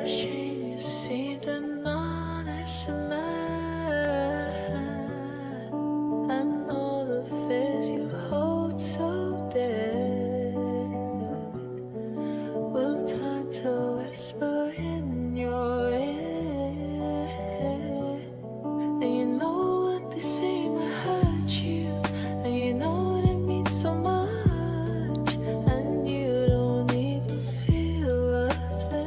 shame you seemed an honest man. I know the fears you hold so dear will turn to whisper in your ear. And you know what they say might hurt you, and you know it means so much, and you don't even feel a thing.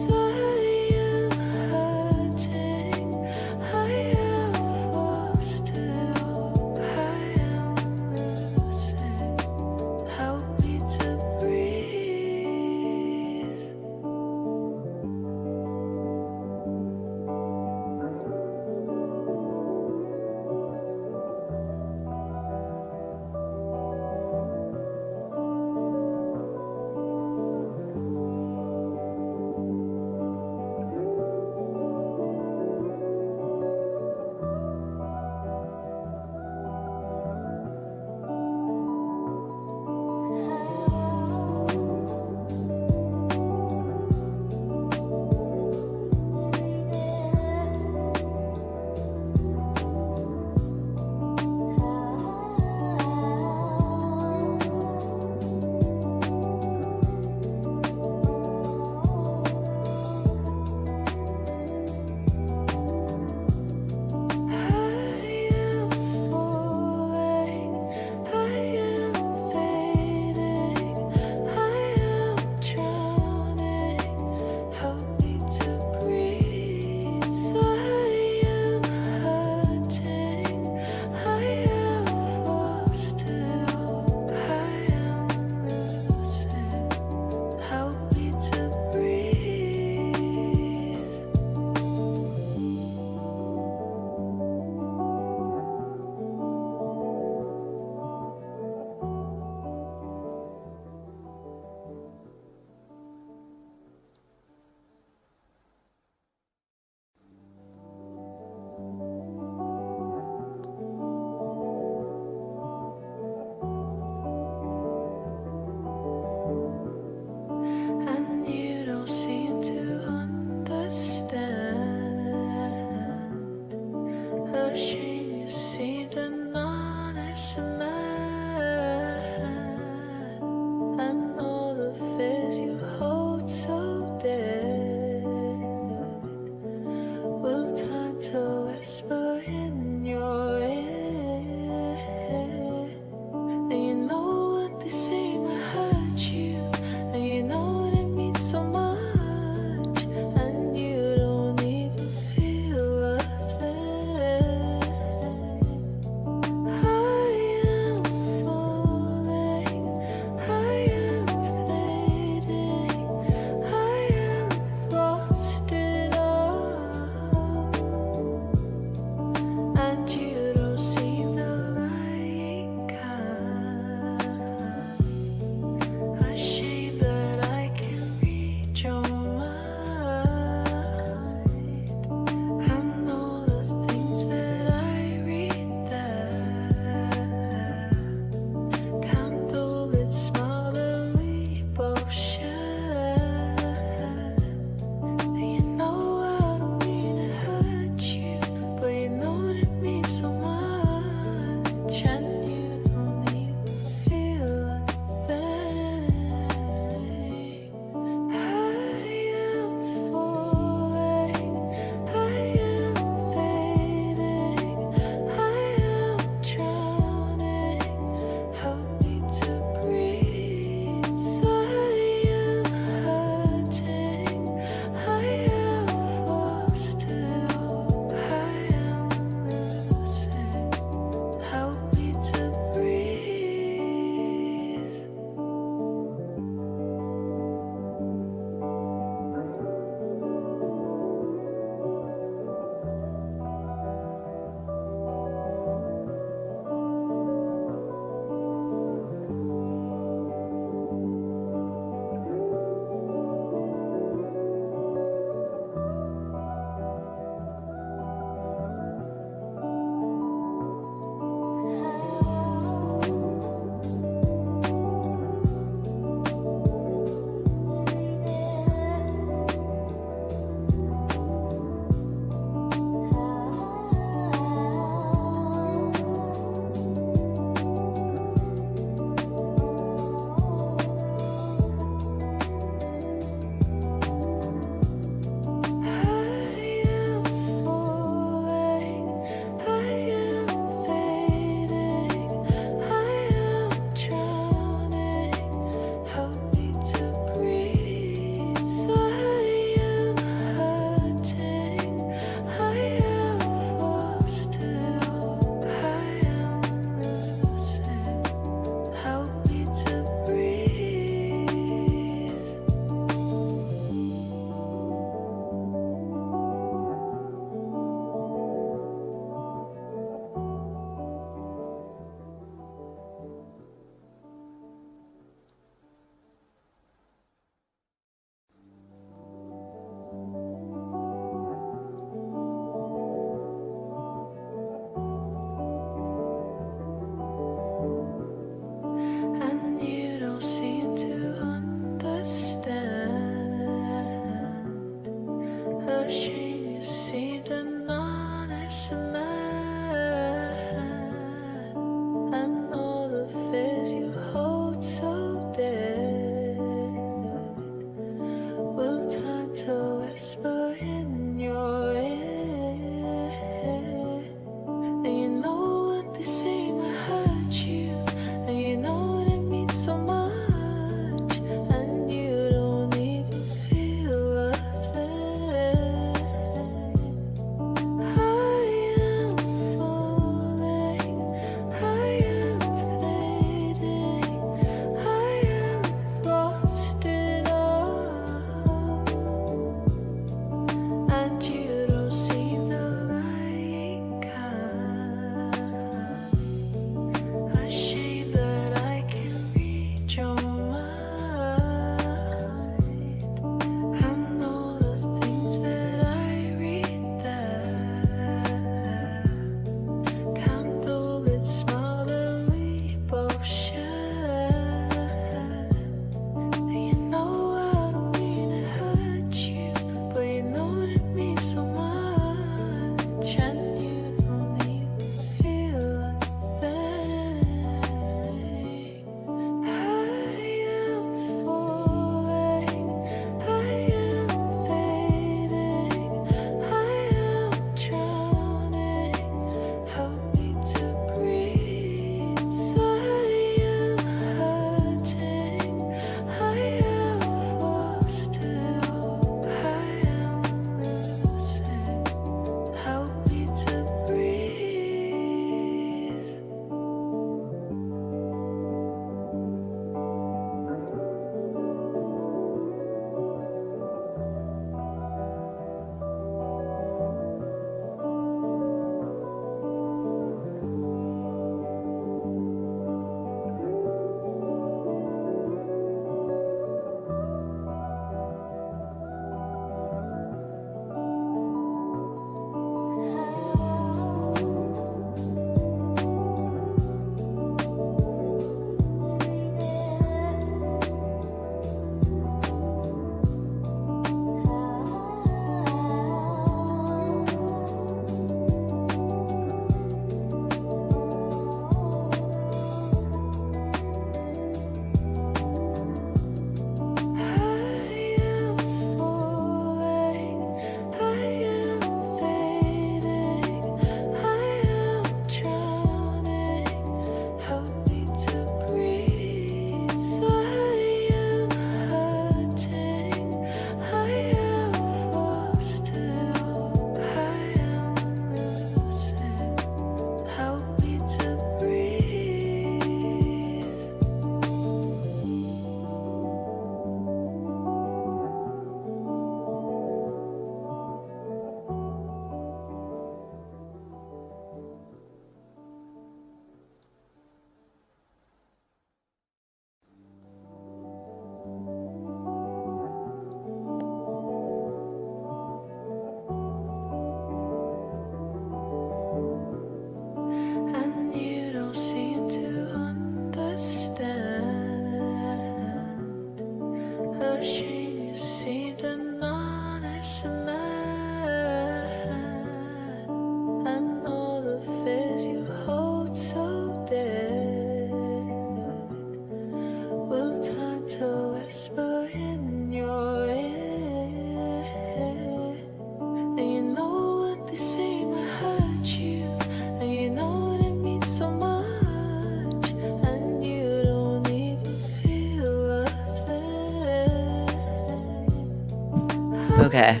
Okay.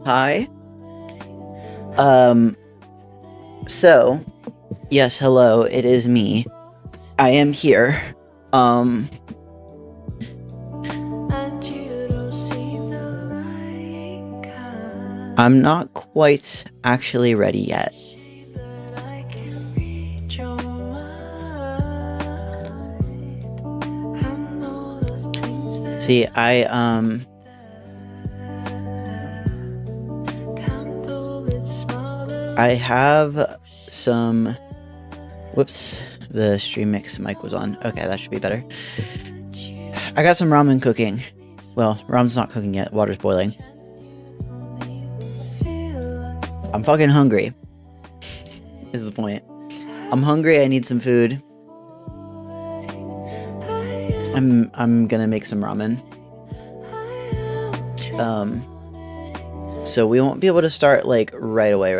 Hi. So, yes, hello, it is me. I am here. And you don't seem the right kind. I'm not quite actually ready yet. But I can read your mind. I know the things that See, candlelit smile I have some... Whoops, the stream mix mic was on. Okay, that should be better. I got some ramen cooking. Well, ramen's not cooking yet, water's boiling. I'm fucking hungry, is the point. I'm hungry, I need some food. I'm gonna make some ramen. So we won't be able to start, like, right away.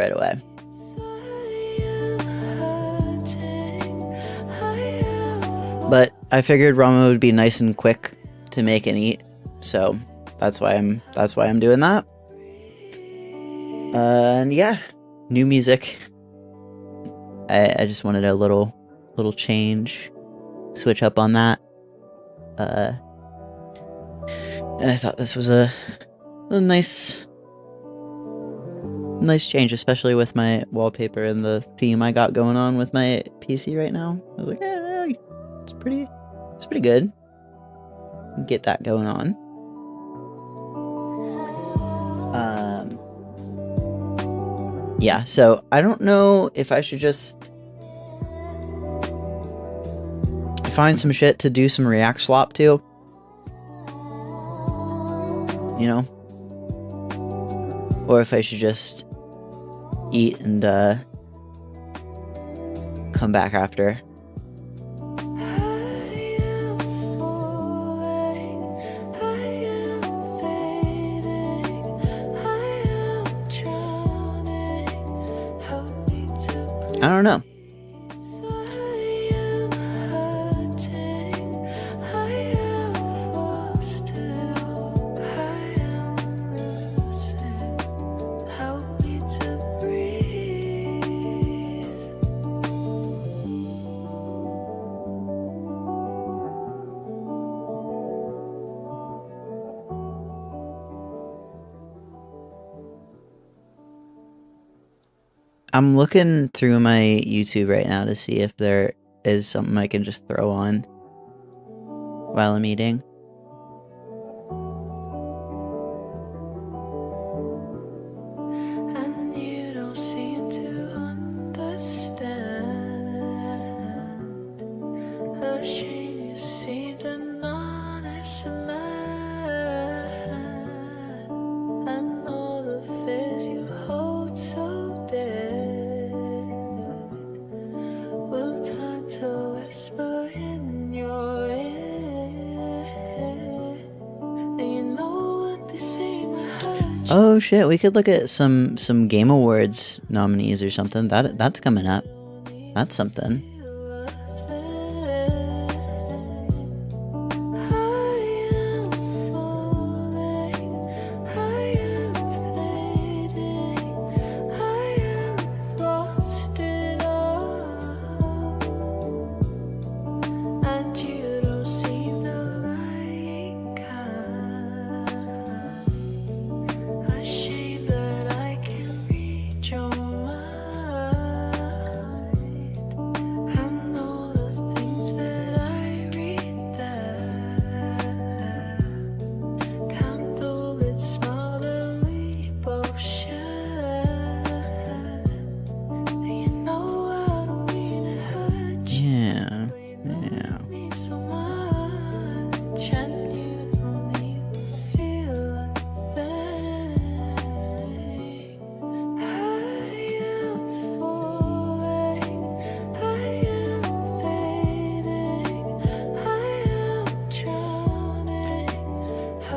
But I figured ramen would be nice and quick to make and eat, so that's why I'm doing that. And yeah, new music. I just wanted a little change, switch up on that. And I thought this was a nice change, especially with my wallpaper and the theme I got going on with my PC right now. I was like, it's pretty good. Get that going on. Yeah, so I don't know if I should just find some shit to do some React slop to. You know? Or if I should just eat and come back after. I don't know. I'm looking through my YouTube right now to see if there is something I can just throw on while I'm eating. And you don't seem to understand. A shame you seemed an honest man. And all the fears you hold so dear will turn to whisper in your ear. And you know what they say, my heart. Oh shit, we could look at some Game Awards nominees or something. That's coming up. That's something.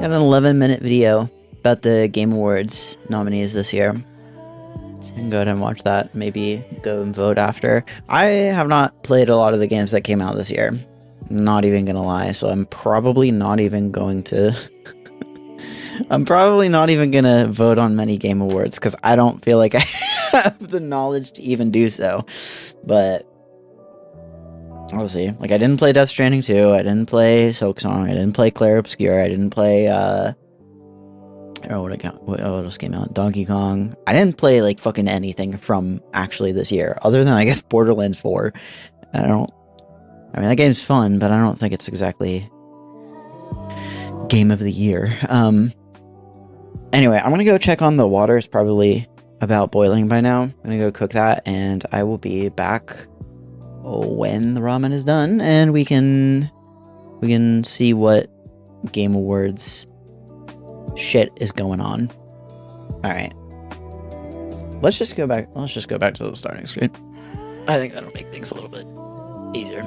Got an 11-minute video about the Game Awards nominees this year. You can go ahead and watch that. Maybe go and vote after. I have not played a lot of the games that came out this year. Not even gonna lie, so I'm probably not even going to I'm probably not even gonna vote on many game awards because I don't feel like I have the knowledge to even do so. But we'll see. Like, I didn't play Death Stranding 2, I didn't play Silksong, I didn't play Clair Obscur, I didn't play what else came out? Donkey Kong. I didn't play like fucking anything from actually this year, other than I guess Borderlands 4. I mean, that game's fun, but I don't think it's exactly game of the year. Anyway, I'm gonna go check on the water. It's probably about boiling by now. I'm gonna go cook that, and I will be back when the ramen is done, and we can see what Game Awards shit is going on. All right, let's just go back to the starting screen. I think that'll make things a little bit easier.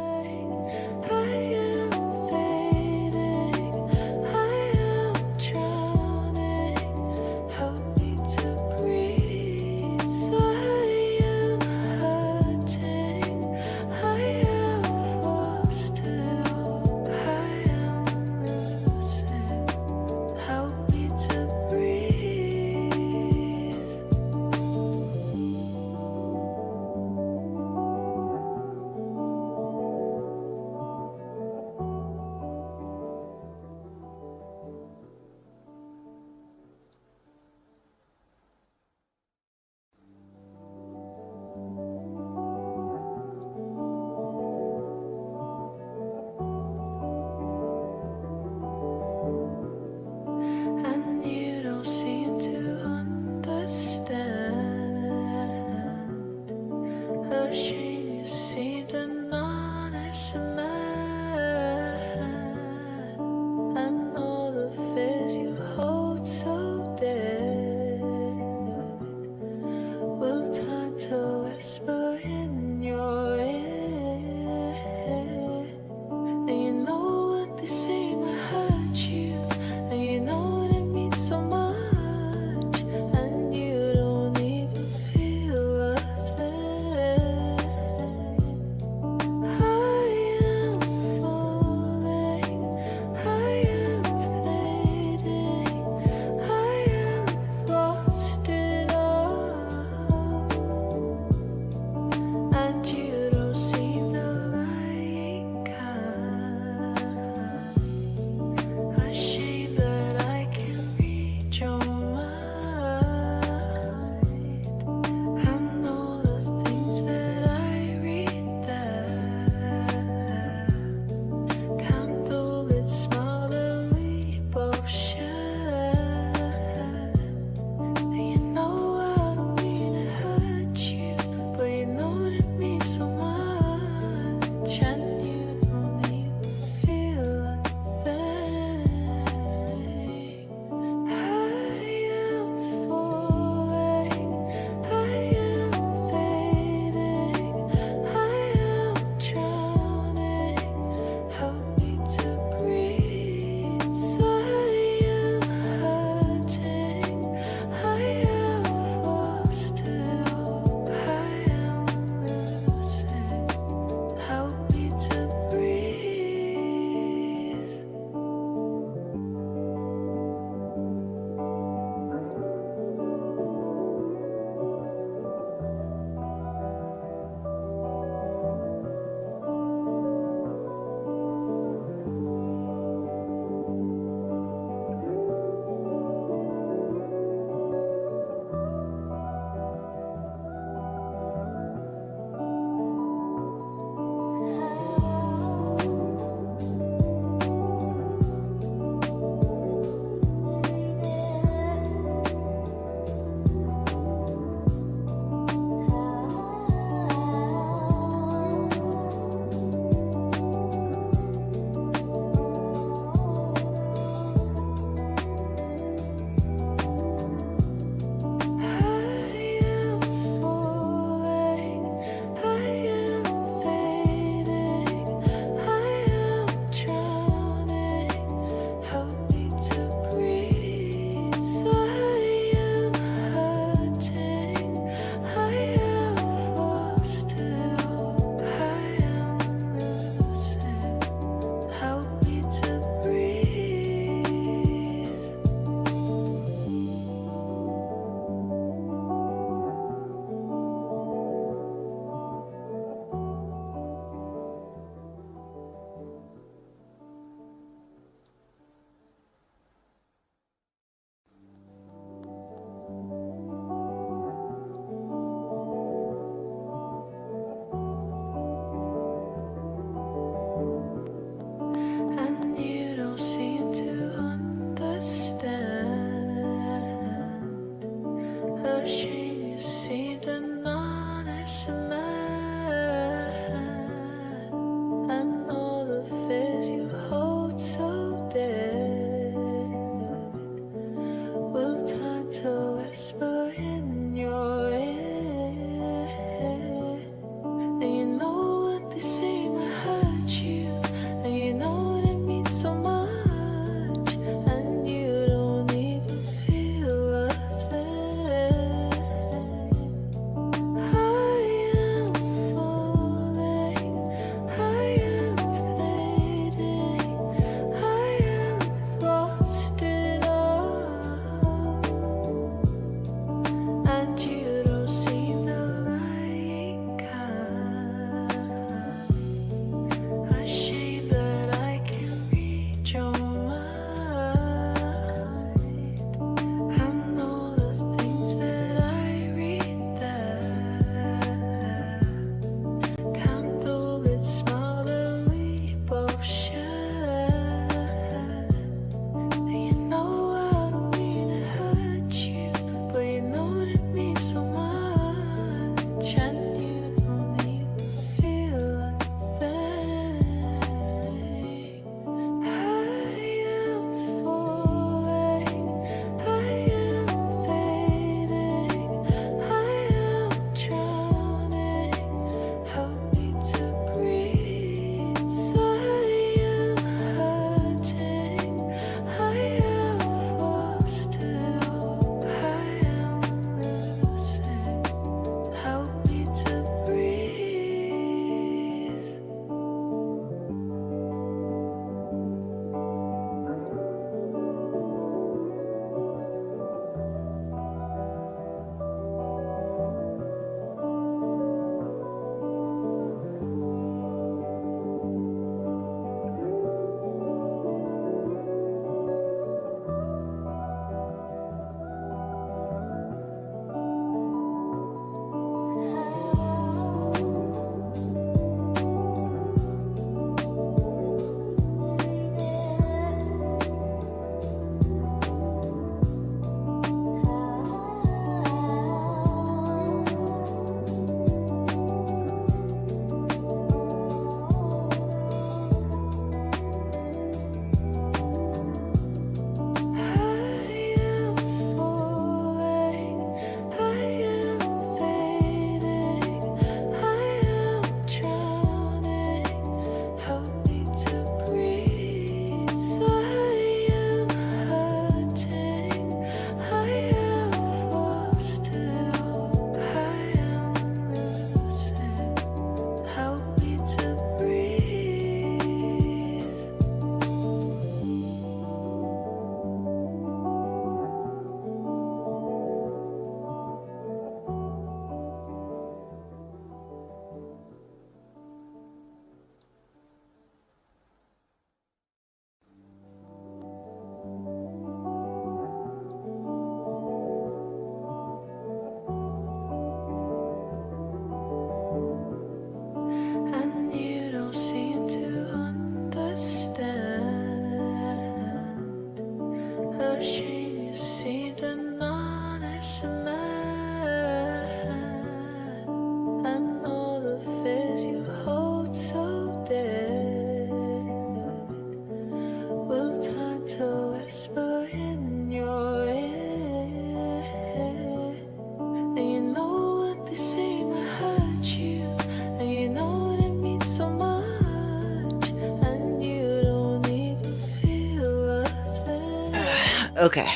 Okay.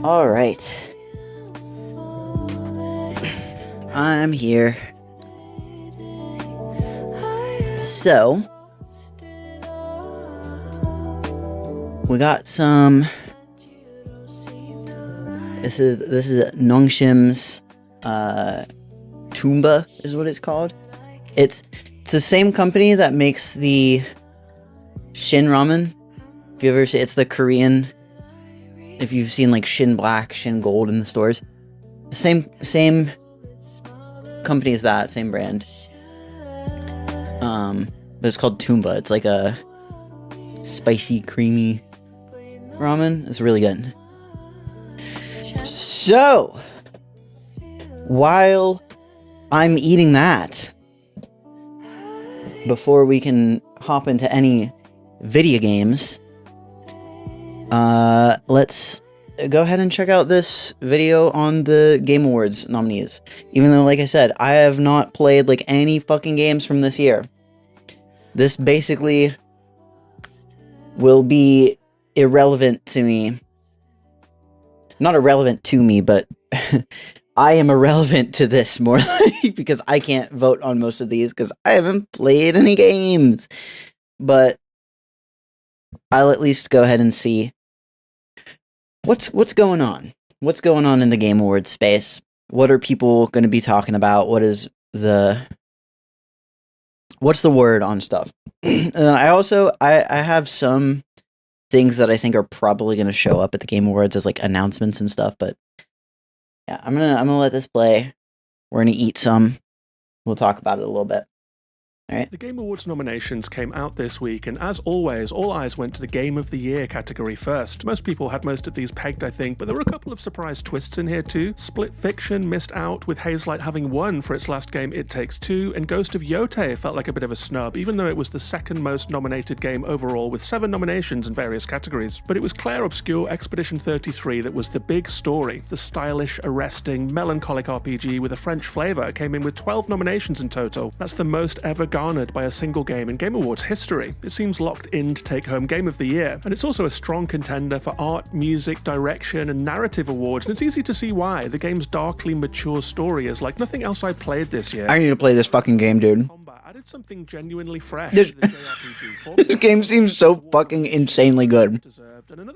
All right. I'm here. So, we got some. This is Nongshim's Tumba is what it's called. It's the same company that makes the Shin Ramen. If you ever see, it's the Korean. If you've seen like Shin Black, Shin Gold in the stores, the same company as that, same brand. But it's called Tumba. It's like a spicy, creamy ramen. It's really good. So, while I'm eating that, before we can hop into any video games, let's go ahead and check out this video on the Game Awards nominees. Even though, like I said, I have not played like any fucking games from this year. This basically will be irrelevant to me. Not irrelevant to me, but I am irrelevant to this more because I can't vote on most of these because I haven't played any games. But I'll at least go ahead and see what's going on. What's going on in the Game Awards space? What are people going to be talking about? What's the word on stuff? And then I have some things that I think are probably going to show up at the Game Awards as like announcements and stuff, but yeah, I'm gonna let this play. We're gonna eat some. We'll talk about it a little bit. All right. The Game Awards nominations came out this week, and as always, all eyes went to the Game of the Year category first. Most people had most of these pegged, I think, but there were a couple of surprise twists in here too. Split Fiction missed out, with Hazelight having won for its last game, It Takes Two, and Ghost of Yotei felt like a bit of a snub, even though it was the second most nominated game overall, with 7 nominations in various categories. But it was Claire Obscure Expedition 33 that was the big story. The stylish, arresting, melancholic RPG with a French flavour came in with 12 nominations in total. That's the most ever garnered by a single game in Game Awards history. It seems locked in to take home Game of the Year, and it's also a strong contender for art, music, direction, and narrative awards, and it's easy to see why. The game's darkly mature story is like nothing else I played this year. I need to play this fucking game, dude. Added something genuinely fresh This, to the JRPG formula. this game seems so fucking insanely good.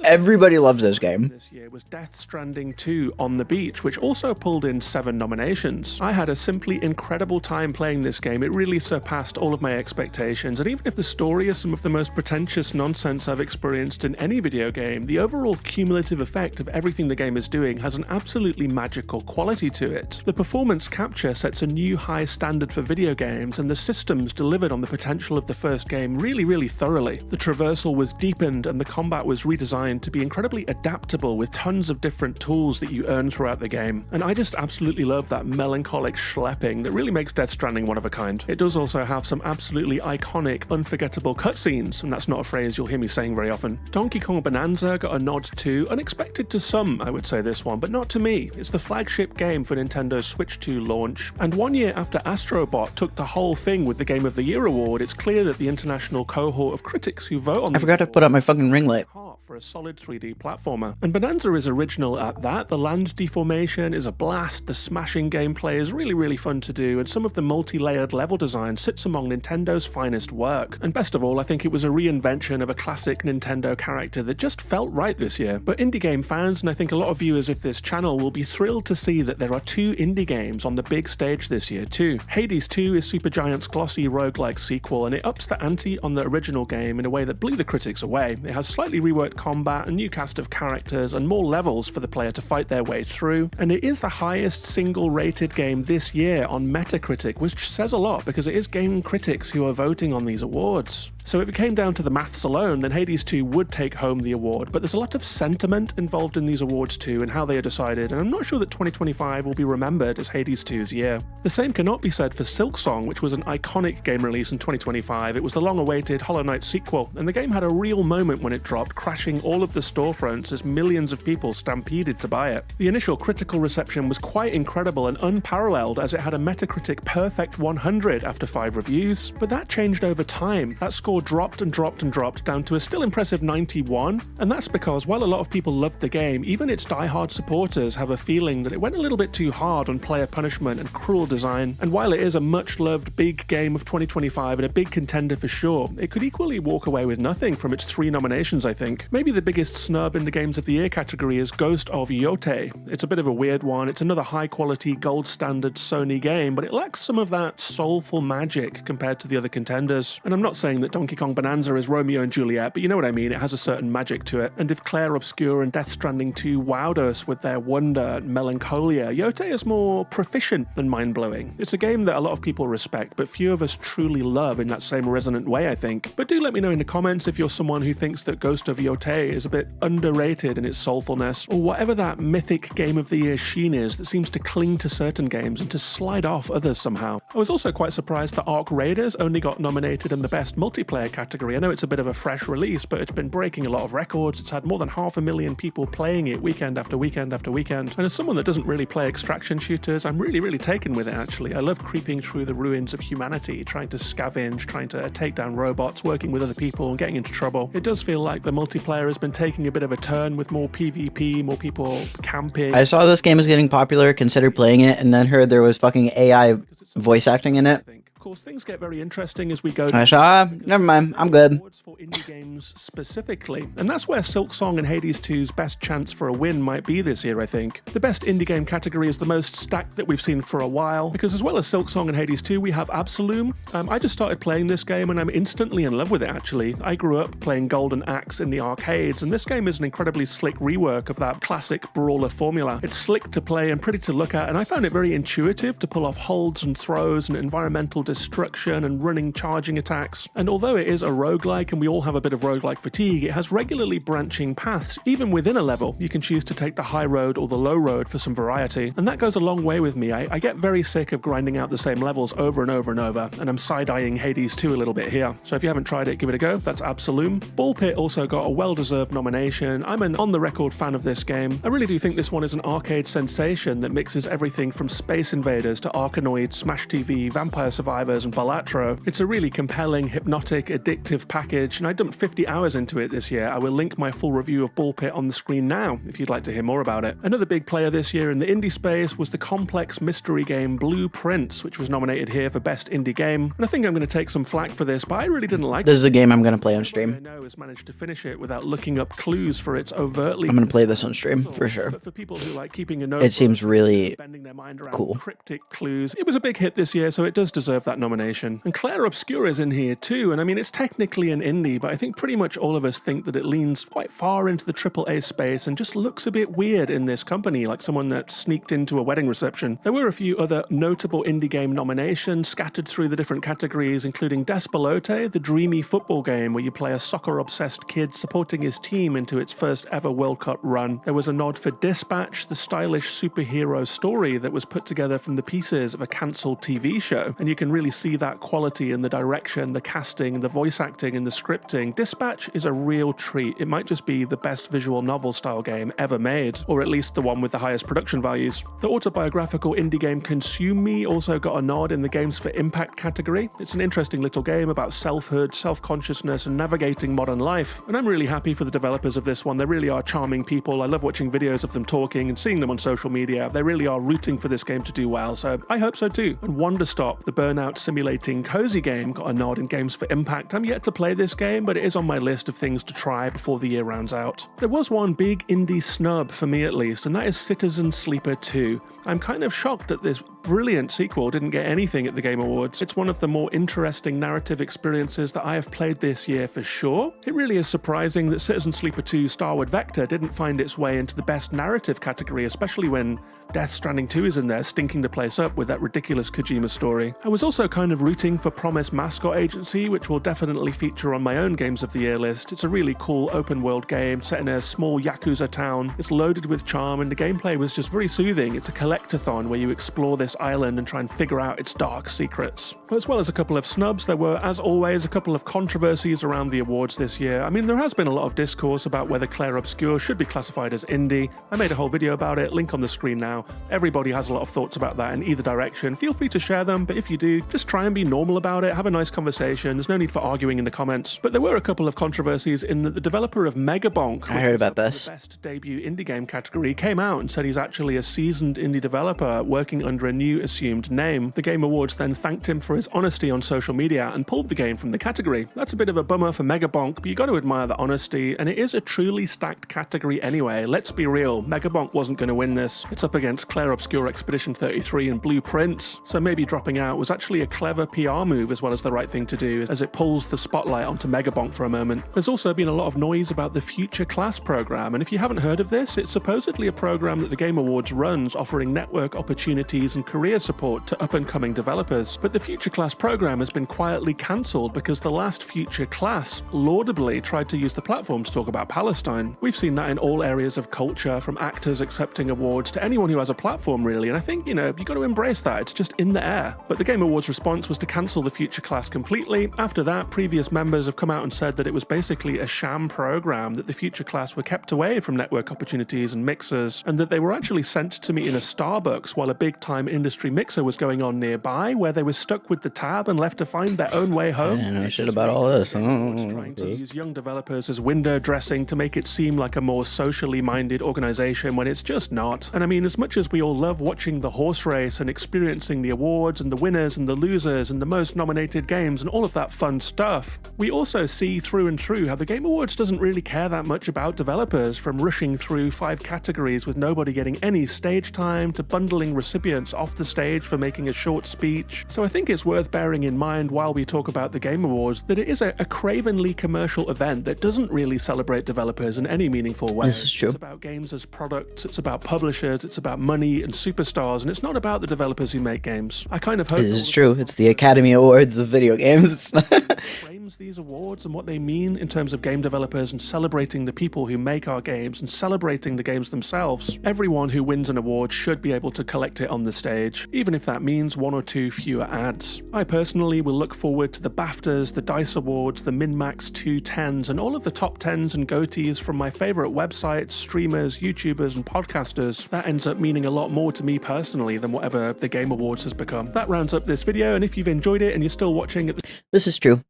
Everybody loves this game. This year was Death Stranding 2 On the Beach, which also pulled in 7 nominations. I had a simply incredible time playing this game. It really surpassed all of my expectations, and even if the story is some of the most pretentious nonsense I've experienced in any video game, the overall cumulative effect of everything the game is doing has an absolutely magical quality to it. The performance capture sets a new high standard for video games, and the systems delivered on the potential of the first game really thoroughly. The traversal was deepened, and the combat was redesigned to be incredibly adaptable with tons of different tools that you earn throughout the game. And I just absolutely love that melancholic schlepping that really makes Death Stranding one of a kind. It does also have some absolutely iconic, unforgettable cutscenes, and that's not a phrase you'll hear me saying very often. Donkey Kong Bonanza got a nod too, unexpected to some, I would say this one, but not to me. It's the flagship game for Nintendo's Switch 2 launch, and 1 year after Astro Bot took the whole thing with the Game of the Year award, it's clear that the international cohort of critics who vote on I forgot to put up my fucking ring light. For a solid 3D platformer. And Bonanza is original at that. The land deformation is a blast, the smashing gameplay is really fun to do, and some of the multi-layered level design sits among Nintendo's finest work. And best of all, I think it was a reinvention of a classic Nintendo character that just felt right this year. But indie game fans, and I think a lot of viewers of this channel, will be thrilled to see that there are 2 indie games on the big stage this year too. Hades 2 is Supergiant's glossy roguelike sequel, and it ups the ante on the original game in a way that blew the critics away. It has slightly reworked combat, a new cast of characters, and more levels for the player to fight their way through, and it is the highest single rated game this year on Metacritic, which says a lot because it is game critics who are voting on these awards. So if it came down to the maths alone, then Hades 2 would take home the award, but there's a lot of sentiment involved in these awards too and how they are decided, and I'm not sure that 2025 will be remembered as Hades 2's year. The same cannot be said for Silksong, which was an iconic game release in 2025. It was the long-awaited Hollow Knight sequel, and the game had a real moment when it dropped, crashing trashing all of the storefronts as millions of people stampeded to buy it. The initial critical reception was quite incredible and unparalleled, as it had a Metacritic perfect 100 after 5 reviews, but that changed over time. That score dropped and dropped and dropped down to a still impressive 91, and that's because while a lot of people loved the game, even its die-hard supporters have a feeling that it went a little bit too hard on player punishment and cruel design. And while it is a much-loved big game of 2025 and a big contender for sure, it could equally walk away with nothing from its 3 nominations, I think. Maybe the biggest snub in the Games of the Year category is Ghost of Yote. It's a bit of a weird one. It's another high-quality, gold-standard Sony game, but it lacks some of that soulful magic compared to the other contenders. And I'm not saying that Donkey Kong Bonanza is Romeo and Juliet, but you know what I mean, it has a certain magic to it. And if Clair Obscur and Death Stranding 2 wowed us with their wonder and melancholia, Yote is more proficient than mind-blowing. It's a game that a lot of people respect, but few of us truly love in that same resonant way, I think. But do let me know in the comments if you're someone who thinks that Ghost of Yote is a bit underrated in its soulfulness, or whatever that mythic Game of the Year sheen is that seems to cling to certain games and to slide off others somehow. I was also quite surprised that Ark Raiders only got nominated in the best multiplayer category. I know it's a bit of a fresh release, but it's been breaking a lot of records. It's had more than 500,000 people playing it weekend after weekend after weekend. And as someone that doesn't really play extraction shooters, I'm really taken with it, actually. I love creeping through the ruins of humanity, trying to scavenge, trying to take down robots, working with other people and getting into trouble. It does feel like the multiplayer has been taking a bit of a turn with more PvP, more people camping. I saw this game was getting popular, considered playing it, and then heard there was fucking AI voice acting in it. Of course, things get very interesting as we go. I saw, never mind, I'm good. For indie games specifically, and that's where Silksong and Hades 2's best chance for a win might be this year, I think. The best indie game category is the most stacked that we've seen for a while, because as well as Silksong and Hades 2, we have Absolume. I just started playing this game and I'm instantly in love with it, actually. I grew up playing Golden Axe in the arcades, and this game is an incredibly slick rework of that classic brawler formula. It's slick to play and pretty to look at, and I found it very intuitive to pull off holds and throws and environmental destruction and running charging attacks. And although it is a roguelike and we all have a bit of roguelike fatigue, it has regularly branching paths. Even within a level, you can choose to take the high road or the low road for some variety, and that goes a long way with me. I get very sick of grinding out the same levels over and over and over, and I'm side-eyeing Hades 2 a little bit here. So if you haven't tried it, give it a go. That's Absolume. Ball Pit also got a well-deserved nomination. I'm an on-the-record fan of this game. I really do think this one is an arcade sensation that mixes everything from Space Invaders to Arkanoid, Smash TV, Vampire Survivors, and Balatro. It's a really compelling, hypnotic, addictive package, and I dumped 50 hours into it this year. I will link my full review of Ball Pit on the screen now if you'd like to hear more about it. Another big player this year in the indie space was the complex mystery game Blue Prince, which was nominated here for Best Indie Game. And I think I'm going to take some flack for this, but I really didn't like it. This is a game I'm going to play on stream. I know has managed to finish it without looking up clues for its overtly. I'm going to play this on stream for sure. But for people who like keeping a notebook, it seems really bending their mind around cool. Cryptic clues. It was a big hit this year, so it does deserve that nomination. And Clair Obscur is in here too, and I mean, it's technically an indie, but I think pretty much all of us think that it leans quite far into the AAA space and just looks a bit weird in this company, like someone that sneaked into a wedding reception. There were a few other notable indie game nominations scattered through the different categories, including Despelote, the dreamy football game where you play a soccer-obsessed kid supporting his team into its first ever World Cup run. There was a nod for Dispatch, the stylish superhero story that was put together from the pieces of a cancelled TV show, and you can really see that quality in the direction, the casting, the voice acting, and the scripting. Dispatch is a real treat. It might just be the best visual novel style game ever made, or at least the one with the highest production values. The autobiographical indie game Consume Me also got a nod in the Games for Impact category. It's an interesting little game about selfhood, self-consciousness, and navigating modern life, and I'm really happy for the developers of this one. They really are charming people. I love watching videos of them talking and seeing them on social media. They really are rooting for this game to do well, so I hope so too. And Wonderstop, the burnout simulating cozy game, got a nod in Games for Impact. I'm yet to play this game, but it is on my list of things to try before the year rounds out. There was one big indie snub, for me at least, and that is Citizen Sleeper 2. I'm kind of shocked that this brilliant sequel didn't get anything at the Game Awards. It's one of the more interesting narrative experiences that I have played this year for sure. It really is surprising that Citizen Sleeper 2 Starward Vector didn't find its way into the best narrative category, especially when Death Stranding 2 is in there stinking the place up with that ridiculous Kojima story. I was also kind of rooting for Promise Mascot Agency, which will definitely feature on my own Games of the Year list. It's a really cool open world game set in a small Yakuza town. It's loaded with charm and the gameplay was just very soothing. It's a collectathon where you explore this island and try and figure out its dark secrets. As well as a couple of snubs, there were, as always, a couple of controversies around the awards this year. I mean, there has been a lot of discourse about whether Clair Obscur should be classified as indie. I made a whole video about it, link on the screen now. Everybody has a lot of thoughts about that in either direction. Feel free to share them, but if you do, just try and be normal about it, have a nice conversation. There's no need for arguing in the comments. But there were a couple of controversies in that the developer of Megabonk, I heard about this. the best debut indie game category, came out and said he's actually a seasoned indie developer working under a new assumed name. The Game Awards then thanked him for his honesty on social media and pulled the game from the category. That's a bit of a bummer for Megabonk, but you got to admire the honesty, and it is a truly stacked category anyway. Let's be real, Megabonk wasn't going to win this. It's up against Clair Obscur Expedition 33 and Blue Prince, so maybe dropping out was actually a clever PR move as well as the right thing to do, as it pulls the spotlight onto Megabonk for a moment. There's also been a lot of noise about the Future Class program, and if you haven't heard of this, it's supposedly a program that the Game Awards runs offering network opportunities and career support to up-and-coming developers. But the Future Class program has been quietly cancelled because the last Future Class laudably tried to use the platform to talk about Palestine. We've seen that in all areas of culture, from actors accepting awards to anyone who has a platform, really, and I think, you know, you got to embrace that. It's just in the air. But the Game Awards response was to cancel the Future Class completely. After that, previous members have come out and said that it was basically a sham program, that the Future Class were kept away from network opportunities and mixers, and that they were actually sent to meet in a Starbucks while a big-time industry mixer was going on nearby, where they were stuck with the tab and left to find their own way home. I didn't know shit about all this. Trying to use young developers as window dressing to make it seem like a more socially minded organization when it's just not. And I mean, as much as we all love watching the horse race and experiencing the awards and the winners and the losers and the most nominated games and all of that fun stuff, we also see through and through how the Game Awards doesn't really care that much about developers, from rushing through 5 categories with nobody getting any stage time to bundling recipients off the stage for making a short speech. So I think it's worth bearing in mind while we talk about the Game Awards that it is a cravenly commercial event that doesn't really celebrate developers in any meaningful way. This is true. It's about games as products, it's about publishers, it's about money and superstars, and it's not about the developers who make games. I kind of hope This is true. It's the Academy Awards of video games. It's not frames these awards and what they mean in terms of game developers and celebrating the people who make our games and celebrating the games themselves. Everyone who wins an award should be able to collect it on the stage, even if that means 1 or 2 fewer ads. I personally will look forward to the BAFTAs, the DICE Awards, the MinMax 210s, and all of the top 10s and GOTYs from my favorite websites, streamers, YouTubers, and podcasters. That ends up meaning a lot more to me personally than whatever the Game Awards has become. That rounds up this video, and if you've enjoyed it and you're still watching at This is true.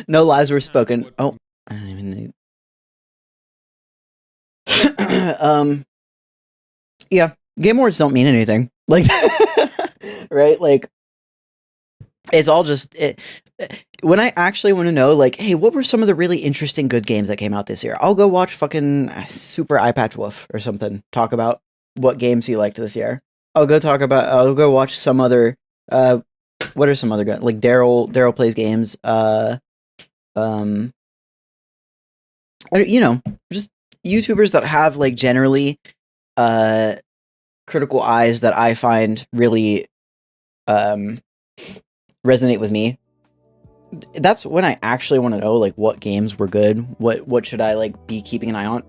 No lies were spoken. Oh, I don't even need. Yeah, Game Awards don't mean anything. Like, right? Like, it's all just it. When I actually want to know, like, hey, what were some of the really interesting good games that came out this year? I'll go watch fucking Super Eye Patch Wolf or something. Talk about what games he liked this year. I'll go watch some other. What are some other guys? Like Daryl plays games. You know, just YouTubers that have like generally critical eyes that I find really resonate with me. That's when I actually want to know like what games were good. What should I like be keeping an eye on?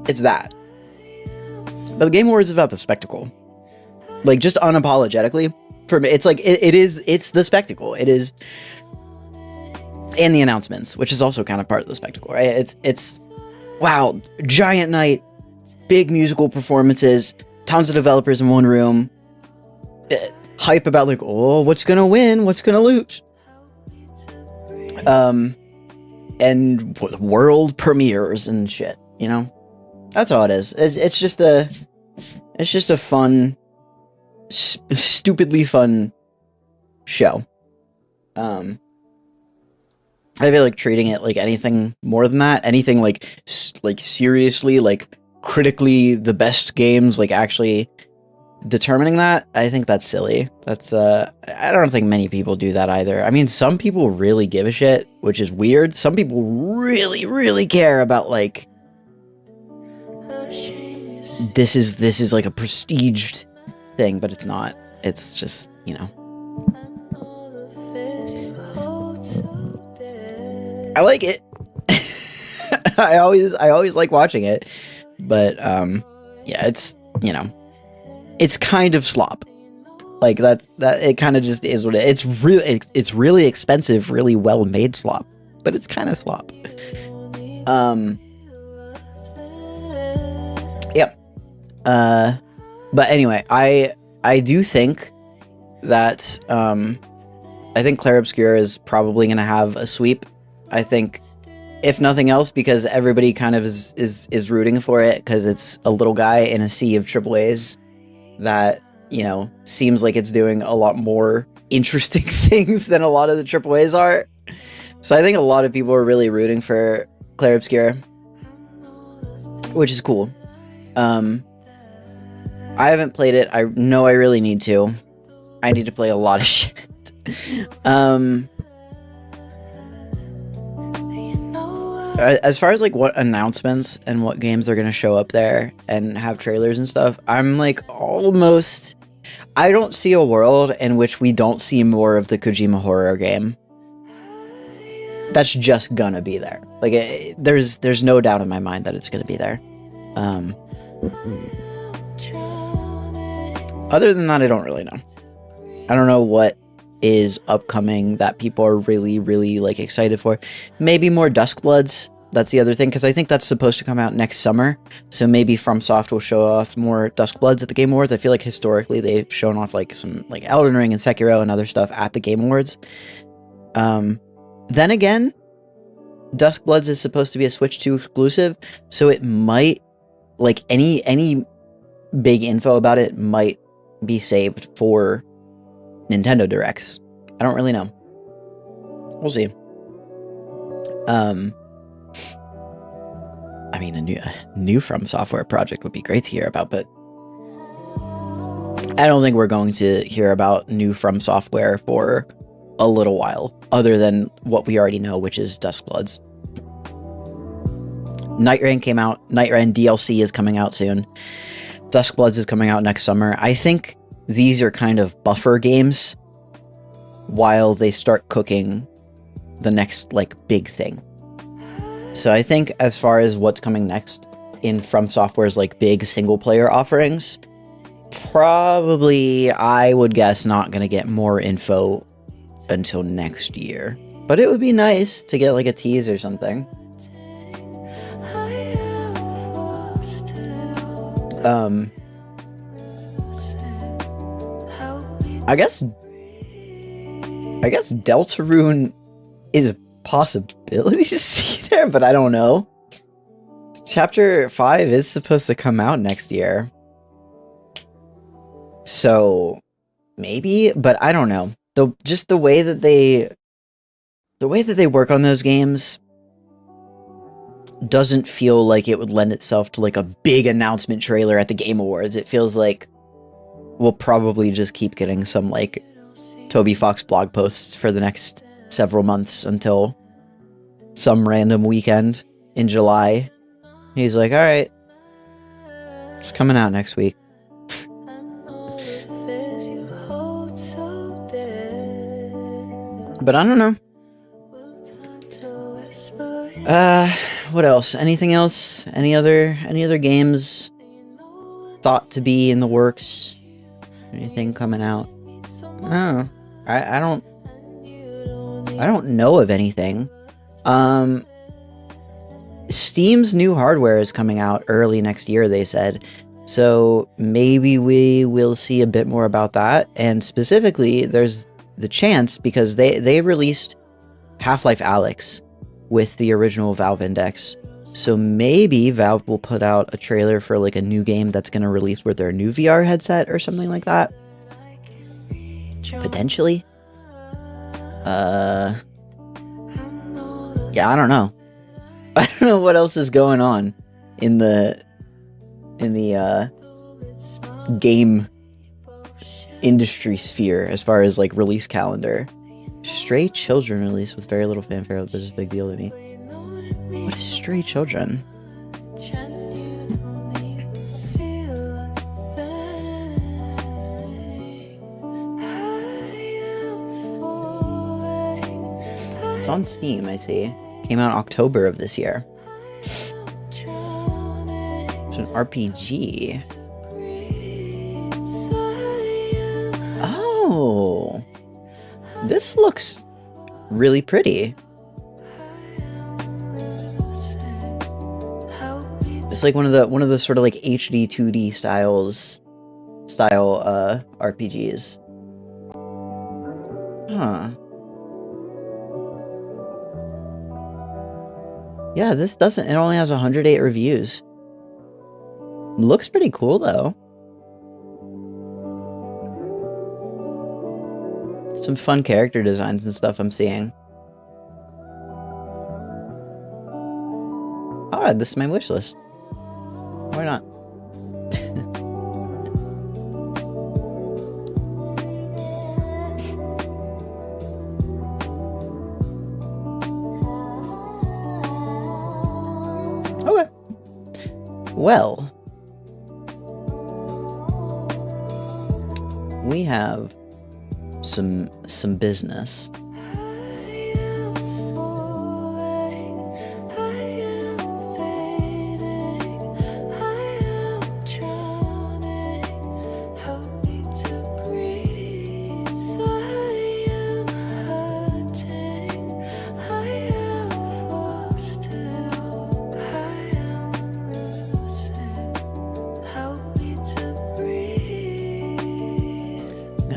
It's that. But the Game Awards is about the spectacle. Like, just unapologetically. For me, it's like it's the spectacle. It is, and the announcements, which is also kind of part of the spectacle, right? It's wow, giant night, big musical performances, tons of developers in one room, hype about like, oh, what's gonna win, what's gonna lose, and world premieres and shit. You know, that's all it is. It's just a fun. Stupidly fun show. I feel like treating it like anything more than that, anything like seriously, like critically the best games, like actually determining that, I think that's silly. That's I don't think many people do that either. I mean, some people really give a shit, which is weird. Some people really care about like this is like a prestiged thing, but it's not. It's just, you know, I like it. I always like watching it, but yeah, it's, you know, it's kind of slop. Like that it kind of just is what it's really expensive, really well made slop, but it's kind of slop. Yep. But anyway, I do think that I think Clair Obscur is probably going to have a sweep. I think, if nothing else, because everybody kind of is rooting for it, because it's a little guy in a sea of AAAs that, you know, seems like it's doing a lot more interesting things than a lot of the AAAs are. So I think a lot of people are really rooting for Clair Obscur, which is cool. I haven't played it. I know I really need to. I need to play a lot of shit. As far as like what announcements and what games are going to show up there and have trailers and stuff, I'm like almost... I don't see a world in which we don't see more of the Kojima horror game. That's just gonna be there. Like, there's no doubt in my mind that it's gonna be there. Other than that, I don't really know. I don't know what is upcoming that people are really, really like excited for. Maybe more Duskbloods. That's the other thing, because I think that's supposed to come out next summer. So maybe FromSoft will show off more Duskbloods at the Game Awards. I feel like historically they've shown off like some like Elden Ring and Sekiro and other stuff at the Game Awards. Then again, Duskbloods is supposed to be a Switch 2 exclusive, so it might, like, any big info about it might be saved for Nintendo Directs. I don't really know. We'll see. I mean, a new From Software project would be great to hear about, but I don't think we're going to hear about new From Software for a little while, other than what we already know, which is Duskbloods. Nightrain came out. Nightrain DLC is coming out soon. Duskbloods is coming out next summer. I think these are kind of buffer games while they start cooking the next, like, big thing. So I think as far as what's coming next in From Software's, like, big single-player offerings, probably, I would guess, not going to get more info until next year. But it would be nice to get, like, a tease or something. I guess Deltarune is a possibility to see there, but I don't know. Chapter 5 is supposed to come out next year. So maybe, but I don't know. Just the way that they work on those games doesn't feel like it would lend itself to like a big announcement trailer at the Game Awards. It feels like we'll probably just keep getting some like Toby Fox blog posts for the next several months until some random weekend in July. He's like, all right, it's coming out next week. But I don't know. What else? Anything else? Any other games thought to be in the works? Anything coming out? Oh, I don't know of anything. Steam's new hardware is coming out early next year, they said. So maybe we will see a bit more about that. And specifically, there's the chance, because they released Half-Life Alyx with the original Valve Index. So maybe Valve will put out a trailer for like a new game that's going to release with their new VR headset or something like that. Potentially. Yeah, I don't know. I don't know what else is going on in the game industry sphere as far as like release calendar. Stray Children released with very little fanfare, but it's a big deal to me. What is Stray Children? It's on Steam, I see. Came out in October of this year. It's an RPG. Oh, this looks really pretty. It's like one of the sort of like HD 2D style RPGs. Huh. Yeah, this doesn't. It only has 108 reviews. Looks pretty cool though. Some fun character designs and stuff I'm seeing. I'll add this to my wish list. Why not? Okay. Well, we have some business.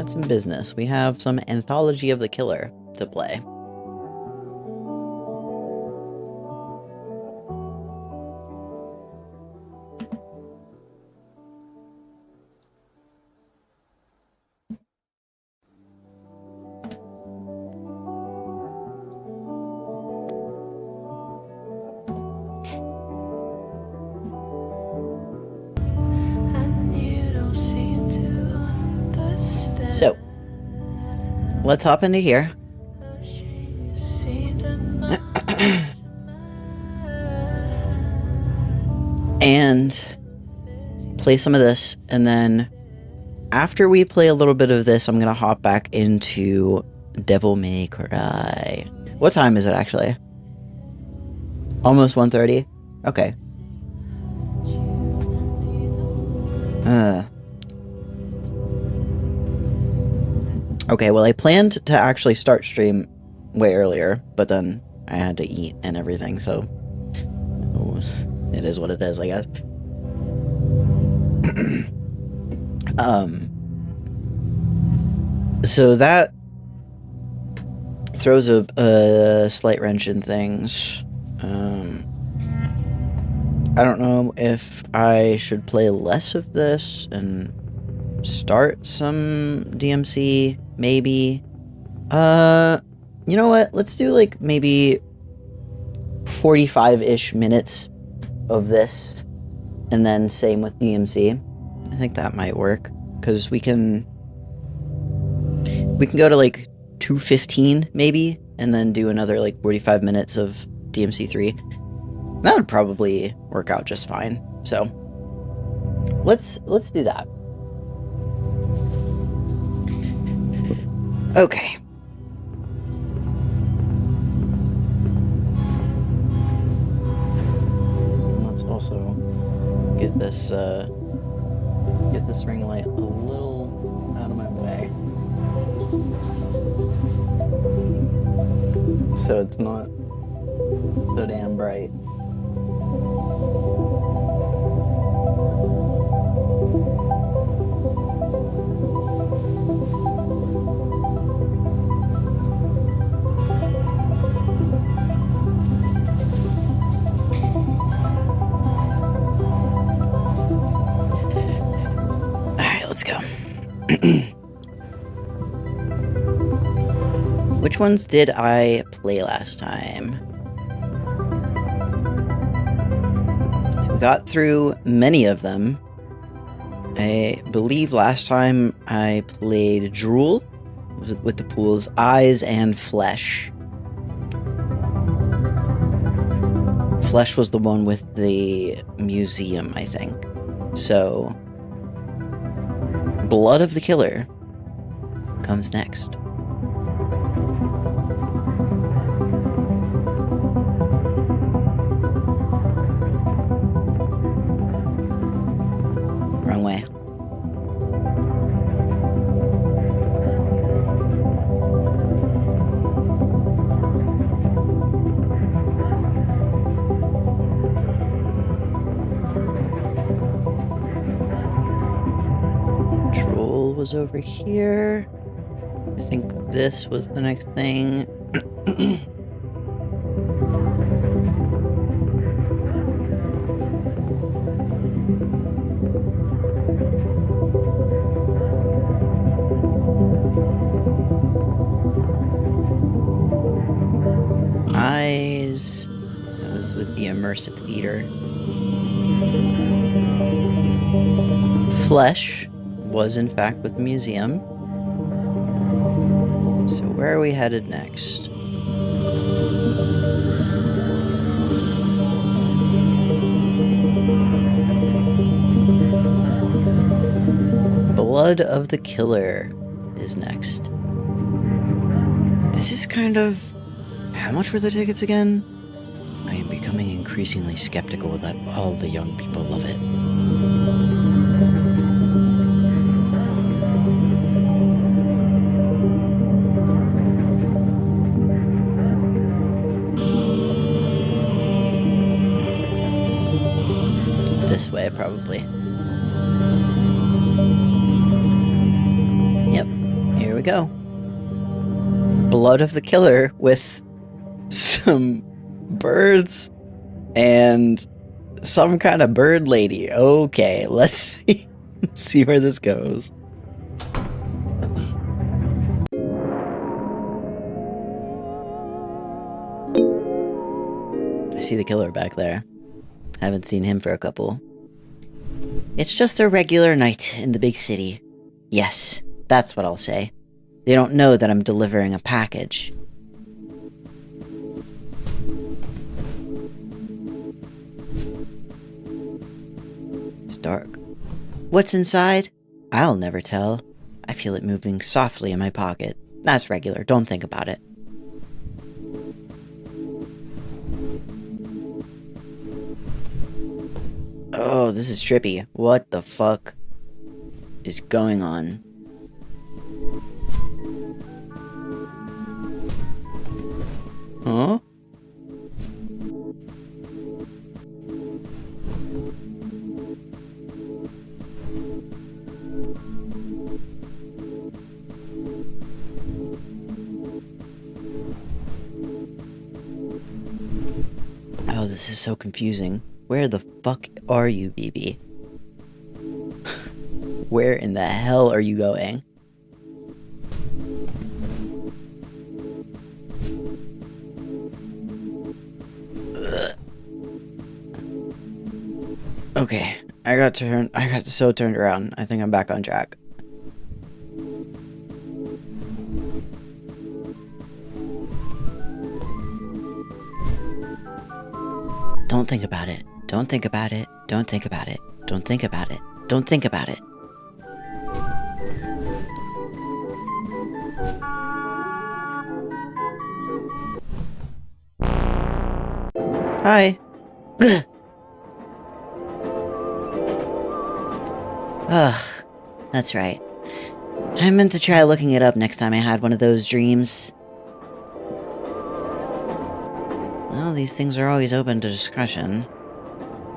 Some business. We have some Anthology of the Killer to play. So, let's hop into here. And play some of this, and then after we play a little bit of this, I'm gonna hop back into Devil May Cry. What time is it actually? Almost 1:30? Okay. Okay, well, I planned to actually start stream way earlier, but then I had to eat and everything, so it is what it is, I guess. So that throws a slight wrench in things. I don't know if I should play less of this and start some DMC, maybe. You know what? Let's do like maybe 45-ish minutes of this, and then same with DMC. I think that might work, because we can go to like 2:15 maybe, and then do another like 45 minutes of DMC3. That would probably work out just fine. So let's do that. Okay. Let's also get this ring light a little out of my way, so it's not so damn bright. Which ones did I play last time? So we got through many of them. I believe last time I played Drool with the pools, Eyes, and Flesh. Flesh was the one with the museum, I think. So, Blood of the Killer comes next. Wrong way. was over here. I think this was the next thing. Eyes. That was with the immersive theater. Flesh was in fact with the museum. So where are we headed next? Blood of the Killer is next. This is kind of... How much were the tickets again? I am becoming increasingly skeptical that all the young people love it. This way, probably. Yep, here we go. Blood of the Killer with some birds and some kind of bird lady. Okay, let's see where this goes. I see the killer back there. Haven't seen him for a couple. It's just a regular night in the big city. Yes, that's what I'll say. They don't know that I'm delivering a package. It's dark. What's inside? I'll never tell. I feel it moving softly in my pocket. That's regular, don't think about it. Oh, this is trippy. What the fuck is going on? Huh? Oh, this is so confusing. Where the fuck are you, BB? Where in the hell are you going? Ugh. Okay, I got so turned around. I think I'm back on track. Don't think about it. Don't think about it. Don't think about it. Don't think about it. Don't think about it. Hi. Ugh. That's right. I meant to try looking it up next time I had one of those dreams. Well, these things are always open to discussion.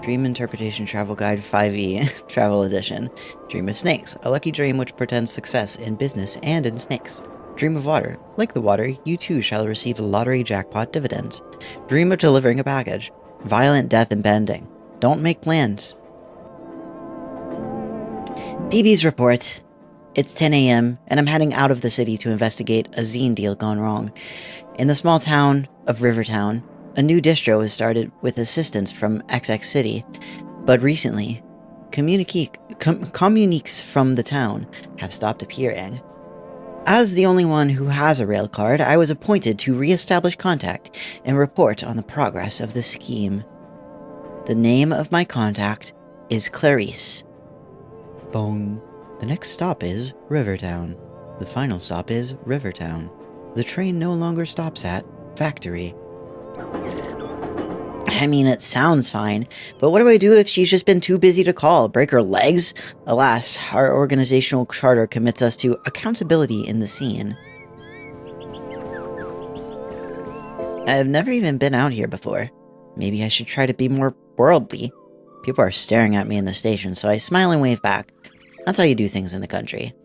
Dream Interpretation Travel Guide 5e, Travel Edition. Dream of Snakes, a lucky dream which portends success in business and in snakes. Dream of Water. Like the water, you too shall receive lottery jackpot dividends. Dream of delivering a package. Violent death and bending. Don't make plans. BB's report. It's 10 a.m., and I'm heading out of the city to investigate a zine deal gone wrong. In the small town of Rivertown, a new distro has started with assistance from XX City, but recently, communiques from the town have stopped appearing. As the only one who has a rail card, I was appointed to re-establish contact and report on the progress of the scheme. The name of my contact is Clarice. Bong. The next stop is Rivertown. The final stop is Rivertown. The train no longer stops at Factory. I mean, it sounds fine, but what do I do if she's just been too busy to call? Break her legs? Alas, our organizational charter commits us to accountability in the scene. I've never even been out here before. Maybe I should try to be more worldly. People are staring at me in the station, so I smile and wave back. That's how you do things in the country.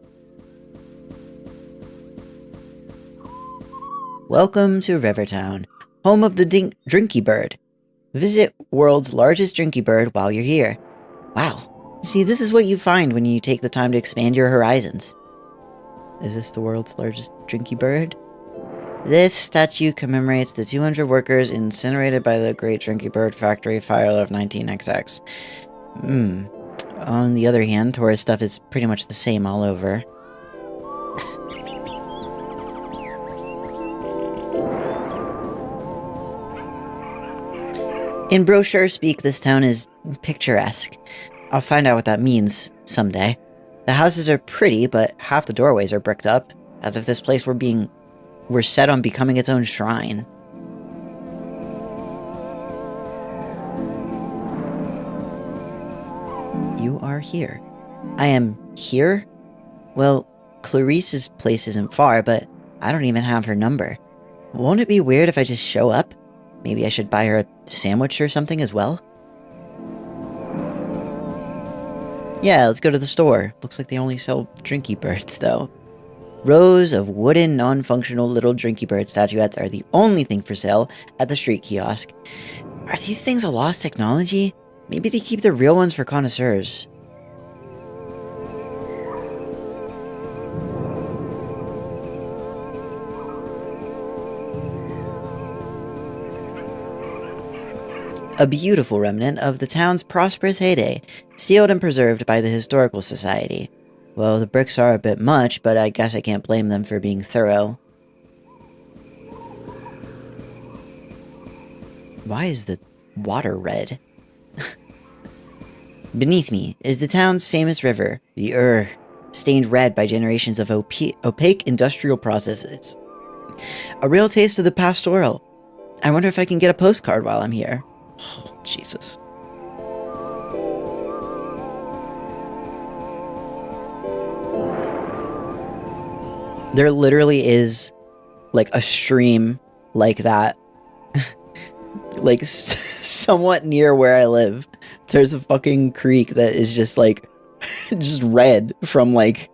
Welcome to Rivertown, home of the Drinky Bird. Visit world's largest drinky bird while you're here. Wow. You see, this is what you find when you take the time to expand your horizons. Is this the world's largest drinky bird? This statue commemorates the 200 workers incinerated by the Great Drinky Bird Factory fire of 19XX. On the other hand, tourist stuff is pretty much the same all over. In brochure speak, this town is picturesque. I'll find out what that means someday. The houses are pretty, but half the doorways are bricked up, as if this place were set on becoming its own shrine. You are here. I am here? Well, Clarice's place isn't far, but I don't even have her number. Won't it be weird if I just show up? Maybe I should buy her a sandwich or something as well? Yeah, let's go to the store. Looks like they only sell drinky birds, though. Rows of wooden, non-functional little drinky bird statuettes are the only thing for sale at the street kiosk. Are these things a lost technology? Maybe they keep the real ones for connoisseurs. A beautiful remnant of the town's prosperous heyday, sealed and preserved by the Historical Society. Well, the bricks are a bit much, but I guess I can't blame them for being thorough. Why is the water red? Beneath me is the town's famous river, the stained red by generations of opaque industrial processes. A real taste of the pastoral. I wonder if I can get a postcard while I'm here. Oh, Jesus. There literally is, like, a stream like that. Like, somewhat near where I live. There's a fucking creek that is just, like, just red from, like,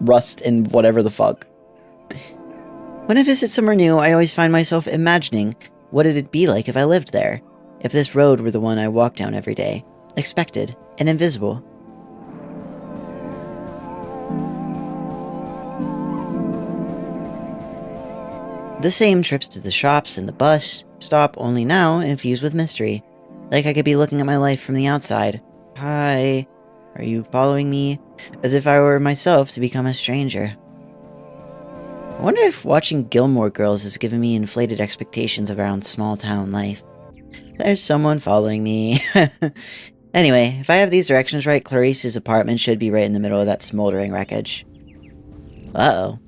rust and whatever the fuck. When I visit somewhere new, I always find myself imagining what it'd be like if I lived there. If this road were the one I walk down every day, expected and invisible. The same trips to the shops and the bus stop, only now infused with mystery. Like I could be looking at my life from the outside. Hi, are you following me? As if I were myself to become a stranger. I wonder if watching Gilmore Girls has given me inflated expectations around small town life. There's someone following me. Anyway, if I have these directions right, Clarice's apartment should be right in the middle of that smoldering wreckage. Uh-oh.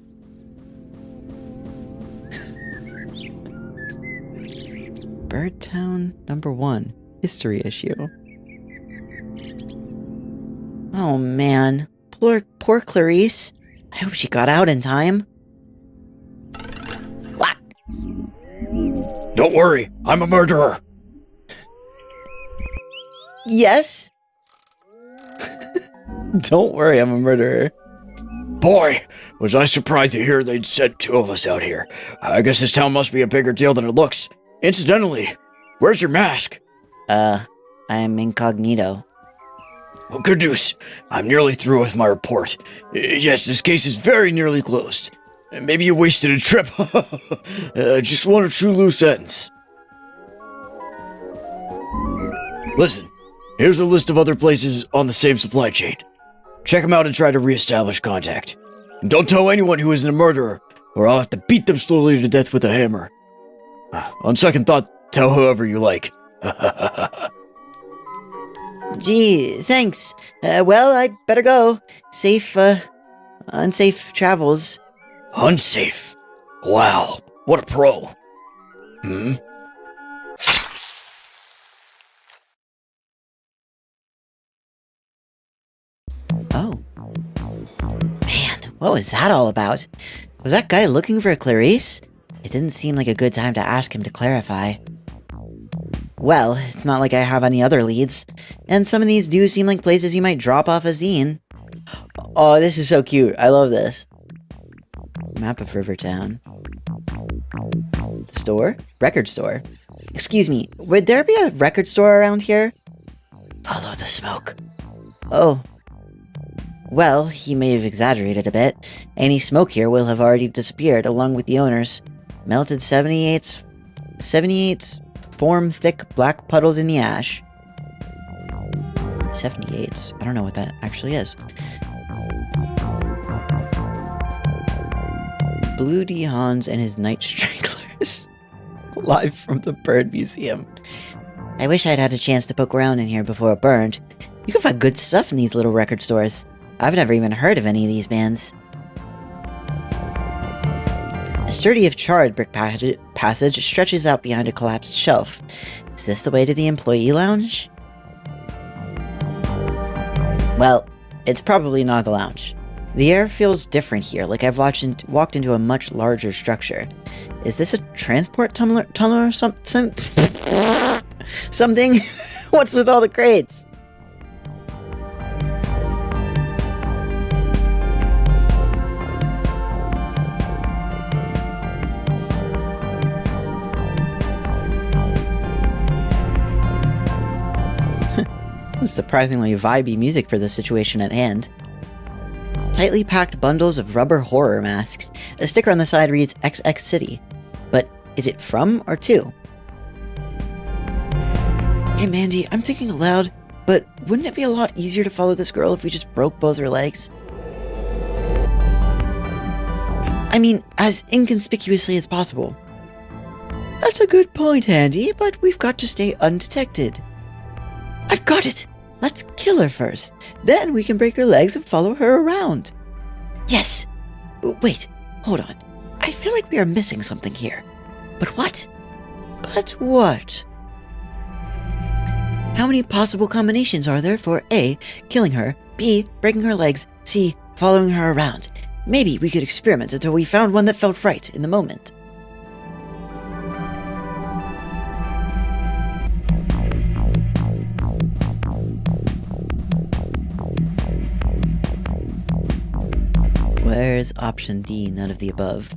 Birdtown #1, history issue. Oh man, poor Clarice. I hope she got out in time. What? Don't worry, I'm a murderer. Yes? Don't worry, I'm a murderer. Boy, was I surprised to hear they'd sent two of us out here. I guess this town must be a bigger deal than it looks. Incidentally, where's your mask? I'm incognito. Well, good news. I'm nearly through with my report. Yes, this case is very nearly closed. Maybe you wasted a trip. Just one or two loose ends. Listen, here's a list of other places on the same supply chain. Check them out and try to re-establish contact. And don't tell anyone who isn't a murderer, or I'll have to beat them slowly to death with a hammer. On second thought, tell whoever you like. Gee, thanks. Well, I'd better go. Unsafe travels. Unsafe? Wow, what a pro. Oh. Man, what was that all about? Was that guy looking for Clarice? It didn't seem like a good time to ask him to clarify. Well, it's not like I have any other leads, and some of these do seem like places you might drop off a zine. Oh, this is so cute. I love this. Map of Rivertown. The store? Record store. Excuse me, would there be a record store around here? Follow the smoke. Oh. Well, he may have exaggerated a bit. Any smoke here will have already disappeared along with the owners. Melted 78's form thick black puddles in the ash. 78's. I don't know what that actually is. Blue D. Hans and his Night Stranglers. Live from the Bird Museum. I wish I'd had a chance to poke around in here before it burned. You can find good stuff in these little record stores. I've never even heard of any of these bands. A sturdy if charred brick passage stretches out behind a collapsed shelf. Is this the way to the employee lounge? Well, it's probably not the lounge. The air feels different here, like I've walked into a much larger structure. Is this a transport tunnel or something? Something? What's with all the crates? Surprisingly vibey music for the situation at hand. Tightly packed bundles of rubber horror masks. A sticker on the side reads XX City. But is it from or to? Hey Mandy, I'm thinking aloud, but wouldn't it be a lot easier to follow this girl if we just broke both her legs? I mean, as inconspicuously as possible. That's a good point, Andy, but we've got to stay undetected. I've got it! Let's kill her first. Then we can break her legs and follow her around. Yes! Wait, hold on. I feel like we are missing something here. But what? But what? How many possible combinations are there for A, killing her, B, breaking her legs, C, following her around? Maybe we could experiment until we found one that felt right in the moment. Where's option D, none of the above?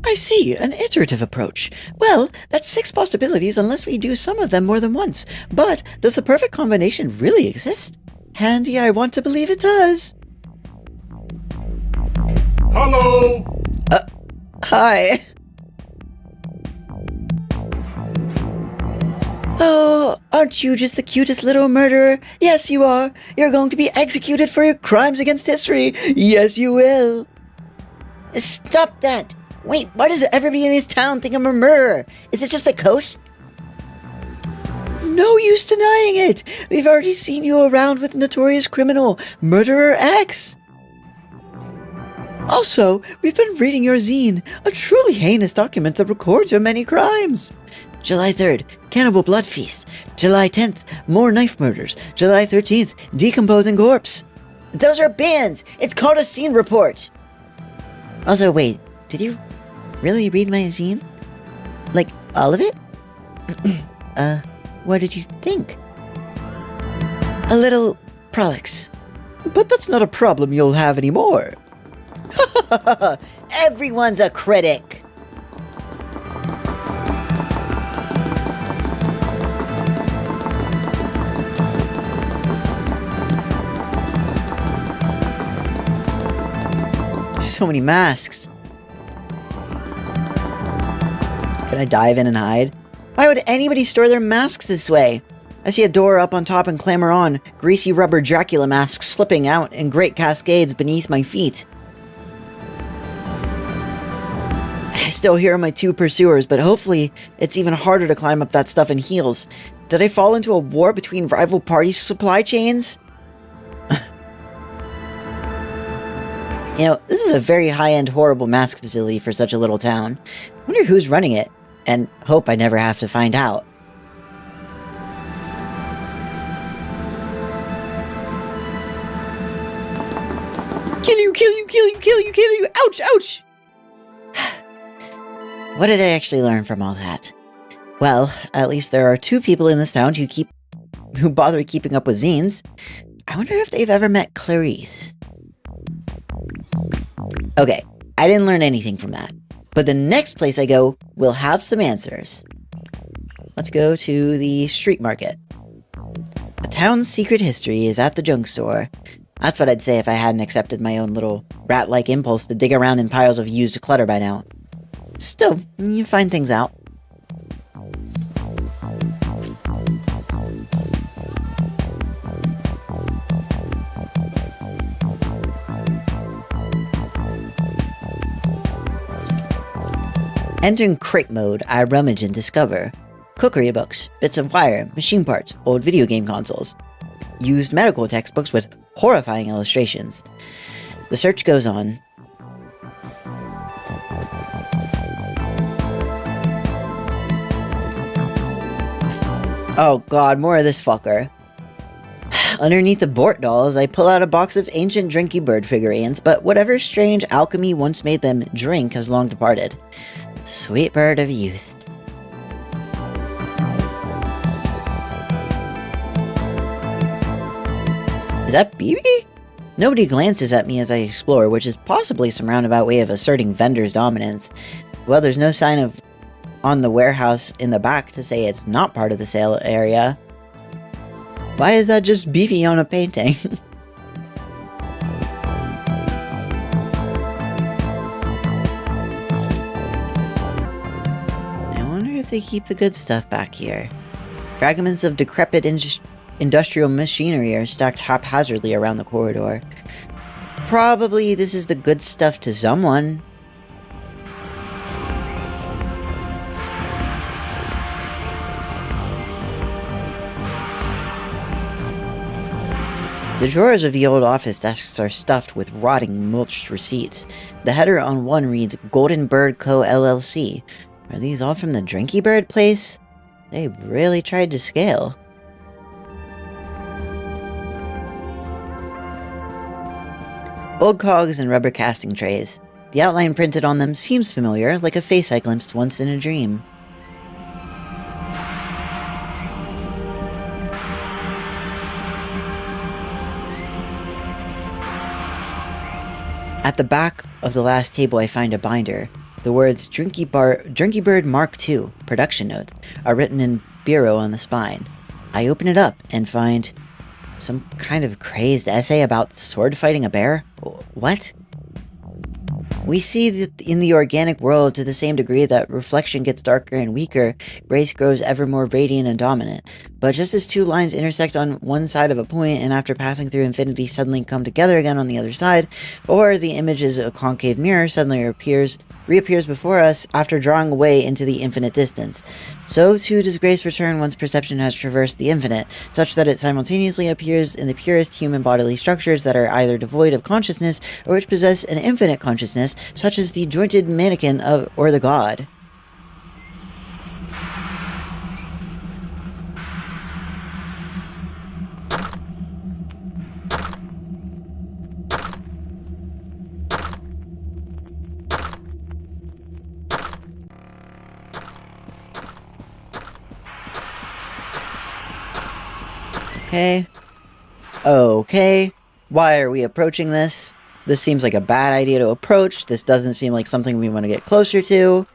I see, an iterative approach. Well, that's 6 possibilities unless we do some of them more than once. But does the perfect combination really exist? Handy, I want to believe it does. Hello! Hi. Oh, aren't you just the cutest little murderer? Yes, you are. You're going to be executed for your crimes against history. Yes, you will. Stop that. Wait, why does everybody in this town think I'm a murderer? Is it just the coat? No use denying it. We've already seen you around with notorious criminal, Murderer X. Also, we've been reading your zine, a truly heinous document that records your many crimes. July 3rd, Cannibal Blood Feast. July 10th, more knife murders. July 13th, Decomposing Corpse. Those are bands! It's called a scene report! Also, wait, did you really read my zine? Like, all of it? What did you think? A little prolix. But that's not a problem you'll have anymore. Everyone's a critic! So many masks. Can I dive in and hide? Why would anybody store their masks this way? I see a door up on top and clamber on, greasy rubber Dracula masks slipping out in great cascades beneath my feet. I still hear my 2 pursuers, but hopefully it's even harder to climb up that stuff in heels. Did I fall into a war between rival party supply chains? You know, this is a very high-end, horrible mask facility for such a little town. I wonder who's running it, and hope I never have to find out. Kill you, kill you, kill you, kill you, kill you! Ouch, ouch! What did I actually learn from all that? Well, at least there are 2 people in this town who bother keeping up with zines. I wonder if they've ever met Clarice. Okay, I didn't learn anything from that. But the next place I go will have some answers. Let's go to the street market. The town's secret history is at the junk store. That's what I'd say if I hadn't accepted my own little rat-like impulse to dig around in piles of used clutter by now. Still, you find things out. Entering crate mode, I rummage and discover cookery books, bits of wire, machine parts, old video game consoles, used medical textbooks with horrifying illustrations. The search goes on. Oh god, more of this fucker. Underneath the Bort dolls, I pull out a box of ancient drinky bird figurines, but whatever strange alchemy once made them drink has long departed. Sweet bird of youth. Is that BB? Nobody glances at me as I explore, which is possibly some roundabout way of asserting vendor's dominance. Well, there's no sign of on the warehouse in the back to say it's not part of the sale area. Why is that just Beefy on a painting? I wonder if they keep the good stuff back here. Fragments of decrepit industrial machinery are stacked haphazardly around the corridor. Probably this is the good stuff to someone. The drawers of the old office desks are stuffed with rotting, mulched receipts. The header on one reads, Golden Bird Co. LLC. Are these all from the Drinky Bird place? They really tried to scale. Old cogs and rubber casting trays. The outline printed on them seems familiar, like a face I glimpsed once in a dream. At the back of the last table I find a binder. The words Drinky Bird Mark II, production notes, are written in Bureau on the spine. I open it up and find some kind of crazed essay about sword fighting a bear? What? We see that in the organic world, to the same degree that reflection gets darker and weaker, race grows ever more radiant and dominant. But just as two lines intersect on one side of a point and after passing through infinity suddenly come together again on the other side, or the image is a concave mirror suddenly reappears before us after drawing away into the infinite distance. So too does grace return once perception has traversed the infinite, such that it simultaneously appears in the purest human bodily structures that are either devoid of consciousness or which possess an infinite consciousness, such as the jointed mannequin or the god. Okay. Why are we approaching this? This seems like a bad idea to approach. This doesn't seem like something we want to get closer to.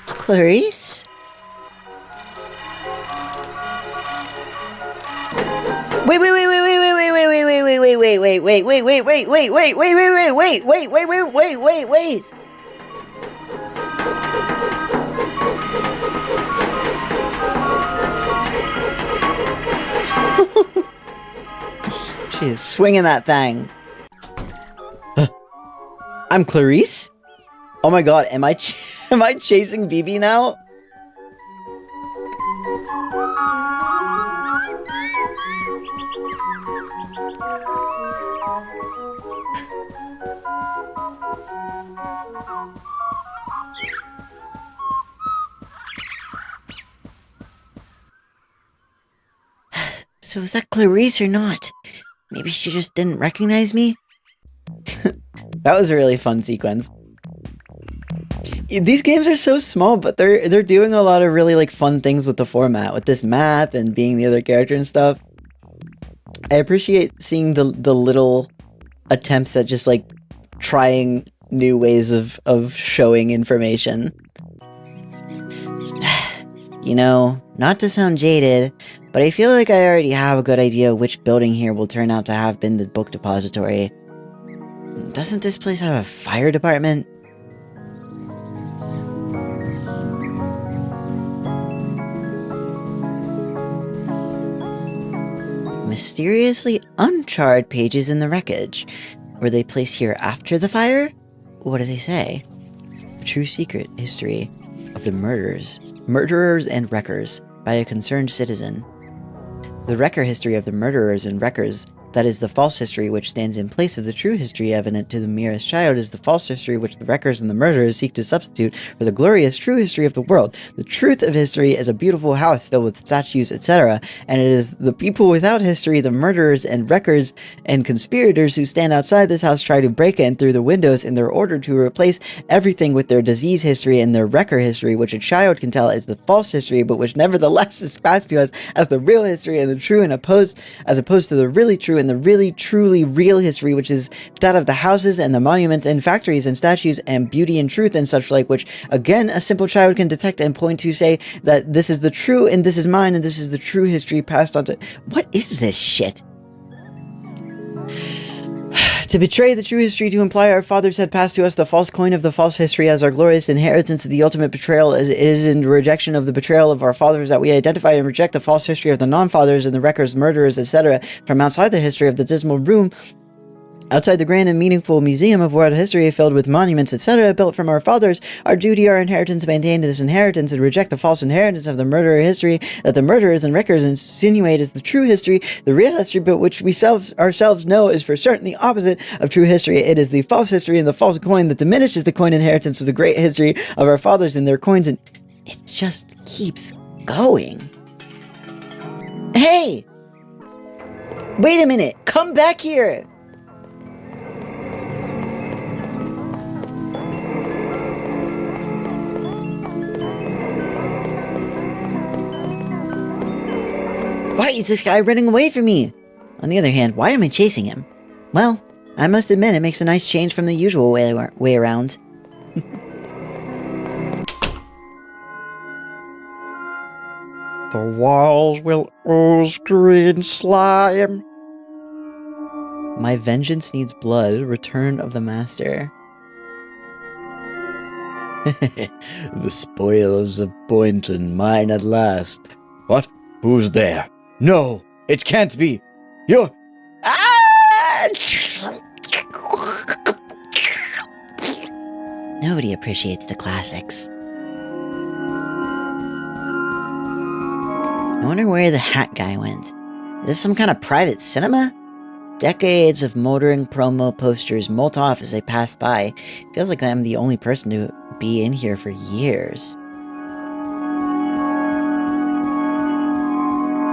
Clarice? Wait. She's swinging that thing. I'm Clarice? Oh my god, am I chasing BB now? So is that Clarice or not? Maybe she just didn't recognize me? That was a really fun sequence. These games are so small, but they're doing a lot of really like fun things with the format, with this map and being the other character and stuff. I appreciate seeing the little attempts at just like trying new ways of showing information. You know, not to sound jaded, but I feel like I already have a good idea which building here will turn out to have been the book depository. Doesn't this place have a fire department? Mysteriously uncharred pages in the wreckage. Were they placed here after the fire? What do they say? A true secret history of the murderers and wreckers by a concerned citizen. The wrecker history of the murderers and wreckers, that is the false history which stands in place of the true history evident to the merest child, is the false history which the wreckers and the murderers seek to substitute for the glorious true history of the world. The truth of history is a beautiful house filled with statues, etc., and it is the people without history, the murderers and wreckers and conspirators who stand outside this house try to break in through the windows in their order to replace everything with their disease history and their wrecker history, which a child can tell is the false history, but which nevertheless is passed to us as the real history and the true and opposed to the really true and the really truly real history, which is that of the houses and the monuments and factories and statues and beauty and truth and such like, which again a simple child can detect and point to, say that this is the true and this is mine and this is the true history passed on to... What is this shit? To betray the true history, to imply our fathers had passed to us the false coin of the false history as our glorious inheritance, the ultimate betrayal is in rejection of the betrayal of our fathers that we identify and reject the false history of the non-fathers and the wreckers, murderers, etc. from outside the history of the dismal room, outside the grand and meaningful museum of world history filled with monuments, etc., built from our fathers. Our duty, our inheritance, to maintain this inheritance and reject the false inheritance of the murderer history that the murderers and wreckers insinuate is the true history, the real history, but which we ourselves know is for certain the opposite of true history. It is the false history and the false coin that diminishes the coin inheritance of the great history of our fathers and their coins, and it just keeps going. Hey! Wait a minute! Come back here! Why is this guy running away from me? On the other hand, why am I chasing him? Well, I must admit it makes a nice change from the usual way around. The walls will ooze green slime. My vengeance needs blood. Return of the master. The spoils of Boynton, mine at last. What? Who's there? No, it can't be. You're... Ah! Nobody appreciates the classics. I wonder where the hat guy went. Is this some kind of private cinema? Decades of motoring promo posters molt off as I pass by. Feels like I'm the only person to be in here for years.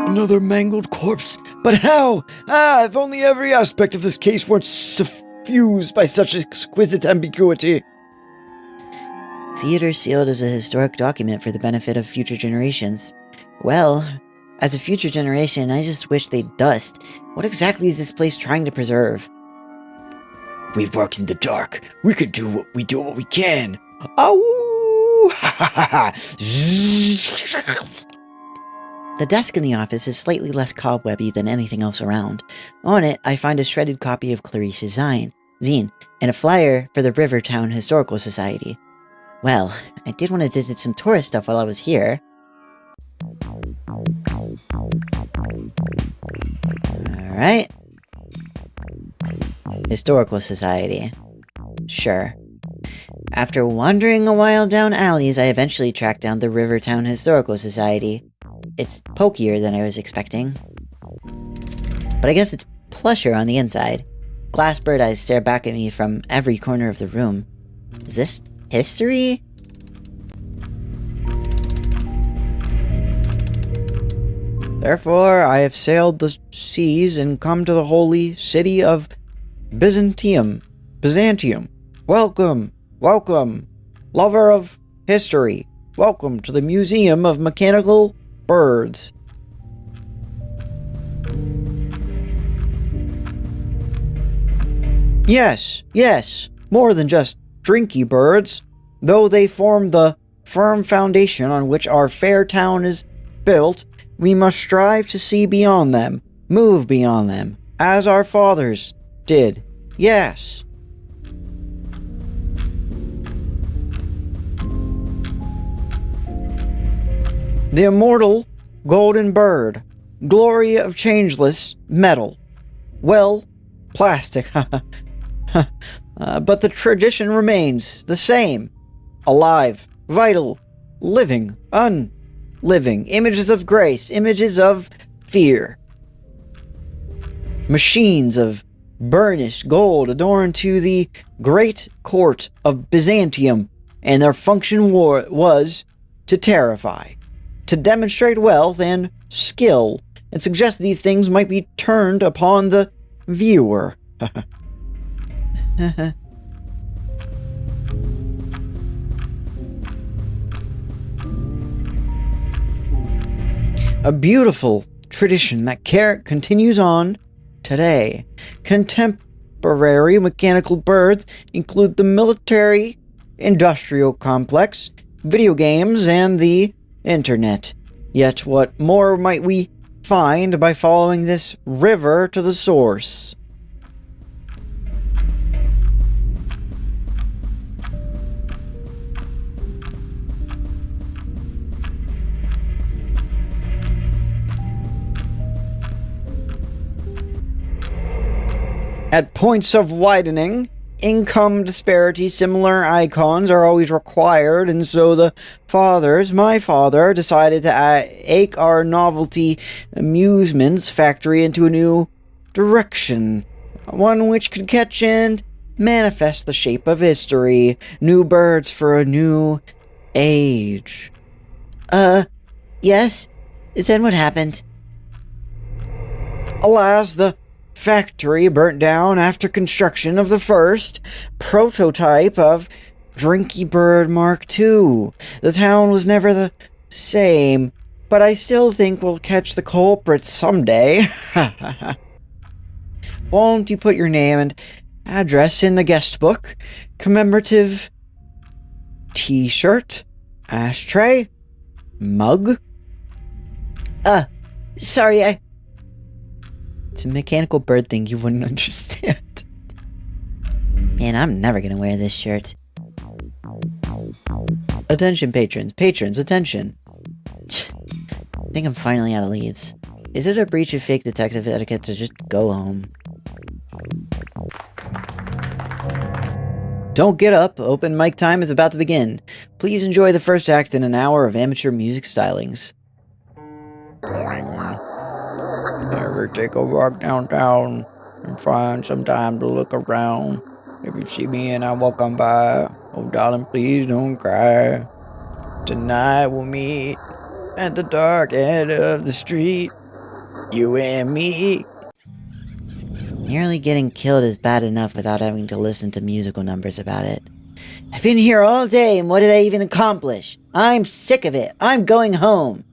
Another mangled corpse? But how? If only every aspect of this case weren't suffused by such exquisite ambiguity. Theater sealed as a historic document for the benefit of future generations. Well, as a future generation, I just wish they'd dust. What exactly is this place trying to preserve? We've worked in the dark. We can do what we can. Ow! Ha ha ha! The desk in the office is slightly less cobwebby than anything else around. On it, I find a shredded copy of Clarice's zine, and a flyer for the Rivertown Historical Society. Well, I did want to visit some tourist stuff while I was here. Alright. Historical Society. Sure. After wandering a while down alleys, I eventually tracked down the Rivertown Historical Society. It's pokier than I was expecting. But I guess it's plusher on the inside. Glass bird eyes stare back at me from every corner of the room. Is this history? Therefore, I have sailed the seas and come to the holy city of Byzantium. Welcome, welcome. lover of history, welcome to the Museum of Mechanical Birds. Yes, more than just drinky birds, though they form the firm foundation on which our fair town is built. We must strive to see beyond them, move beyond them, as our fathers did. Yes. The immortal golden bird, glory of changeless metal. Well, plastic, but the tradition remains the same. Alive, vital, living, unliving, images of grace, images of fear. Machines of burnished gold adorned to the great court of Byzantium, and their function was to terrify, to demonstrate wealth and skill, and suggest these things might be turned upon the viewer. A beautiful tradition that continues on today. Contemporary mechanical birds include the military industrial complex, video games, and the internet. Yet what more might we find by following this river to the source? At points of widening, income disparity, similar icons are always required, and so my father, decided to take our novelty amusements factory into a new direction. One which could catch and manifest the shape of history. New birds for a new age. Yes? Then what happened? Alas, the factory burnt down after construction of the first prototype of Drinky Bird Mark II. The town was never the same, but I still think we'll catch the culprits someday. Won't you put your name and address in the guest book? Commemorative t-shirt? Ashtray? Mug? Sorry, It's a mechanical bird thing you wouldn't understand. Man, I'm never gonna wear this shirt. Attention, patrons. Patrons, attention. I think I'm finally out of leads. Is it a breach of fake detective etiquette to just go home? Don't get up. Open mic time is about to begin. Please enjoy the first act in an hour of amateur music stylings. Ever take a walk downtown and find some time to look around? If you see me and I walk on by, oh darling, please don't cry. Tonight we'll meet at the dark end of the street, you and me. Nearly getting killed is bad enough without having to listen to musical numbers about it. I've been here all day, and what did I even accomplish? I'm sick of it. I'm going home.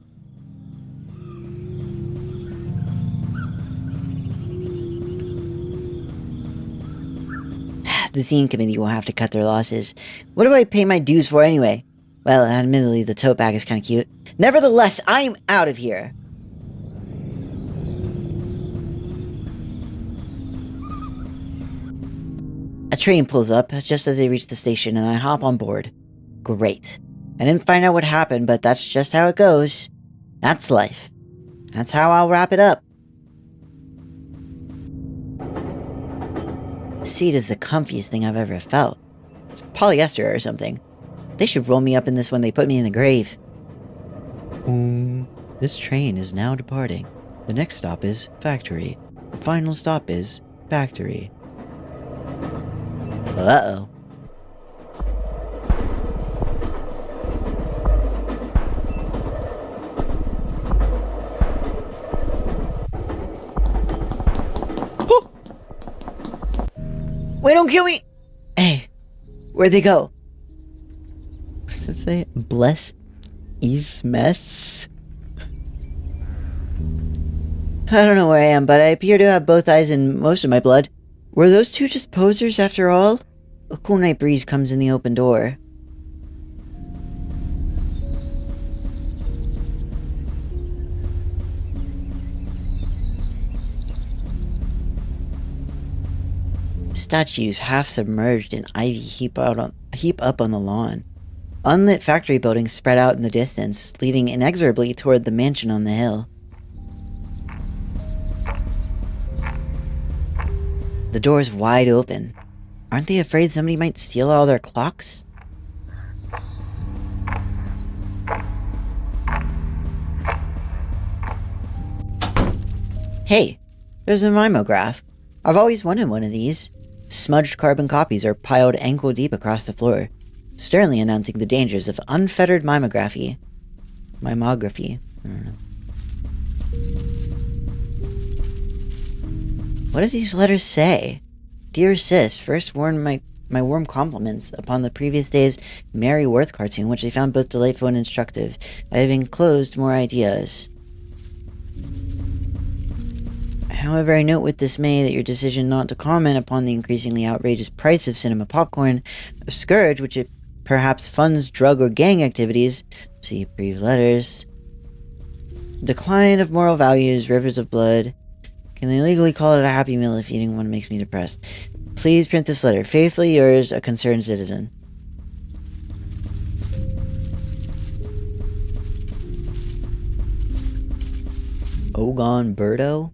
The zine committee will have to cut their losses. What do I pay my dues for anyway? Well, admittedly, the tote bag is kind of cute. Nevertheless, I'm out of here. A train pulls up just as they reach the station, and I hop on board. Great. I didn't find out what happened, but that's just how it goes. That's life. That's how I'll wrap it up. The seat is the comfiest thing I've ever felt. It's polyester or something. They should roll me up in this when they put me in the grave. This train is now departing. The next stop is factory. The final stop is factory. Uh-oh. Wait, don't kill me! Hey, where'd they go? it say? Bless Ismes? I don't know where I am, but I appear to have both eyes and most of my blood. Were those two just posers after all? A cool night breeze comes in the open door. Statues half submerged in ivy heap up on the lawn. Unlit factory buildings spread out in the distance, leading inexorably toward the mansion on the hill. The door's wide open. Aren't they afraid somebody might steal all their clocks? Hey, there's a mimeograph. I've always wanted one of these. Smudged carbon copies are piled ankle deep across the floor, sternly announcing the dangers of unfettered mimography. Mimography. I don't know. What do these letters say? Dear Sis, first warn my warm compliments upon the previous day's Mary Worth cartoon, which I found both delightful and instructive. I have enclosed more ideas. However, I note with dismay that your decision not to comment upon the increasingly outrageous price of cinema popcorn, a scourge which it perhaps funds drug or gang activities, see brief letters, decline of moral values, rivers of blood. Can they legally call it a happy meal if eating one makes me depressed? Please print this letter. Faithfully yours, a concerned citizen. Ogon Birdo?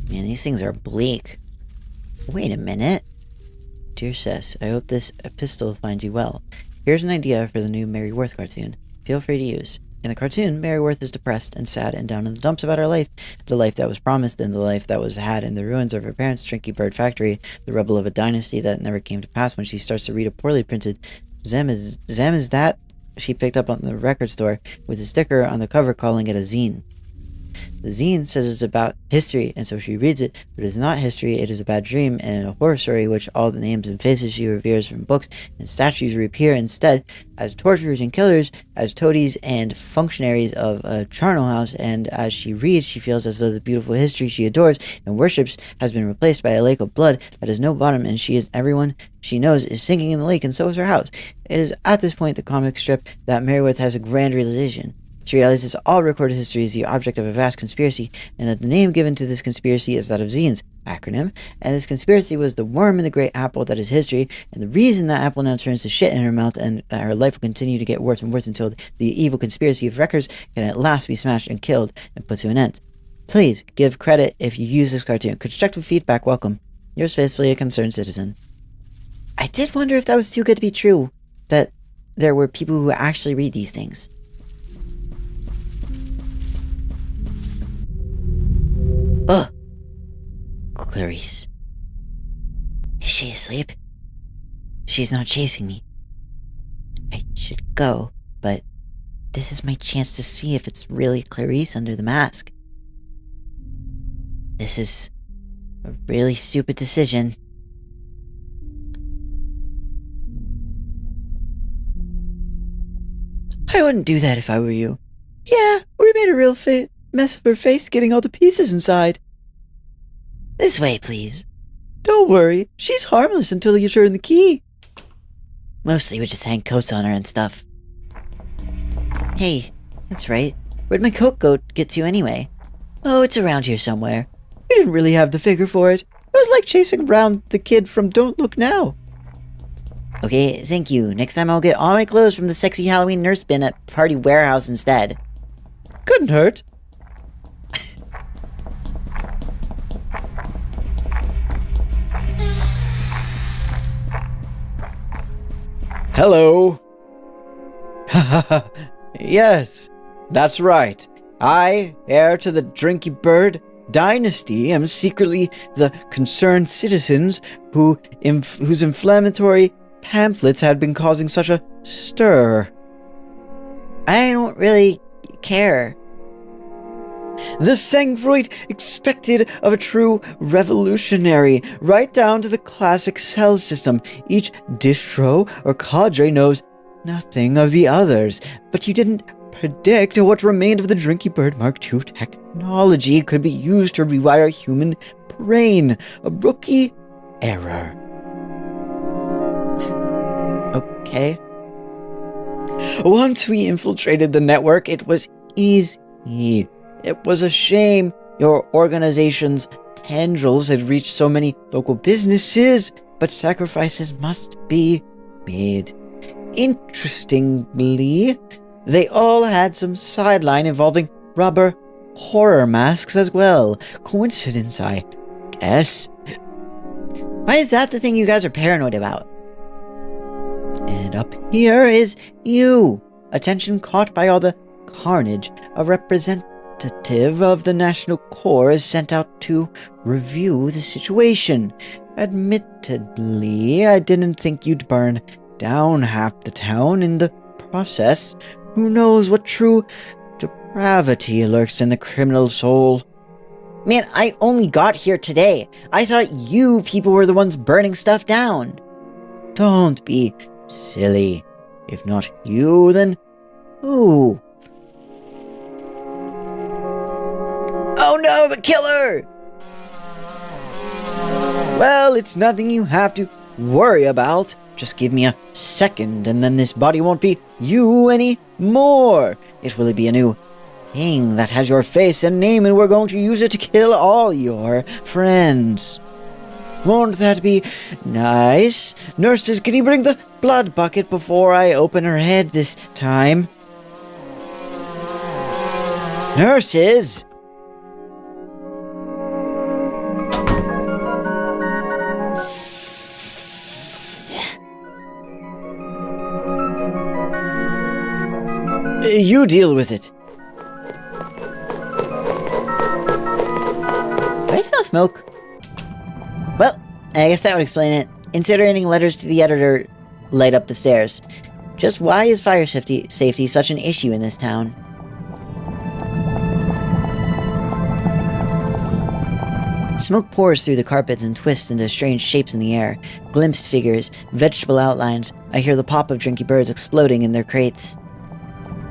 Man, these things are bleak. Wait a minute. Dear Sis, I hope this epistle finds you well. Here's an idea for the new Mary Worth cartoon. Feel free to use. In the cartoon, Mary Worth is depressed and sad and down in the dumps about her life, the life that was promised and the life that was had in the ruins of her parents' Trinky Bird factory, the rubble of a dynasty that never came to pass. When she starts to read a poorly printed Zem is that she picked up on the record store with a sticker on the cover calling it a zine. The zine says it's about history, and so she reads it, but it is not history, it is a bad dream and a horror story which all the names and faces she reveres from books and statues reappear instead as torturers and killers, as toadies and functionaries of a charnel house, and as she reads, she feels as though the beautiful history she adores and worships has been replaced by a lake of blood that has no bottom, and everyone she knows is sinking in the lake, and so is her house. It is at this point the comic strip that Mary Worth has a grand realization. She realizes all recorded history is the object of a vast conspiracy, and that the name given to this conspiracy is that of Zine's acronym, and this conspiracy was the worm in the great apple that is history, and the reason that apple now turns to shit in her mouth, and that her life will continue to get worse and worse until the evil conspiracy of records can at last be smashed and killed and put to an end. Please give credit if you use this cartoon. Constructive feedback welcome. Yours faithfully, a concerned citizen. I did wonder if that was too good to be true, that there were people who actually read these things. Ugh. Clarice. Is she asleep? She's not chasing me. I should go, but this is my chance to see if it's really Clarice under the mask. This is a really stupid decision. I wouldn't do that if I were you. Yeah, we made a real mess of her face getting all the pieces inside. This way, please. Don't worry, she's harmless until you turn the key. Mostly we just hang coats on her and stuff. Hey, that's right. Where'd my coat get to anyway? Oh, it's around here somewhere. You didn't really have the figure for it. It was like chasing around the kid from Don't Look Now. Okay, thank you. Next time I'll get all my clothes from the sexy Halloween nurse bin at Party Warehouse instead. Couldn't hurt. Hello. Yes, that's right. I, heir to the Drinky Bird dynasty, am secretly the concerned citizens whose inflammatory pamphlets had been causing such a stir. I don't really care. The sang-froid expected of a true revolutionary, right down to the classic cell system. Each distro or cadre knows nothing of the others, but you didn't predict what remained of the Drinky Bird Mark II technology could be used to rewire a human brain. A rookie error. Okay. Once we infiltrated the network, it was easy. It was a shame your organization's tendrils had reached so many local businesses, but sacrifices must be made. Interestingly, they all had some sideline involving rubber horror masks as well. Coincidence, I guess. Why is that the thing you guys are paranoid about? And up here is you. Attention caught by all the carnage. A representative of the National Corps is sent out to review the situation. Admittedly, I didn't think you'd burn down half the town in the process. Who knows what true depravity lurks in the criminal soul? Man, I only got here today. I thought you people were the ones burning stuff down. Don't be silly. If not you, then who? Oh no, the killer! Well, it's nothing you have to worry about. Just give me a second, and then this body won't be you anymore. It will be a new thing that has your face and name, and we're going to use it to kill all your friends. Won't that be nice? Nurses, can you bring the blood bucket before I open her head this time? Nurses! You deal with it. Do I smell smoke? Well, I guess that would explain it. Incinerating letters to the editor light up the stairs. Just why is fire safety such an issue in this town? Smoke pours through the carpets and twists into strange shapes in the air. Glimpsed figures, vegetable outlines. I hear the pop of Drinky Birds exploding in their crates.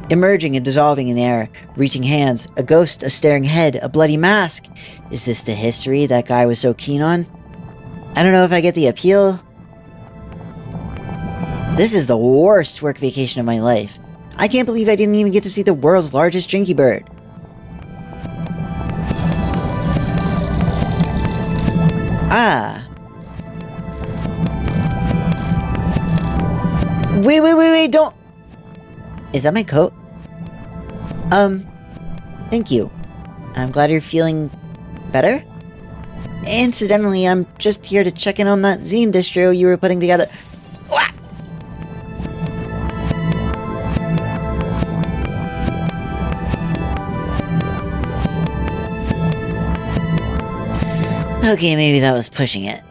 Emerging and dissolving in the air, reaching hands, a ghost, a staring head, a bloody mask. Is this the history that guy was so keen on? I don't know if I get the appeal. This is the worst work vacation of my life. I can't believe I didn't even get to see the world's largest Drinky Bird. Ah. Wait, don't... Is that my coat? Thank you. I'm glad you're feeling better. Incidentally, I'm just here to check in on that zine distro you were putting together. Wah! Okay, maybe that was pushing it.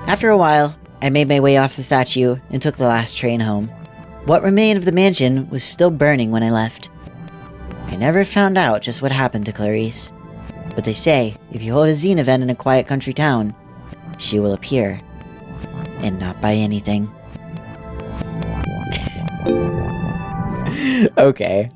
After a while, I made my way off the statue and took the last train home. What remained of the mansion was still burning when I left. I never found out just what happened to Clarice, but they say if you hold a zine event in a quiet country town, she will appear and not buy anything. Okay.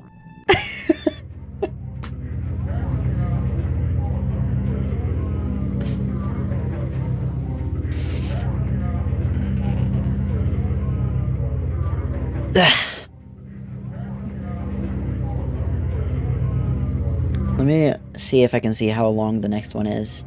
Let me see if I can see how long the next one is.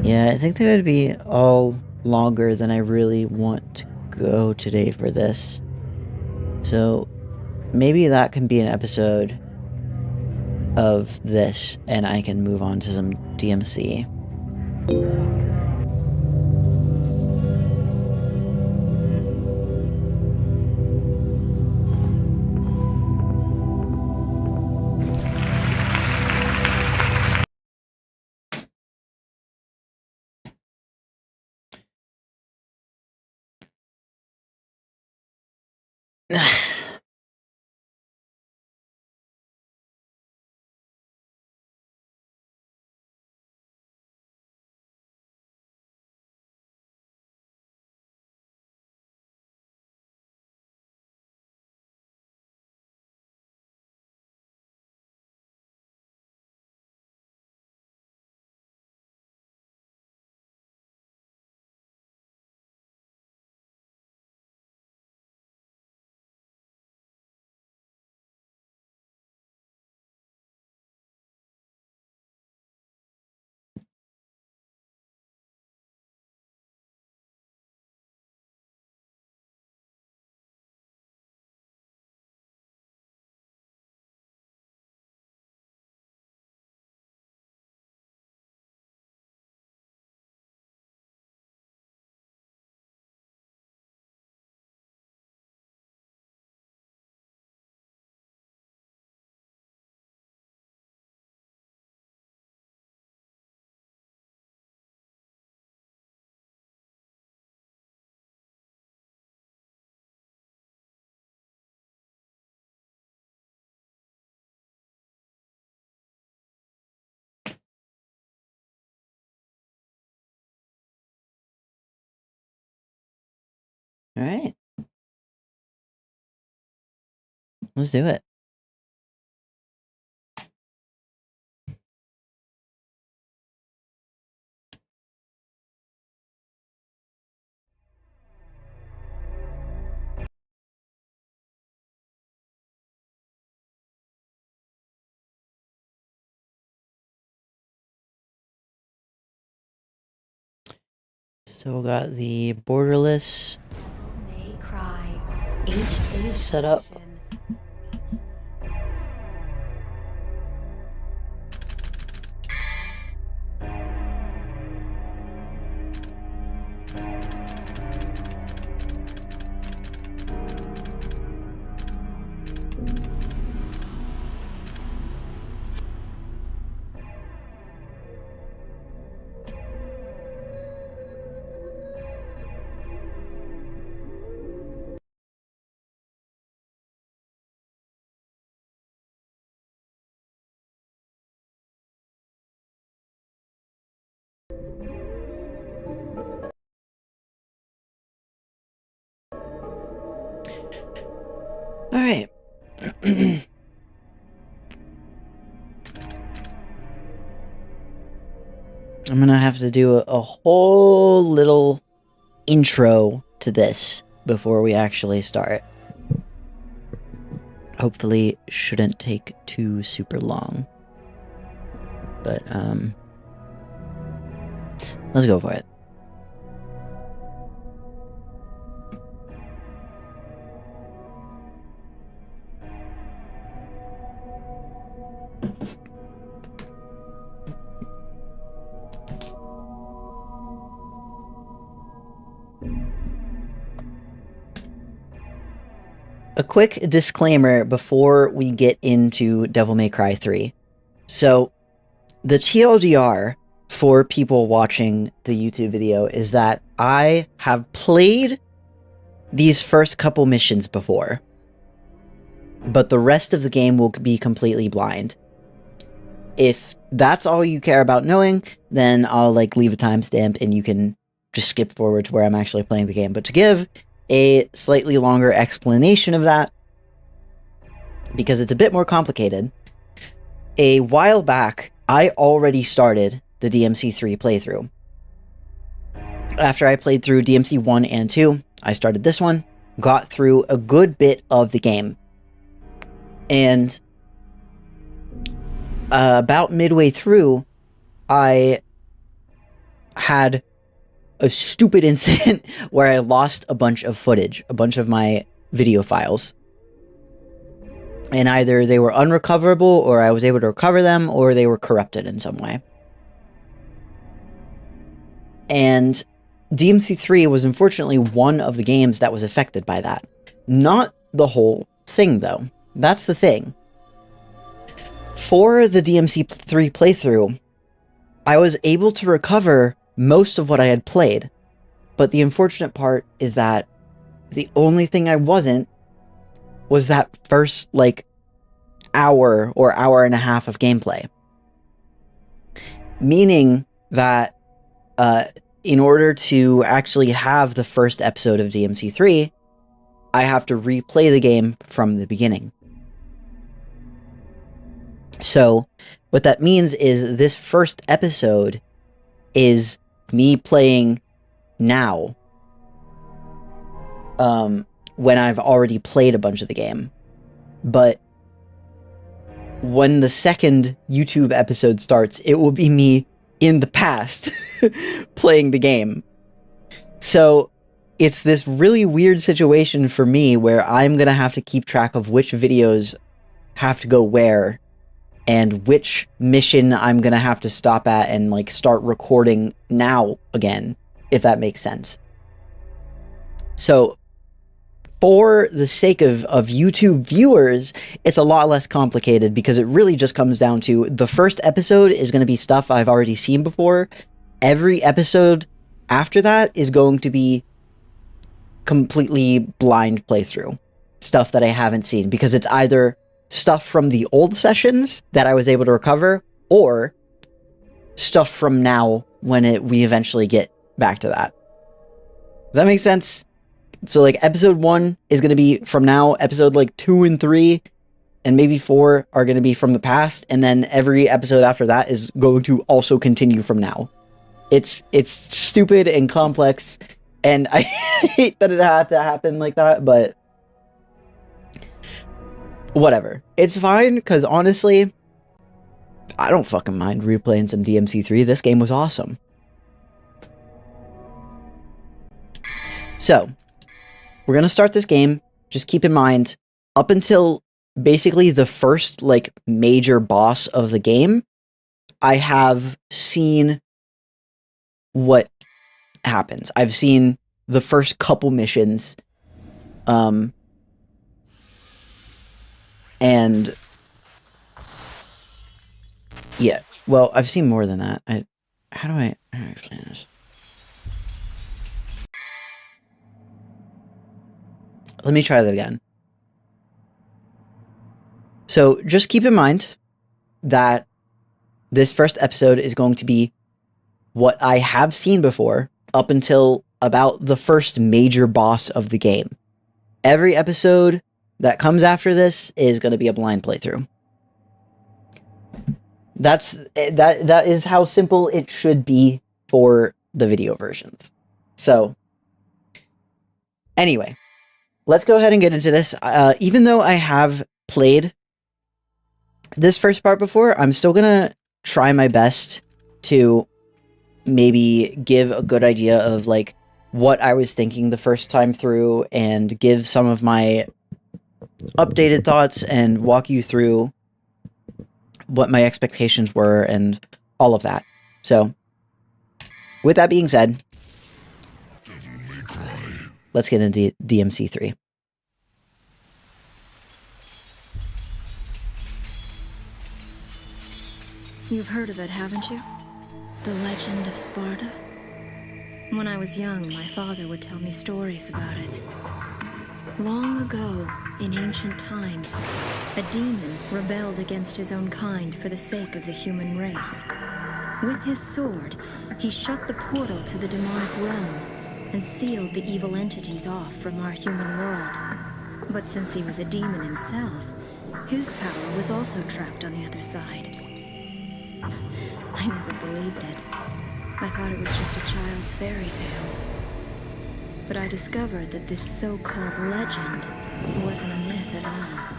Yeah, I think they would be all longer than I really want to go today for this. So maybe that can be an episode of this, and I can move on to some DMC. All right. Let's do it. So we got the borderless May cry. HD set up. version. All right. I'm gonna have to do a whole little intro to this before we actually start. Hopefully, shouldn't take too super long. But let's go for it. A quick disclaimer before we get into Devil May Cry 3. So, the TLDR for people watching the YouTube video is that I have played these first couple missions before, but the rest of the game will be completely blind. If that's all you care about knowing, then I'll leave a timestamp and you can just skip forward to where I'm actually playing the game. But to give a slightly longer explanation of that, because it's a bit more complicated, a while back, I already started the DMC3 playthrough. After I played through DMC 1 and 2, I started this one, got through a good bit of the game, and about midway through, I had a stupid incident where I lost a bunch of footage, a bunch of my video files. And either they were unrecoverable, or I was able to recover them, or they were corrupted in some way. And DMC3 was unfortunately one of the games that was affected by that. Not the whole thing, though. That's the thing. For the DMC3 playthrough, I was able to recover most of what I had played. But the unfortunate part is that the only thing I wasn't was that first, like, hour or hour and a half of gameplay. Meaning that, in order to actually have the first episode of DMC3, I have to replay the game from the beginning. So, what that means is this first episode is me playing now. When I've already played a bunch of the game. But when the second YouTube episode starts, it will be me in the past playing the game. So it's this really weird situation for me where I'm going to have to keep track of which videos have to go where and which mission I'm going to have to stop at and like start recording now again, if that makes sense. So for the sake of YouTube viewers, it's a lot less complicated because it really just comes down to the first episode is going to be stuff I've already seen before. Every episode after that is going to be completely blind playthrough. Stuff that I haven't seen because it's either stuff from the old sessions that I was able to recover or stuff from now when we eventually get back to that. Does that make sense? So, like, episode 1 is going to be from now, episode, like, 2 and 3, and maybe 4 are going to be from the past, and then every episode after that is going to also continue from now. It's stupid and complex, and I hate that it had to happen like that, but whatever. It's fine, because honestly, I don't fucking mind replaying some DMC3. This game was awesome. So, we're going to start this game. Just keep in mind, up until basically the first, like, major boss of the game, I have seen what happens. I've seen the first couple missions. And yeah, well, I've seen more than that. How do I explain this? Let me try that again. So just keep in mind that this first episode is going to be what I have seen before up until about the first major boss of the game. Every episode that comes after this is going to be a blind playthrough. That is how simple it should be for the video versions. So anyway, let's go ahead and get into this. Even though I have played this first part before, I'm still gonna try my best to maybe give a good idea of like what I was thinking the first time through and give some of my updated thoughts and walk you through what my expectations were and all of that. So, with that being said, let's get into DMC3. You've heard of it, haven't you? The legend of Sparta? When I was young, my father would tell me stories about it. Long ago, in ancient times, a demon rebelled against his own kind for the sake of the human race. With his sword, he shut the portal to the demonic realm and sealed the evil entities off from our human world. But since he was a demon himself, his power was also trapped on the other side. I never believed it. I thought it was just a child's fairy tale. But I discovered that this so-called legend wasn't a myth at all.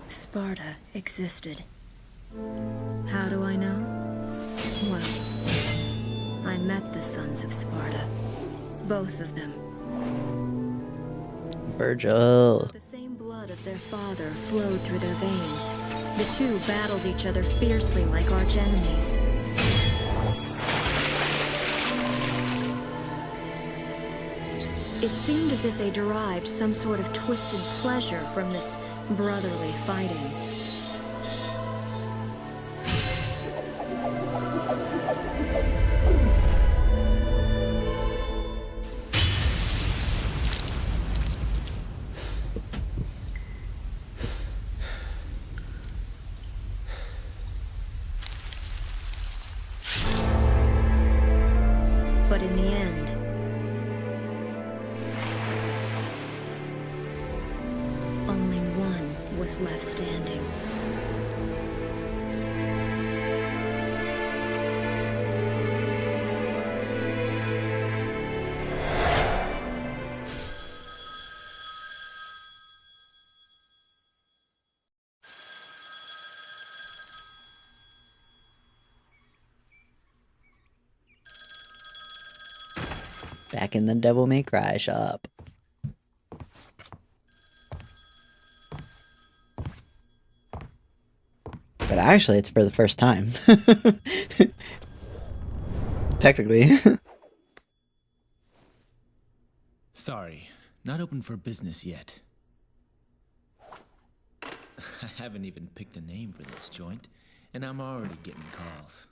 Sparta existed. How do I know? Well, I met the sons of Sparta. Both of them. Virgil. The same blood blood of their father flowed through their veins. The two battled each other fiercely like arch enemies. It seemed as if they derived some sort of twisted pleasure from this brotherly fighting. But in the end, only one was left standing. Back in the Devil May Cry shop. But actually, it's for the first time. Technically. Sorry, not open for business yet. I haven't even picked a name for this joint, and I'm already getting calls.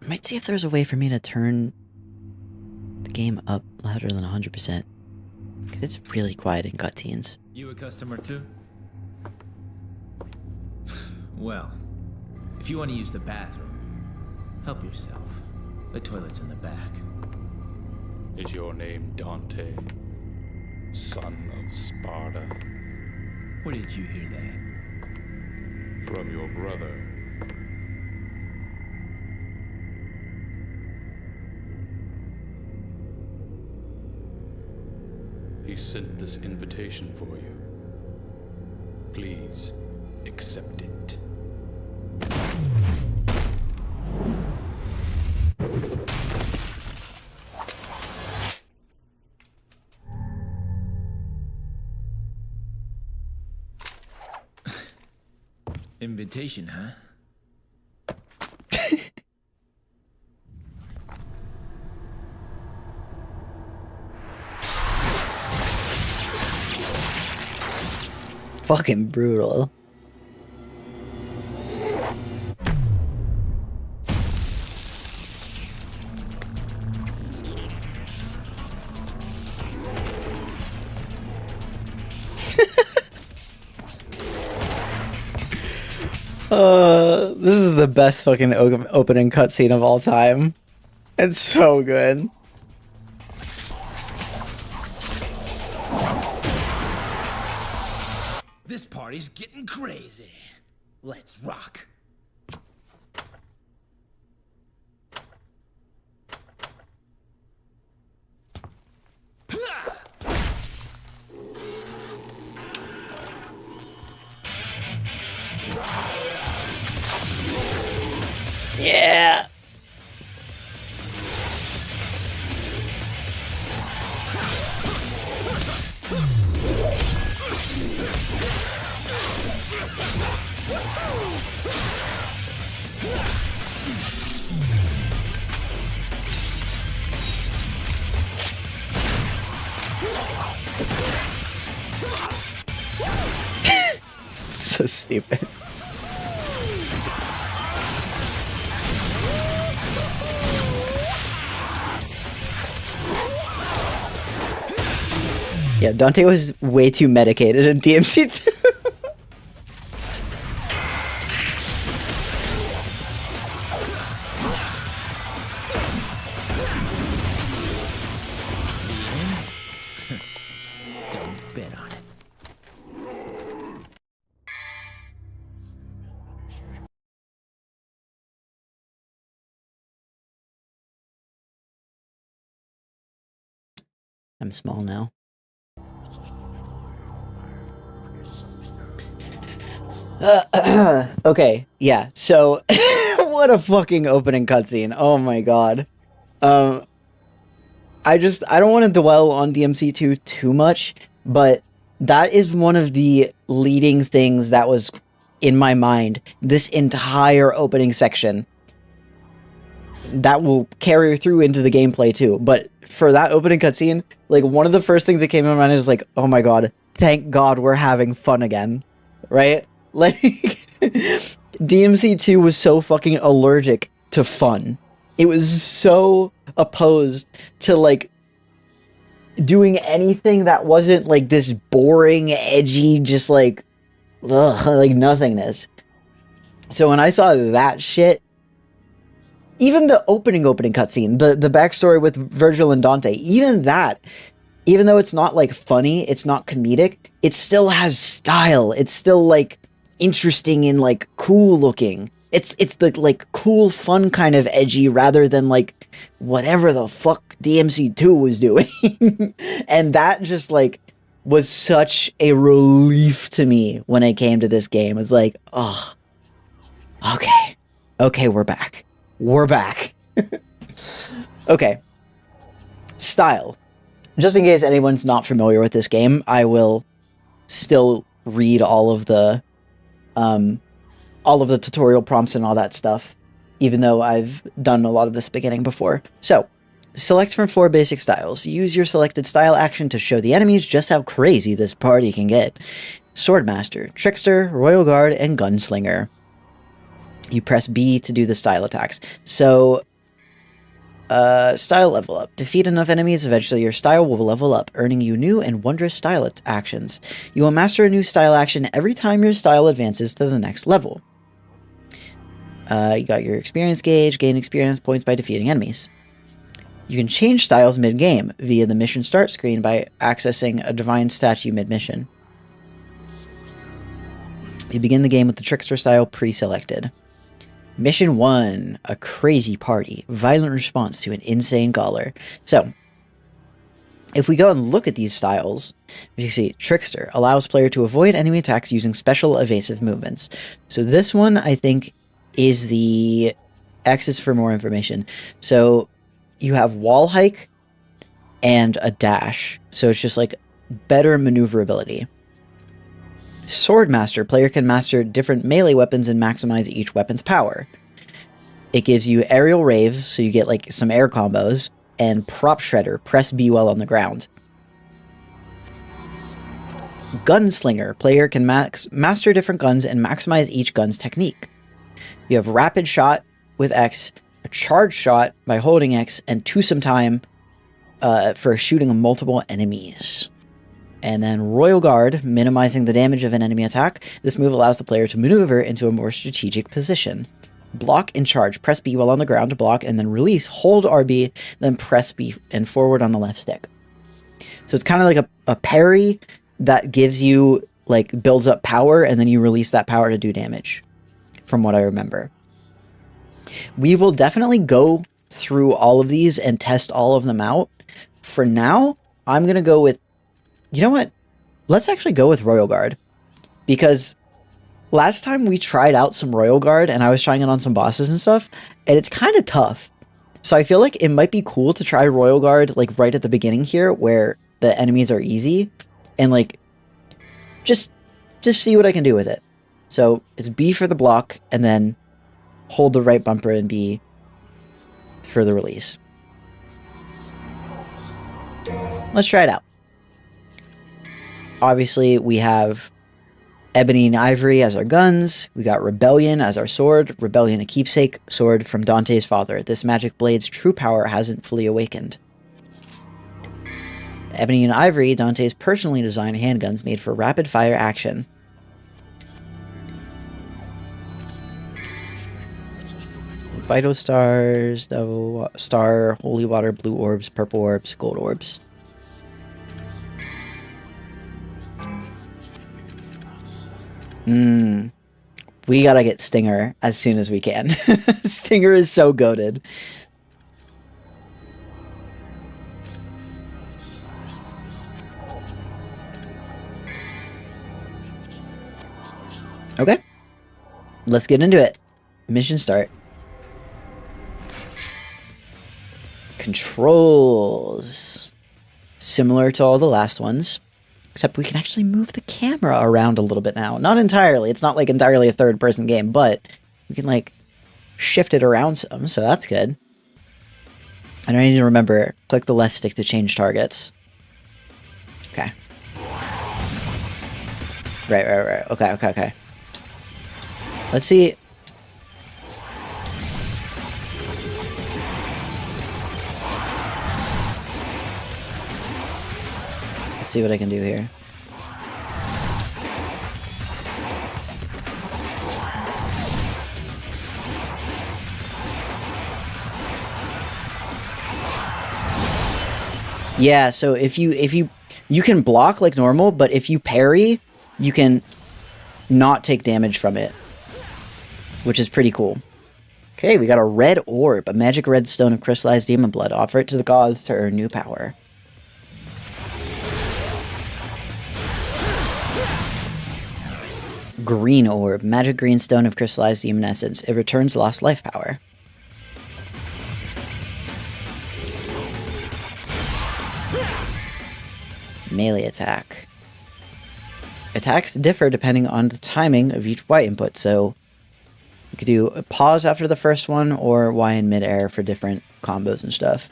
Might see if there's a way for me to turn the game up louder than 100%. Because it's really quiet in cutscenes. You a customer too? Well, if you want to use the bathroom, help yourself. The toilet's in the back. Is your name Dante, son of Sparta? Where did you hear that? From your brother. He sent this invitation for you. Please, accept it. Invitation, huh? Fucking brutal. This is the best fucking opening cutscene of all time. It's so good. This party's getting crazy. Let's rock. Yeah. So stupid. Yeah, Dante was way too medicated in DMC2. Don't bet on it. I'm small now. Okay, yeah, so what a fucking opening cutscene. Oh my god. I don't want to dwell on DMC2 too much, but that is one of the leading things that was in my mind this entire opening section. That will carry through into the gameplay too. But for that opening cutscene, like, one of the first things that came to my mind is like, oh my god, thank god we're having fun again. Right? Like, DMC2 was so fucking allergic to fun. It was so opposed to, like, doing anything that wasn't, like, this boring, edgy, just, like, ugh, like, nothingness. So when I saw that shit, even the opening cutscene, the backstory with Virgil and Dante, even that, even though it's not, like, funny, it's not comedic, it still has style. It's still, like, interesting and, like, cool looking. It's the, like, cool, fun kind of edgy rather than, like, whatever the fuck DMC2 was doing. And that just, like, was such a relief to me when it came to this game. It's like, oh, okay, we're back. We're back. Okay. Style. Just in case anyone's not familiar with this game, I will still read all of the tutorial prompts and all that stuff, even though I've done a lot of this beginning before. So, select from 4 basic styles. Use your selected style action to show the enemies just how crazy this party can get. Swordmaster, Trickster, Royal Guard, and Gunslinger. You press B to do the style attacks. So, style level up. Defeat enough enemies, eventually your style will level up, earning you new and wondrous style actions. You will master a new style action every time your style advances to the next level. You got your experience gauge, gain experience points by defeating enemies. You can change styles mid-game via the mission start screen by accessing a divine statue mid-mission. You begin the game with the Trickster style pre-selected. Mission 1, a crazy party, violent response to an insane caller. So, if we go and look at these styles, you see Trickster allows player to avoid enemy attacks using special evasive movements. So this one, I think, is the X is for more information. So you have wall hike and a dash. So it's just like better maneuverability. Swordmaster, player can master different melee weapons and maximize each weapon's power. It gives you aerial rave, so you get like some air combos, and prop shredder, press B while on the ground. Gunslinger, player can master different guns and maximize each gun's technique. You have rapid shot with X, a charge shot by holding X, and twosome time for shooting multiple enemies. And then Royal Guard, minimizing the damage of an enemy attack. This move allows the player to maneuver into a more strategic position. Block and charge. Press B while on the ground to block, and then release. Hold RB, then press B and forward on the left stick. So it's kind of like a parry that gives you, like, builds up power, and then you release that power to do damage, from what I remember. We will definitely go through all of these and test all of them out. For now, I'm going to go with, you know what? Let's actually go with Royal Guard. Because last time we tried out some Royal Guard and I was trying it on some bosses and stuff, and it's kind of tough. So I feel like it might be cool to try Royal Guard, like, right at the beginning here where the enemies are easy, and, like, just see what I can do with it. So it's B for the block, and then hold the right bumper and B for the release. Let's try it out. Obviously, we have Ebony and Ivory as our guns. We got Rebellion as our sword. Rebellion, a keepsake sword from Dante's father. This magic blade's true power hasn't fully awakened. Ebony and Ivory, Dante's personally designed handguns made for rapid-fire action. Vital Stars, Devil Star, Holy Water, Blue Orbs, Purple Orbs, Gold Orbs. We gotta get Stinger as soon as we can. Stinger is so goated. Okay. Let's get into it. Mission start. Controls. Similar to all the last ones. Except we can actually move the camera around a little bit now. Not entirely. It's not like entirely a third-person game, but we can like shift it around some, so that's good. And I need to remember, click the left stick to change targets. Okay. Right. Okay. Let's see. Let's see what I can do here. Yeah, so if you can block like normal, but if you parry, you can not take damage from it, which is pretty cool. Okay, we got a red orb, a magic red stone of crystallized demon blood. Offer it to the gods to earn new power. Green orb, magic green stone of crystallized demon essence. It returns lost life power. Melee attack. Attacks differ depending on the timing of each Y input, so you could do a pause after the first one or Y in midair for different combos and stuff.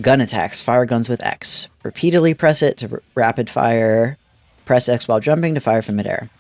Gun attacks. Fire guns with X. Repeatedly press it to rapid fire. Press X while jumping to fire from midair.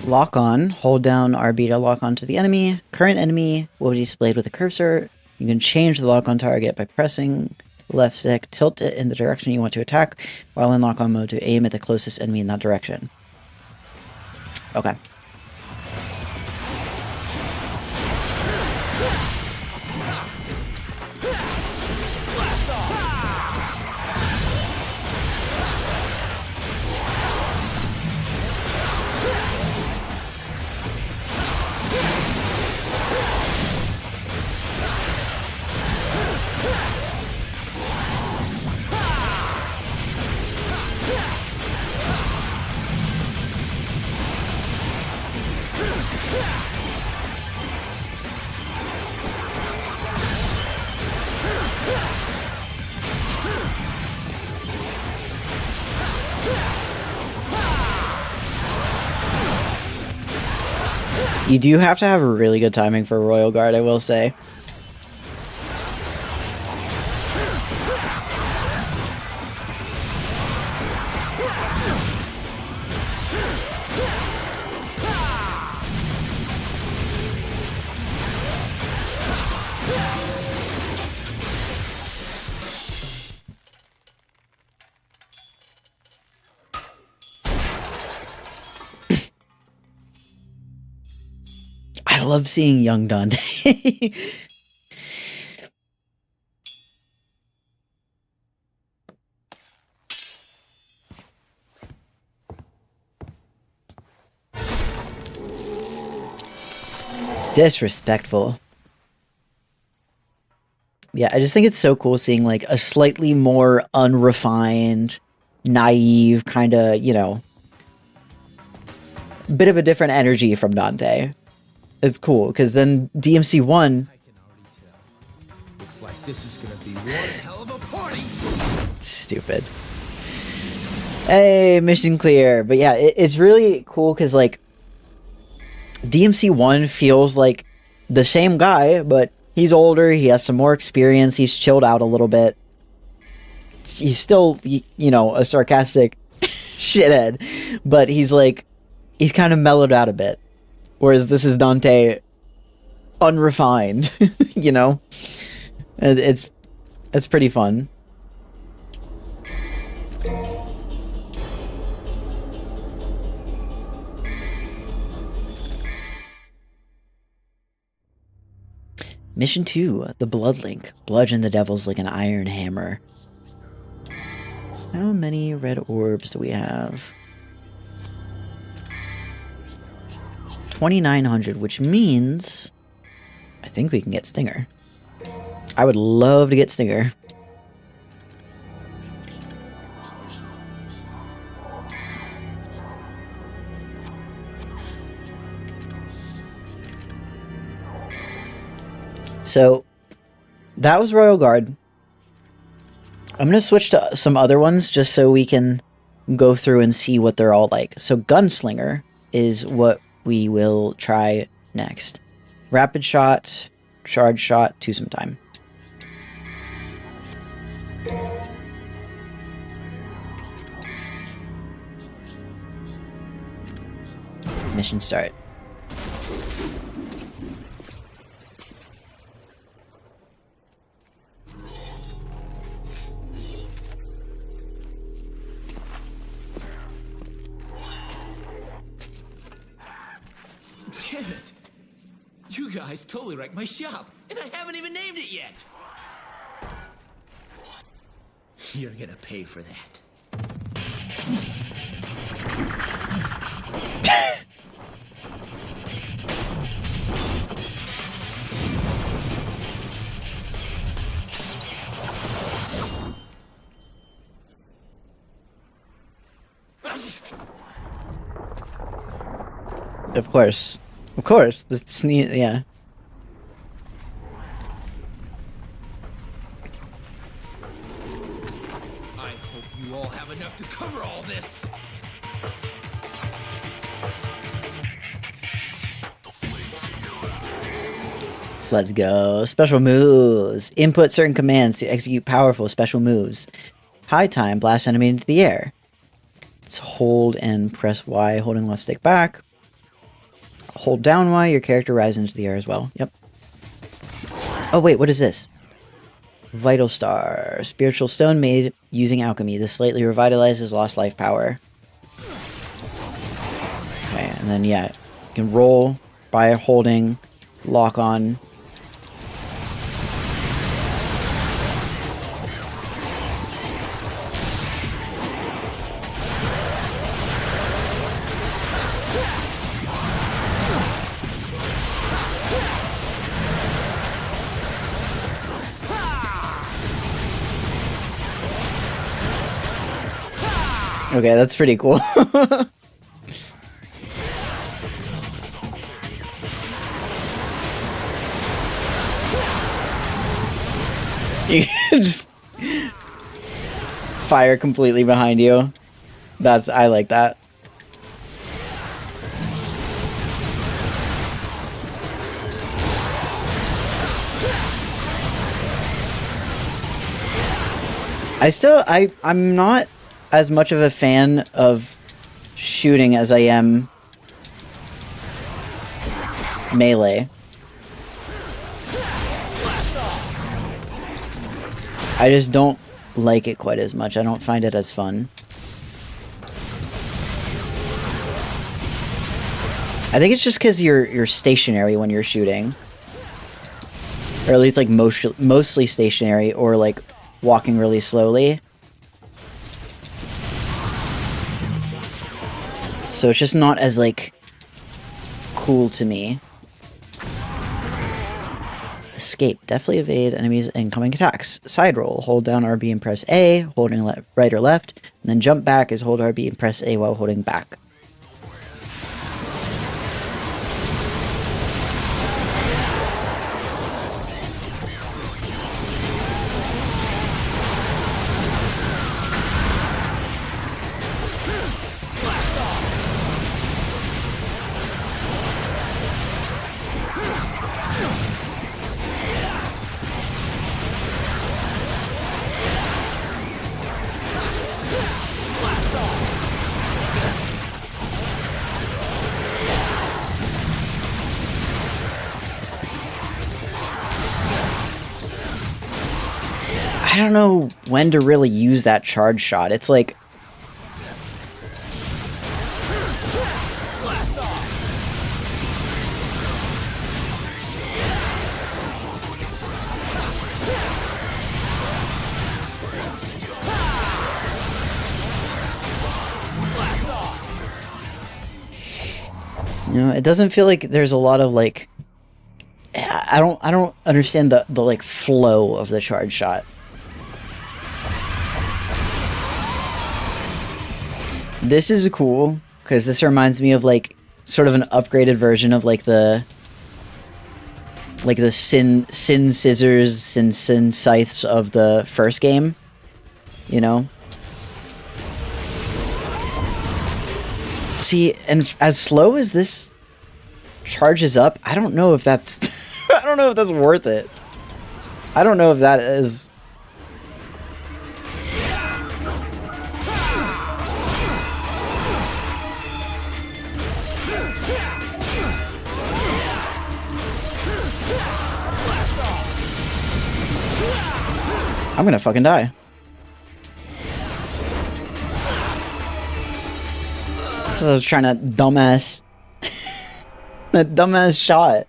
Lock on. Hold down RB to lock onto the enemy. Current enemy will be displayed with a cursor. You can change the lock on target by pressing the left stick, tilt it in the direction you want to attack, while in lock on mode to aim at the closest enemy in that direction. Okay. You do have to have a really good timing for Royal Guard, I will say. I love seeing young Dante. Disrespectful. Yeah, I just think it's so cool seeing like a slightly more unrefined, naive kind of, you know, bit of a different energy from Dante. It's cool because then DMC1. I can already tell. Looks like this is gonna be one hell of a party. Stupid. Hey, mission clear. But yeah, it's really cool because like DMC1 feels like the same guy, but he's older. He has some more experience. He's chilled out a little bit. He's still, you know, a sarcastic shithead, but he's kind of mellowed out a bit. Whereas this is Dante unrefined, you know? It's pretty fun. Mission 2, the Blood Link. Bludgeon the devils like an iron hammer. How many red orbs do we have? 2,900, which means I think we can get Stinger. I would love to get Stinger. So that was Royal Guard. I'm going to switch to some other ones just so we can go through and see what they're all like. So Gunslinger is what we will try next. Rapid Shot, Charge Shot, Twosome Time. Mission start. Damn it! You guys totally wrecked my shop, and I haven't even named it yet! You're gonna pay for that. Of course. Of course. The sneeze, yeah. I hope you all have enough to cover all this! Let's go. Special moves. Input certain commands to execute powerful special moves. High time, blast enemy into the air. Let's hold and press Y, holding left stick back. Hold down Y, your character rises into the air as well. Yep. Oh wait, what is this? Vital Star. Spiritual stone made using alchemy. This slightly revitalizes lost life power. Okay, and then yeah, you can roll by holding, lock on. Okay, that's pretty cool. You can just fire completely behind you. I like that. I'm not as much of a fan of shooting as I am melee. I just don't like it quite as much. I don't find it as fun. I think it's just because you're stationary when you're shooting. Or at least like mostly stationary, or like walking really slowly. So it's just not as like cool to me. Escape. Definitely evade enemies' incoming attacks. Side roll. Hold down RB and press A, holding right or left. And then jump back is hold RB and press A while holding back. I don't know when to really use that charge shot. It's like... You know, it doesn't feel like there's a lot of like. I don't understand the like flow of the charge shot. This is cool because this reminds me of like sort of an upgraded version of like the sin scissors and sin scythes of the first game, you know. See, and as slow as this charges up, I don't know if that's I don't know if that's worth it. I don't know if that is. I'm gonna fucking die. Because I was trying to dumbass that dumbass shot.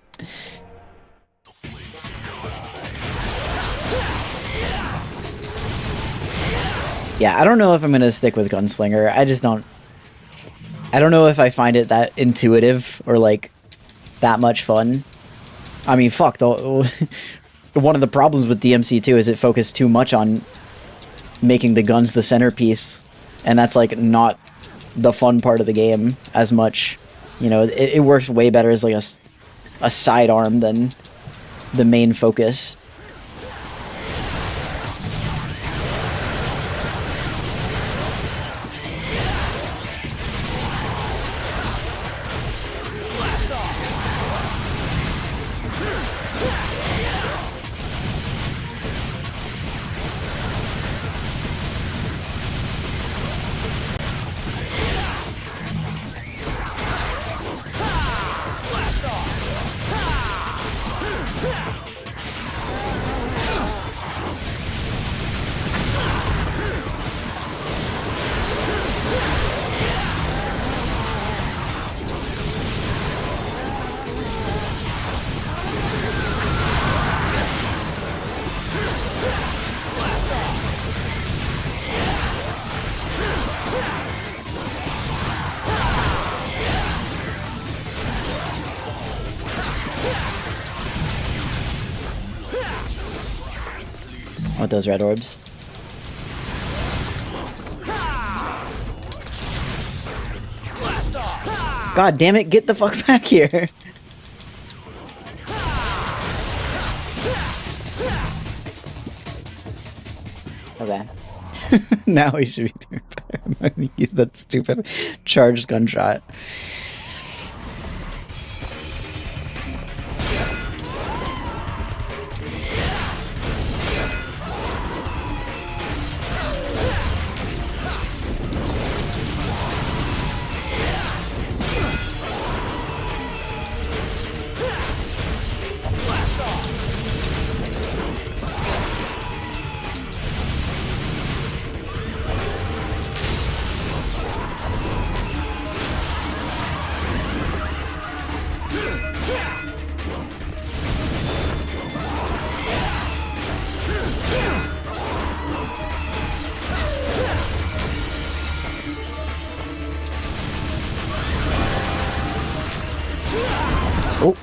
Yeah, I don't know if I'm gonna stick with Gunslinger. I don't know if I find it that intuitive or like that much fun. I mean, fuck, one of the problems with DMC2 is it focused too much on making the guns the centerpiece, and that's like not the fun part of the game as much. You know, it works way better as like a sidearm than the main focus. With those red orbs. God damn it, get the fuck back here. Okay. Now we should be doing better. I'm not gonna use that stupid charged gunshot. Oh.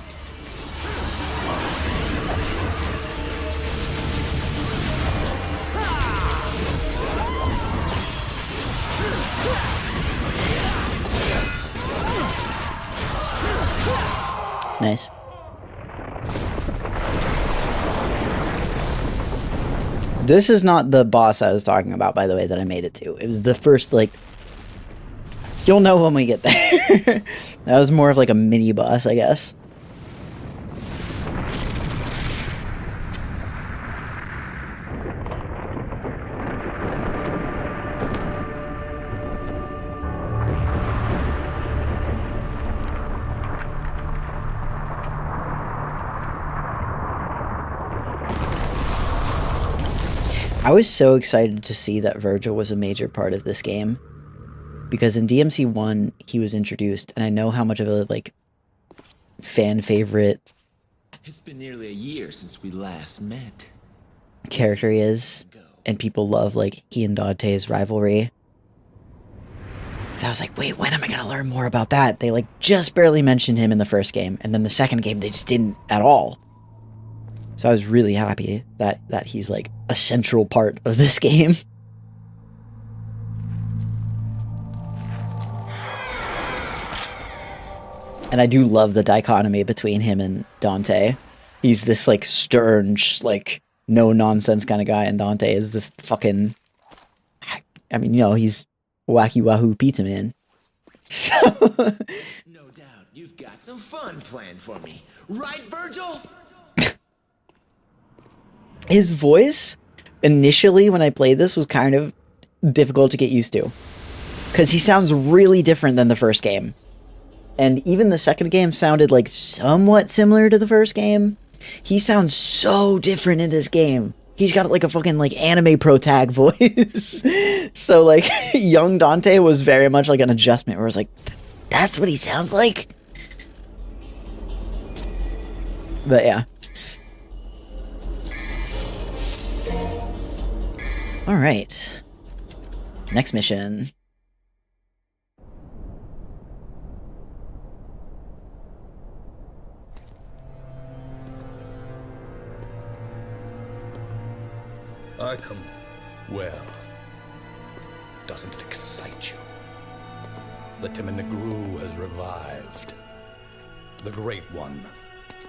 Nice. This is not the boss I was talking about, by the way, that I made it to. It was the first, like... You'll know when we get there. That was more of like a mini boss, I guess. I was so excited to see that Virgil was a major part of this game. Because in DMC1, he was introduced, and I know how much of a, like, fan favorite... It's been nearly a year since we last met. ...character he is, and people love, like, he and Dante's rivalry. So I was like, wait, when am I gonna learn more about that? They like just barely mentioned him in the first game, and then the second game they just didn't at all. So I was really happy that he's like a central part of this game. And I do love the dichotomy between him and Dante. He's this like stern, just like no nonsense kind of guy, and Dante is this fucking, I mean, you know, he's wacky wahoo pizza man. So No doubt you've got some fun planned for me. Right, Virgil? his voice initially when I played this was kind of difficult to get used to, because he sounds really different than the first game. And even the second game sounded like somewhat similar to the first game. He sounds so different in this game. He's got like a fucking like anime pro tag voice. So like young Dante was very much like an adjustment where I was like, that's what he sounds like? But yeah. Alright. Next mission. I come. Well, doesn't it excite you? The Timinagru has revived. The Great One,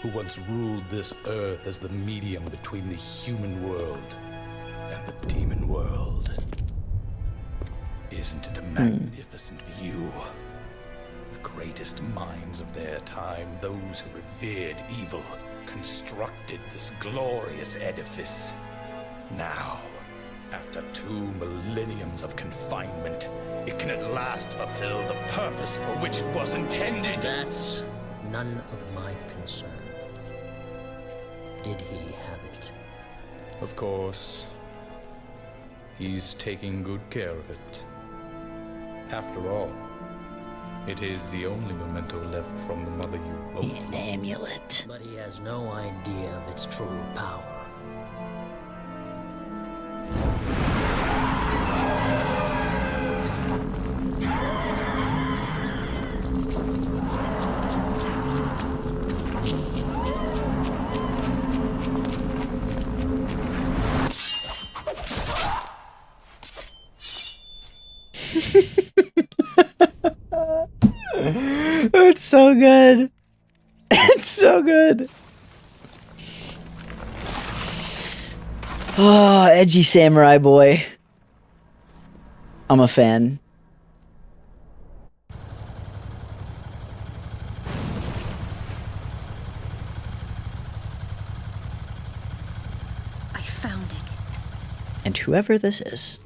who once ruled this earth as the medium between the human world and the demon world. Isn't it a magnificent view? The greatest minds of their time, those who revered evil, constructed this glorious edifice. Now, after 2 millenniums of confinement, it can at last fulfill the purpose for which it was intended. That's none of my concern. Did he have it? Of course, he's taking good care of it. After all, it is the only memento left from the mother you both An loved. amulet. But he has no idea of its true power. It's so good. It's so good. Oh, edgy samurai boy. I'm a fan. I found it. And whoever this is.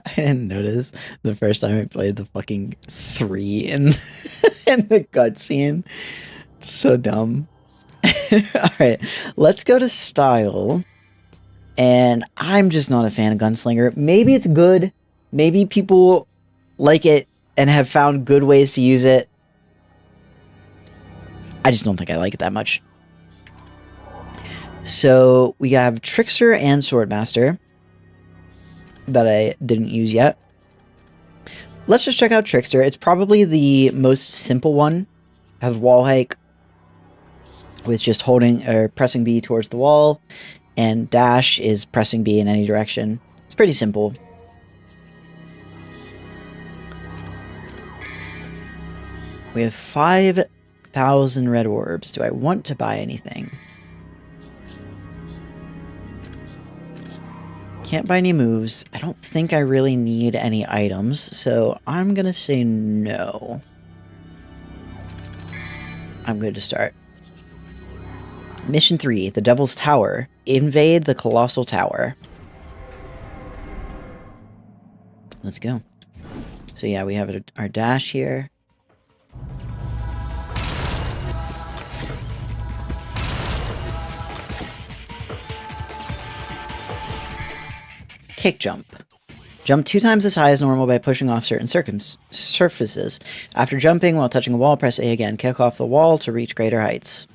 I didn't notice the first time I played the fucking 3 in in the cutscene. So dumb. Alright, let's go to style. And I'm just not a fan of Gunslinger. Maybe it's good. Maybe people like it and have found good ways to use it. I just don't think I like it that much. So we have Trickster and Swordmaster that I didn't use yet. Let's just check out Trickster. It's probably the most simple one. It has wall hike with just holding or pressing B towards the wall, and dash is pressing B in any direction. It's pretty simple. We have 5,000 red orbs. Do I want to buy anything? Can't buy any moves. I don't think I really need any items, so I'm gonna say no. I'm good to start. Mission 3, the Devil's Tower. Invade the Colossal Tower. Let's go. So yeah, we have our dash here. Kick jump. Jump 2 times as high as normal by pushing off certain surfaces. After jumping while touching a wall, press A again. Kick off the wall to reach greater heights.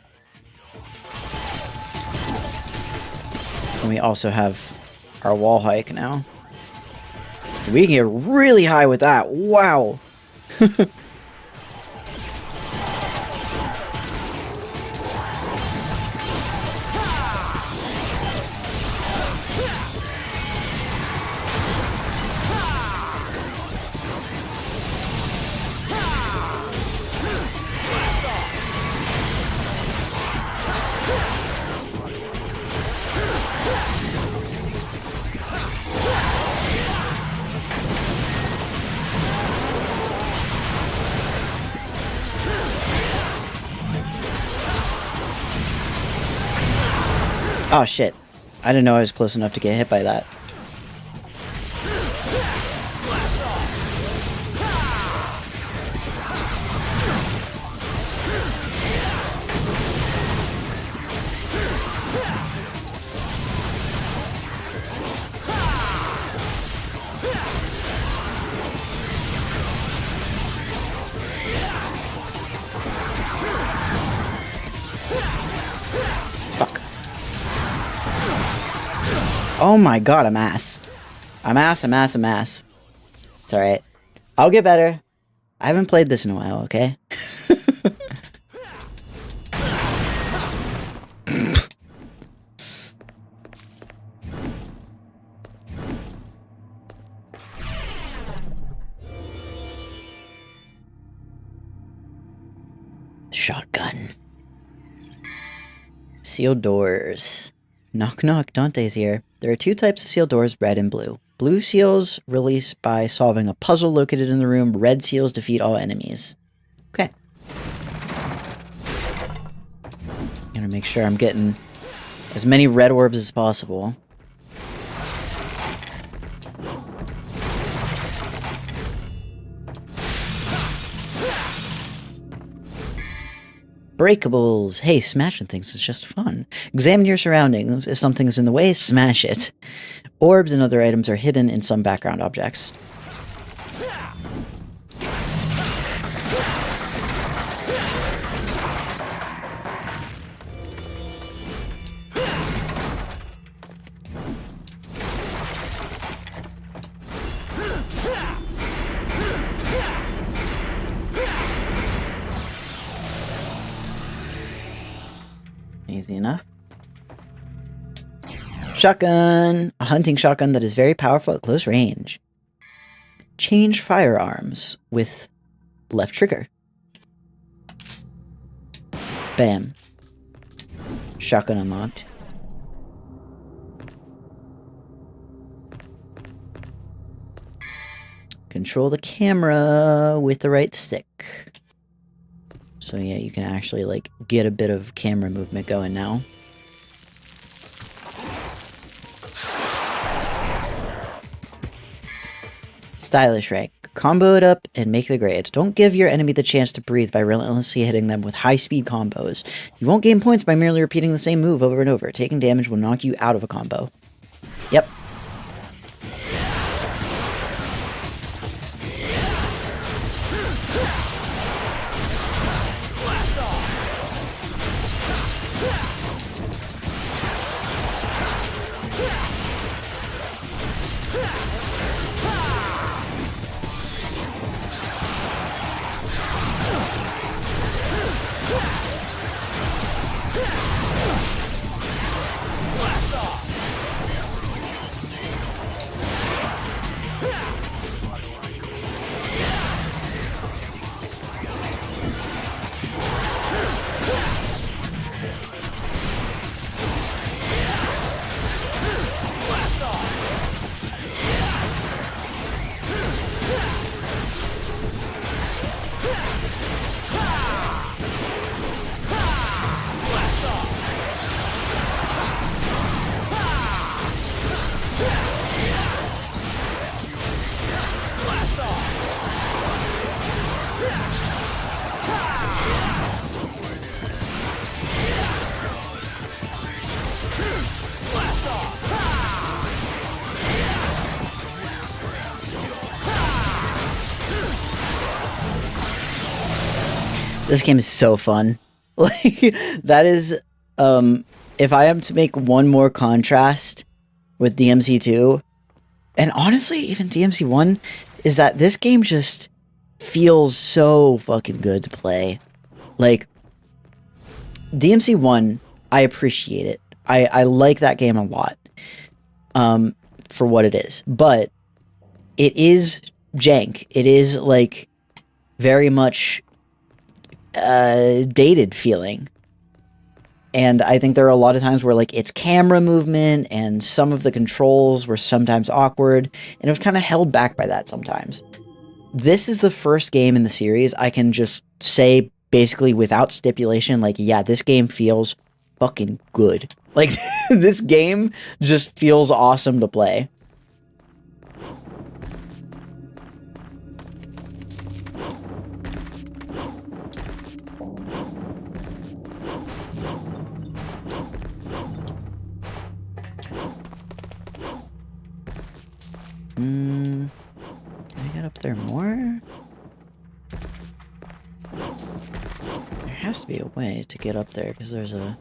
And we also have our wall hike now. We can get really high with that. Wow. Oh shit. I didn't know I was close enough to get hit by that. Fuck. Oh my god, I'm ass. I'm ass. It's alright. I'll get better. I haven't played this in a while, okay? Shotgun. Sealed doors. Knock knock, Dante's here. There are 2 types of sealed doors, red and blue. Blue seals release by solving a puzzle located in the room. Red seals defeat all enemies. Okay. Gonna make sure I'm getting as many red orbs as possible. Breakables. Hey, smashing things is just fun. Examine your surroundings. If something's in the way, smash it. Orbs and other items are hidden in some background objects. Easy enough. Shotgun! A hunting shotgun that is very powerful at close range. Change firearms with left trigger. Bam. Shotgun unlocked. Control the camera with the right stick. So yeah, you can actually, like, get a bit of camera movement going now. Stylish rank. Combo it up and make the grade. Don't give your enemy the chance to breathe by relentlessly hitting them with high-speed combos. You won't gain points by merely repeating the same move over and over. Taking damage will knock you out of a combo. Yep. This game is so fun. Like, that is, if I am to make one more contrast with DMC2, and honestly, even DMC1, is that this game just feels so fucking good to play. Like, DMC1, I appreciate it. I like that game a lot, for what it is. But it is jank. It is, like, very much dated feeling. And I think there are a lot of times where, like, its camera movement and some of the controls were sometimes awkward, and it was kind of held back by that sometimes. This is the first game in the series I can just say, basically without stipulation, like, yeah, this game feels fucking good. Like, this game just feels awesome to play. Can I get up there more? There has to be a way to get up there, because there's a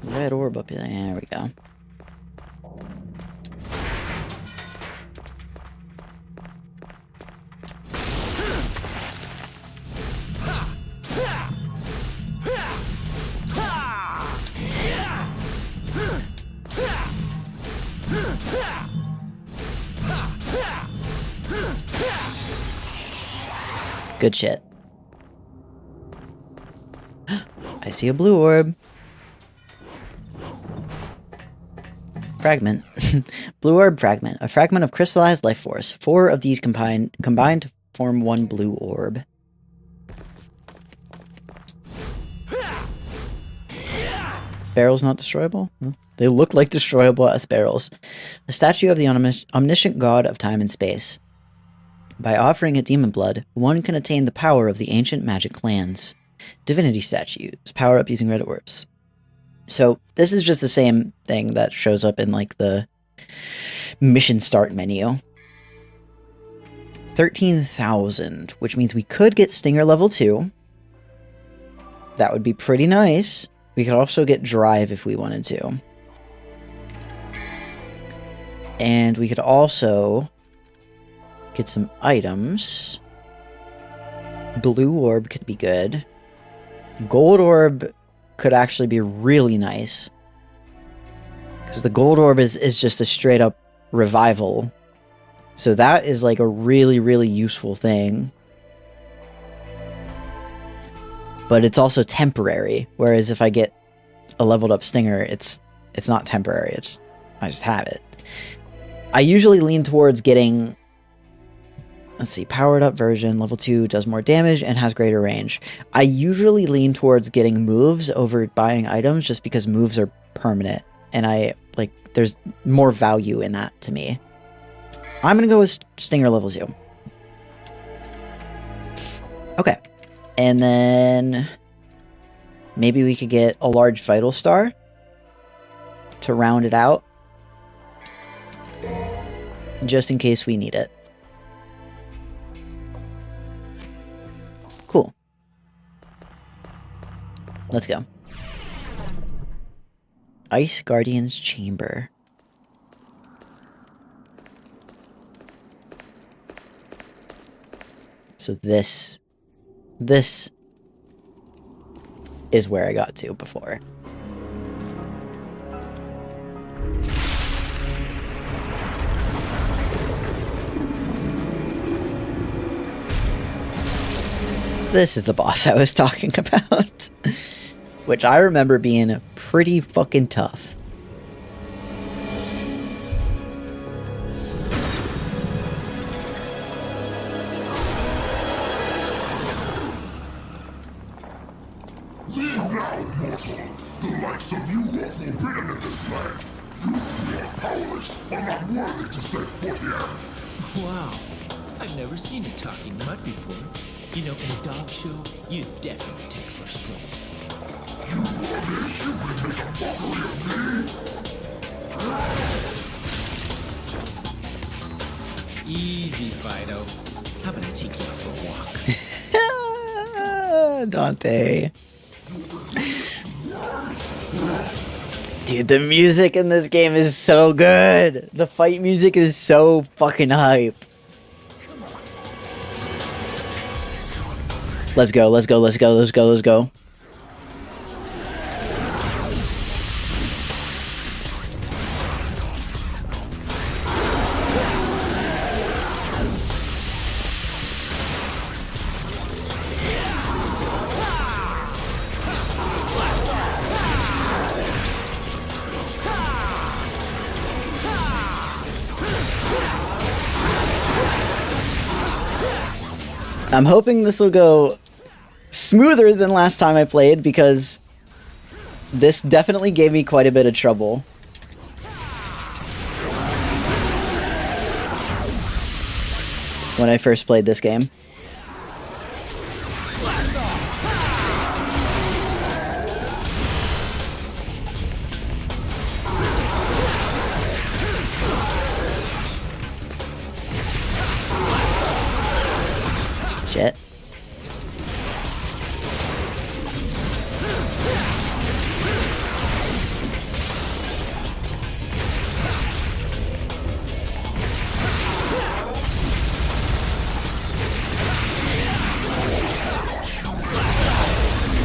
red orb up there. There we go. Good shit. I see a blue orb. Fragment. Blue orb fragment. A fragment of crystallized life force. 4 of these combine to form 1 blue orb. Barrels not destroyable? They look like destroyable as barrels. A statue of the omniscient god of time and space. By offering it demon blood, one can attain the power of the ancient magic lands. Divinity statues. Power up using red orbs. So, this is just the same thing that shows up in, like, the mission start menu. 13,000, which means we could get Stinger level 2. That would be pretty nice. We could also get Drive if we wanted to. And we could also get some items. Blue orb could be good. Gold orb could actually be really nice. Because the gold orb is just a straight up revival. So that is like a really, really useful thing. But it's also temporary. Whereas if I get a leveled up Stinger, it's not temporary. I just have it. I usually lean towards getting, let's see, powered up version, level 2, does more damage and has greater range. I usually lean towards getting moves over buying items just because moves are permanent. And there's more value in that to me. I'm going to go with Stinger level 2. Okay. And then maybe we could get a large Vital Star to round it out. Just in case we need it. Cool. Let's go. Ice Guardian's Chamber. So this is where I got to before. This is the boss I was talking about. Which I remember being pretty fucking tough. Leave now, mortal! The likes of you are forbidden in this land! You who are powerless are not worthy to set foot here! Wow, I've never seen a talking mud before. You know, in a dog show, you'd definitely take first place. You ugly human make a mockery of me! Easy, Fido. How about I take you out for a walk? Dante. Dude, the music in this game is so good. The fight music is so fucking hype. Let's go, let's go, let's go, let's go, let's go. I'm hoping this will go smoother than last time I played, because this definitely gave me quite a bit of trouble. When I first played this game. Shit.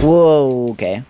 Whoa, okay.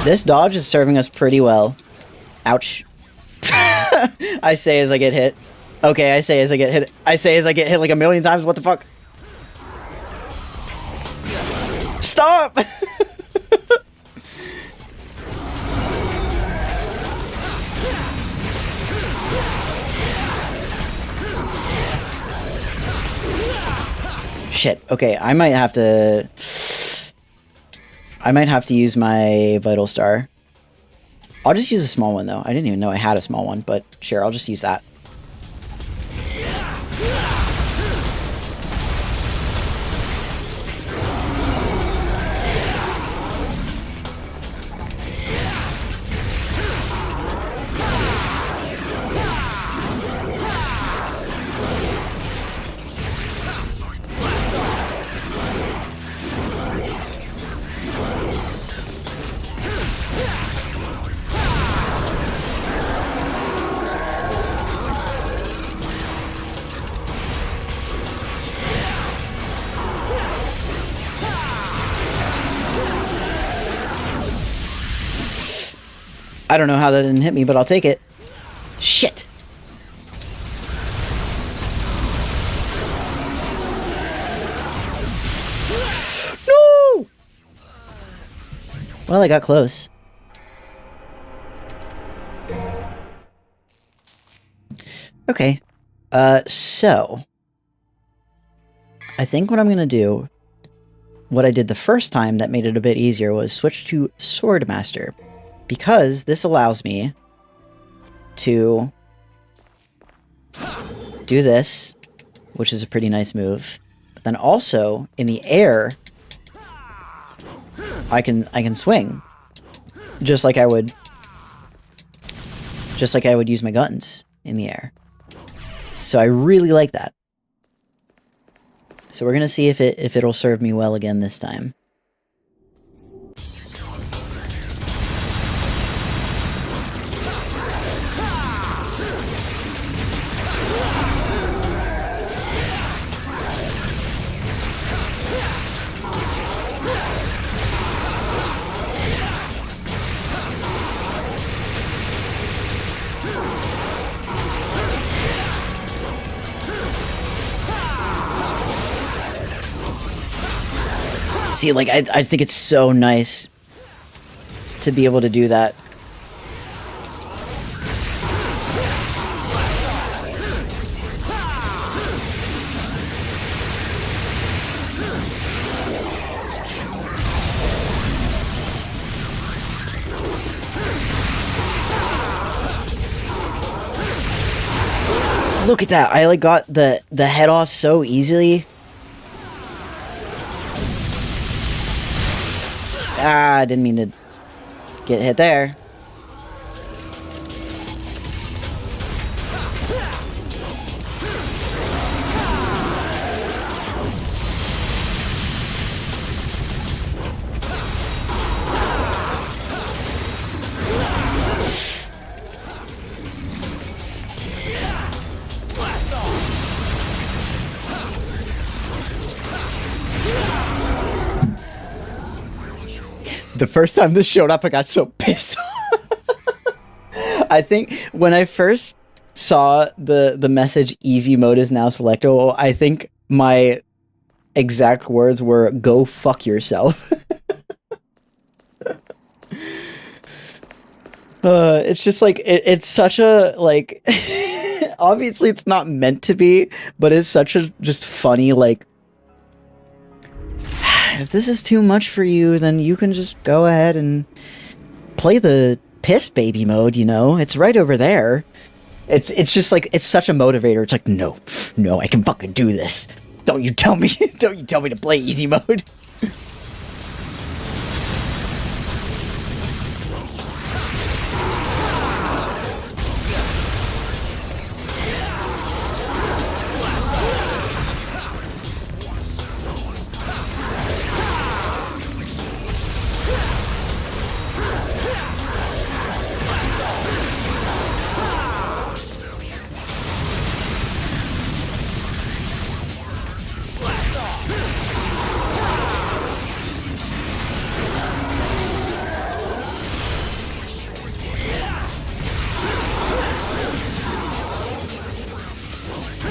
This dodge is serving us pretty well. Ouch. I say as I get hit. Okay, I say as I get hit. I say as I get hit like a million times. What the fuck? Stop! Shit. Okay, I might have to use my Vital Star. I'll just use a small one, though. I didn't even know I had a small one, but sure, I'll just use that. I don't know how that didn't hit me, but I'll take it. Shit. No! Well, I got close. Okay. So I think what I'm gonna do, what I did the first time that made it a bit easier, was switch to Swordmaster. Because this allows me to do this, which is a pretty nice move. But then also, in the air, I can swing. Just like I would use my guns in the air. So I really like that. So we're gonna see if it'll serve me well again this time. See, like, I think it's so nice to be able to do that. Look at that. I like got the head off so easily. Ah, I didn't mean to get hit there. The first time this showed up, I got so pissed. I think when I first saw the message "easy mode is now selectable," I think my exact words were "go fuck yourself." It's just like it's such a like. Obviously, it's not meant to be, but it's such a just funny like. If this is too much for you, then you can just go ahead and play the piss baby mode, you know? It's right over there. It's just like, it's such a motivator. It's like, no, I can fucking do this. Don't you tell me to play easy mode.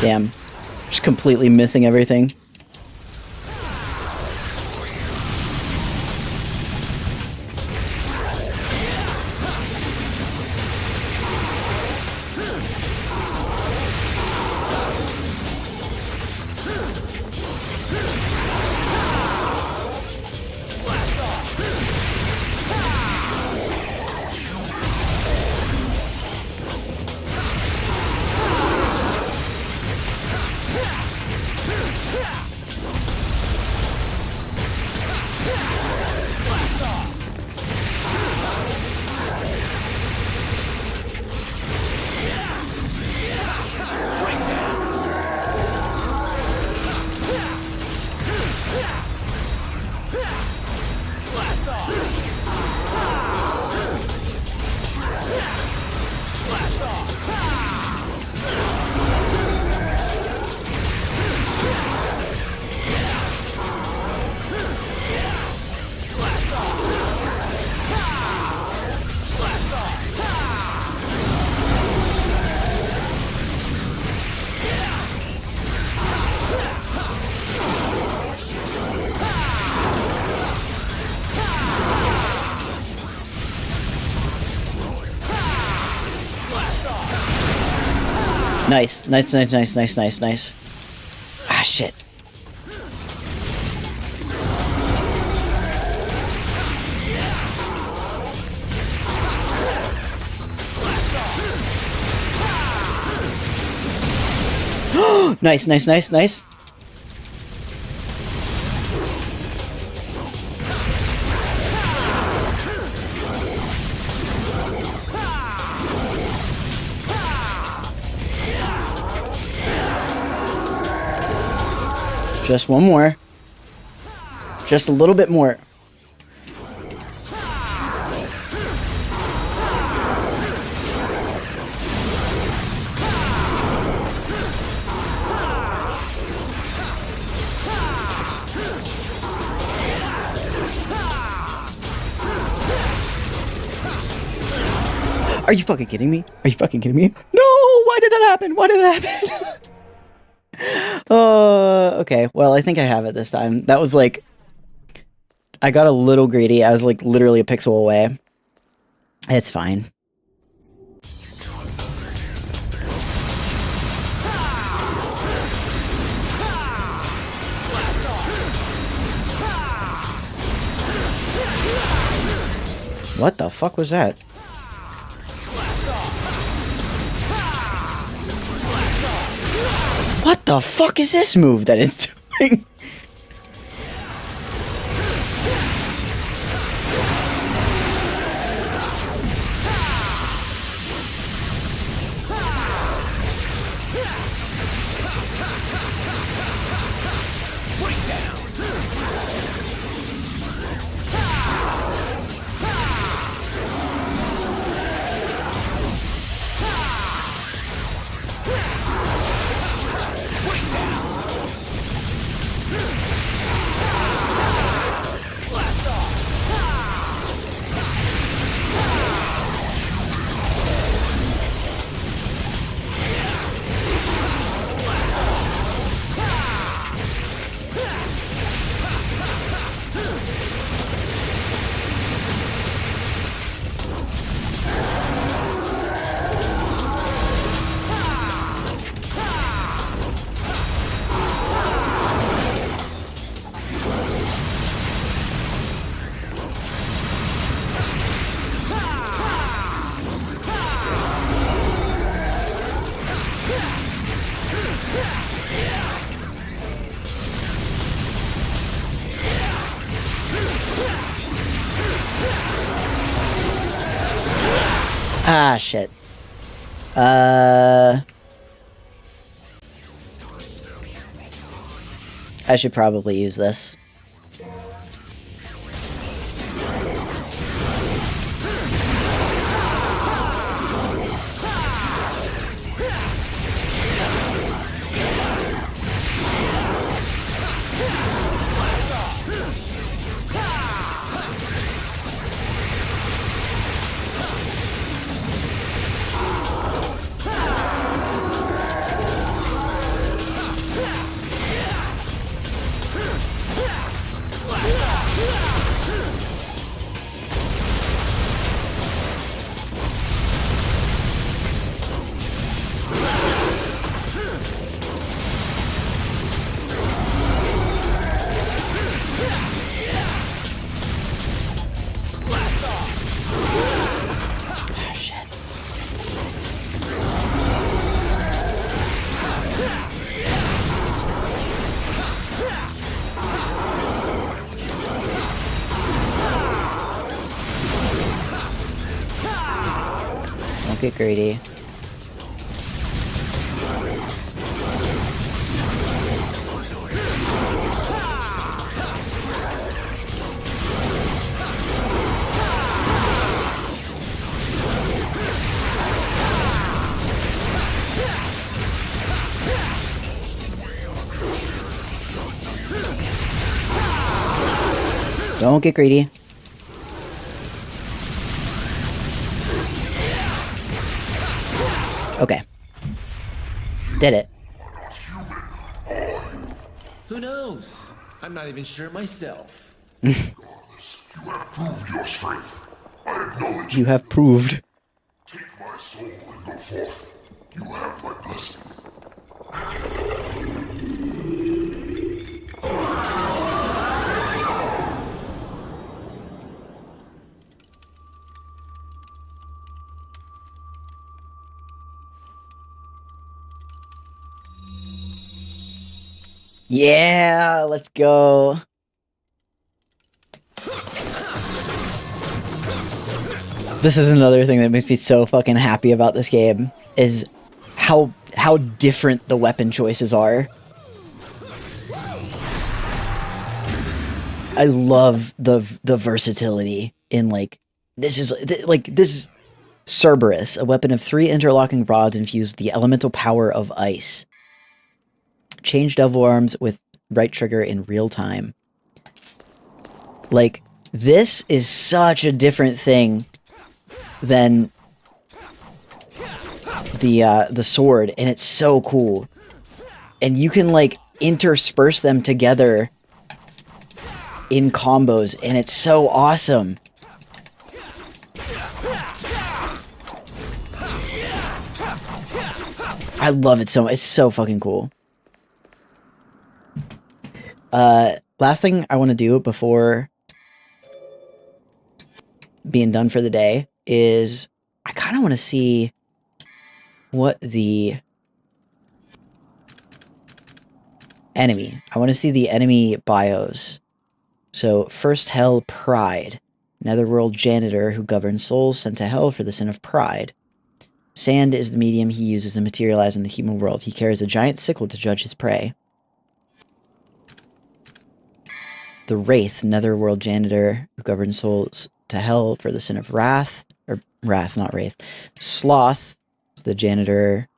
Damn. Just completely missing everything. Nice. Ah, shit. Nice. Just one more. Just a little bit more. Are you fucking kidding me? No! Why did that happen? Okay. Well, I think I have it this time. That was like... I got a little greedy. I was like literally a pixel away. It's fine. What the fuck was that? What the fuck is this move that it's doing? Ah, shit. I should probably use this. Don't get greedy. Don't get greedy. Okay. Did it. Who knows? I'm not even sure myself. You have proved your strength. I acknowledge You have proved. Take my soul and go forth. You have my blessing. Yeah, let's go. This is another thing that makes me so fucking happy about this game, is how different the weapon choices are. I love the versatility in, like, this is Cerberus, a weapon of 3 interlocking rods infused with the elemental power of ice. Change devil arms with right trigger in real time. Like, this is such a different thing than the sword, and it's so cool. And you can, like, intersperse them together in combos, and it's so awesome. I love it so much. It's so fucking cool. Last thing I want to do before being done for the day is I kind of want to see what the enemy. I want to see the enemy bios. So, first hell, pride. Netherworld janitor who governs souls sent to hell for the sin of pride. Sand is the medium he uses to materialize in the human world. He carries a giant sickle to judge his prey. The Wraith, Netherworld janitor who governs souls to hell for the sin of wrath. Or wrath, not wraith. Sloth is the janitor.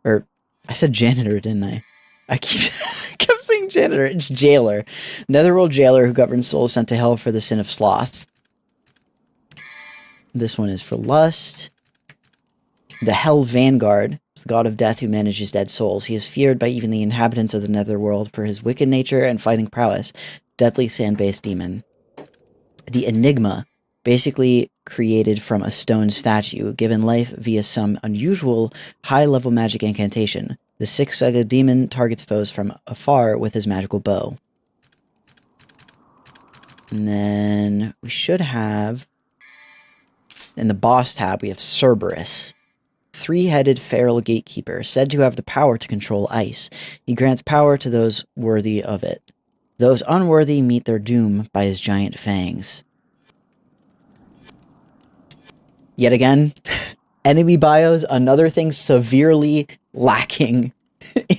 Or, I said janitor, didn't I? I kept saying janitor. It's jailer. Netherworld jailer who governs souls sent to hell for the sin of sloth. This one is for lust. The Hell Vanguard is the god of death who manages dead souls. He is feared by even the inhabitants of the Netherworld for his wicked nature and fighting prowess. Deadly sand-based demon. The Enigma, basically created from a stone statue, given life via some unusual high-level magic incantation. The six-legged demon targets foes from afar with his magical bow. And then we should have, in the boss tab, we have Cerberus. Three-headed feral gatekeeper, said to have the power to control ice. He grants power to those worthy of it. Those unworthy meet their doom by his giant fangs. Yet again, enemy bios, another thing severely lacking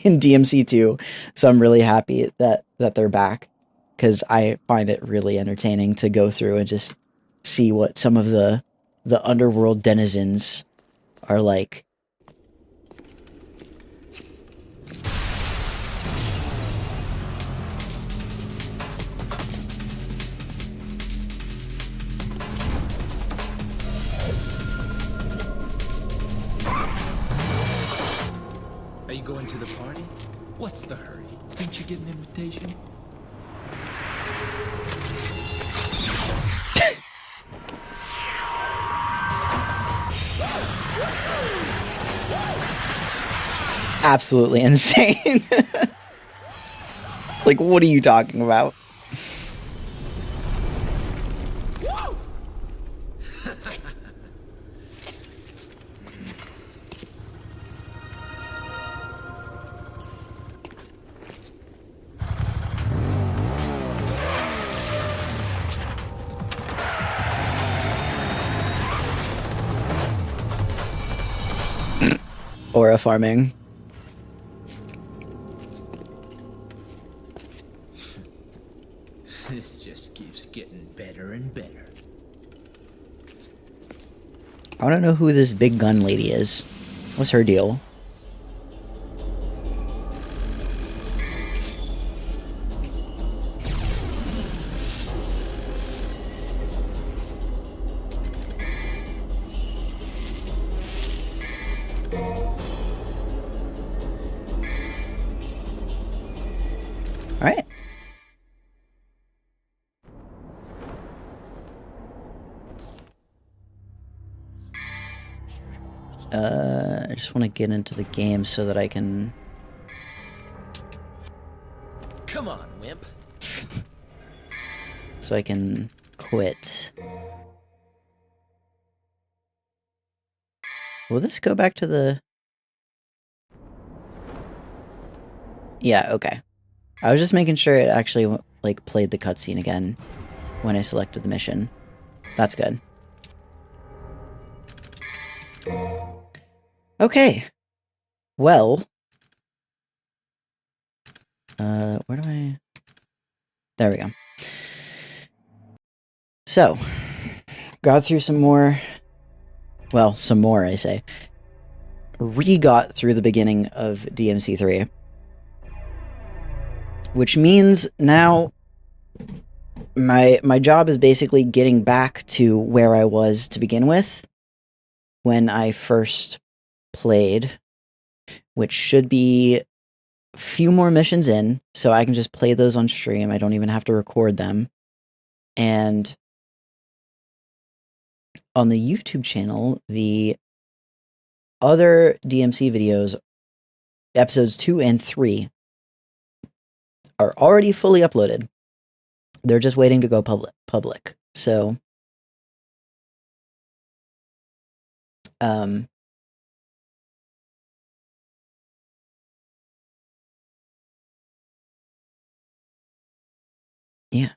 in DMC2. So I'm really happy that they're back, because I find it really entertaining to go through and just see what some of the underworld denizens are like. Are you going to the party? What's the hurry? Didn't you get an invitation? Absolutely insane. Like, what are you talking about? Aura farming. This just keeps getting better and better. I want to know who this big gun lady is. What's her deal? All right. I just want to get into the game so that I can... Come on, wimp. so I can quit. Will this go back to the... Yeah, okay. I was just making sure it actually, like, played the cutscene again when I selected the mission. That's good. Okay. Well. Where do I... There we go. So, got through some more... Well, some more, I say. Re-got through the beginning of DMC3. Which means now my job is basically getting back to where I was to begin with when I first played, which should be a few more missions in, so I can just play those on stream. I don't even have to record them. And on the YouTube channel, the other DMC videos episodes 2 and 3 are already fully uploaded. They're just waiting to go public. So, yeah.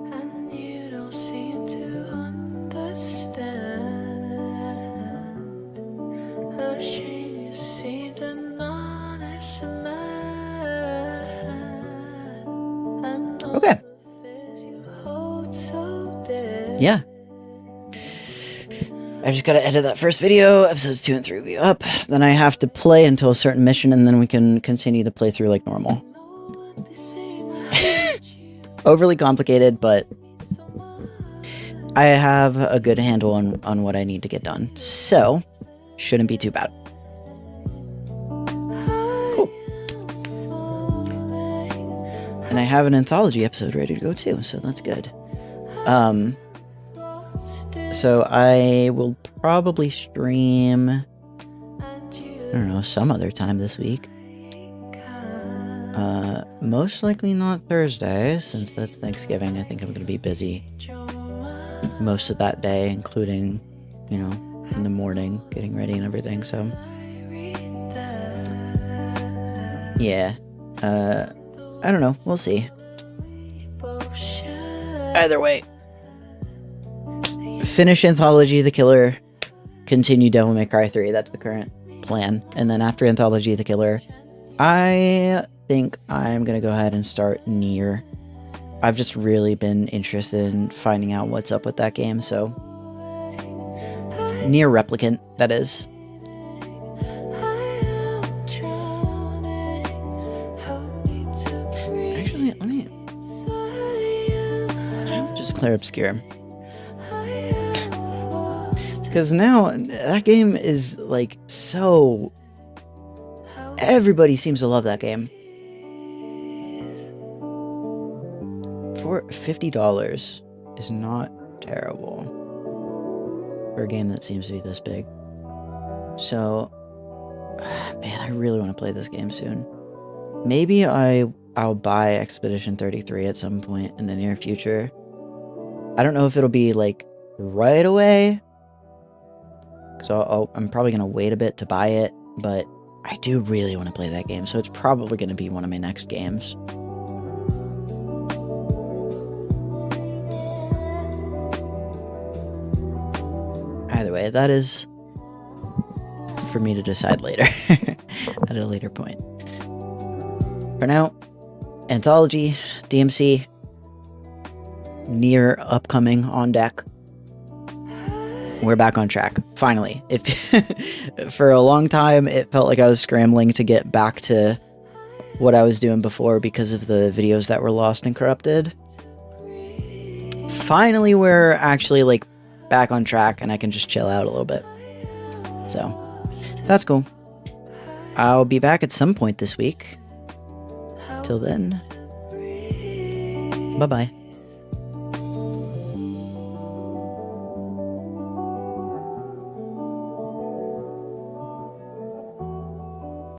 And you don't seem to understand. A shame you seemed an honest man. And all Okay. the fears you hold so dear. Yeah. I just gotta edit that first video. Episodes 2 and 3 will be up. Then I have to play until a certain mission, and then we can continue the playthrough like normal. Overly complicated, but I have a good handle on what I need to get done. So, shouldn't be too bad. Cool. And I have an anthology episode ready to go too, so that's good. So I will probably stream, I don't know, some other time this week. Most likely not Thursday, since that's Thanksgiving. I think I'm going to be busy most of that day, including, you know, in the morning, getting ready and everything, so. Yeah. I don't know. We'll see. Either way. Finish Anthology the Killer, continue Devil May Cry 3. That's the current plan. And then after Anthology the Killer, I think I'm going to go ahead and start Nier. I've just really been interested in finding out what's up with that game, so. Nier Replicant, that is. Actually, let me just clear Obscure. Because now, that game is, like, so... Everybody seems to love that game. For $50 is not terrible for a game that seems to be this big. So, man, I really want to play this game soon. Maybe I'll buy Expedition 33 at some point in the near future. I don't know if it'll be, like, right away. So I'm probably going to wait a bit to buy it, but I do really want to play that game, so it's probably going to be one of my next games. Either way, that is for me to decide later, at a later point. For now, Anthology, DMC, Nier upcoming on deck. We're back on track, finally. If for a long time, it felt like I was scrambling to get back to what I was doing before because of the videos that were lost and corrupted. Finally, we're actually, like, back on track, and I can just chill out a little bit. So, that's cool. I'll be back at some point this week. Till then, bye-bye.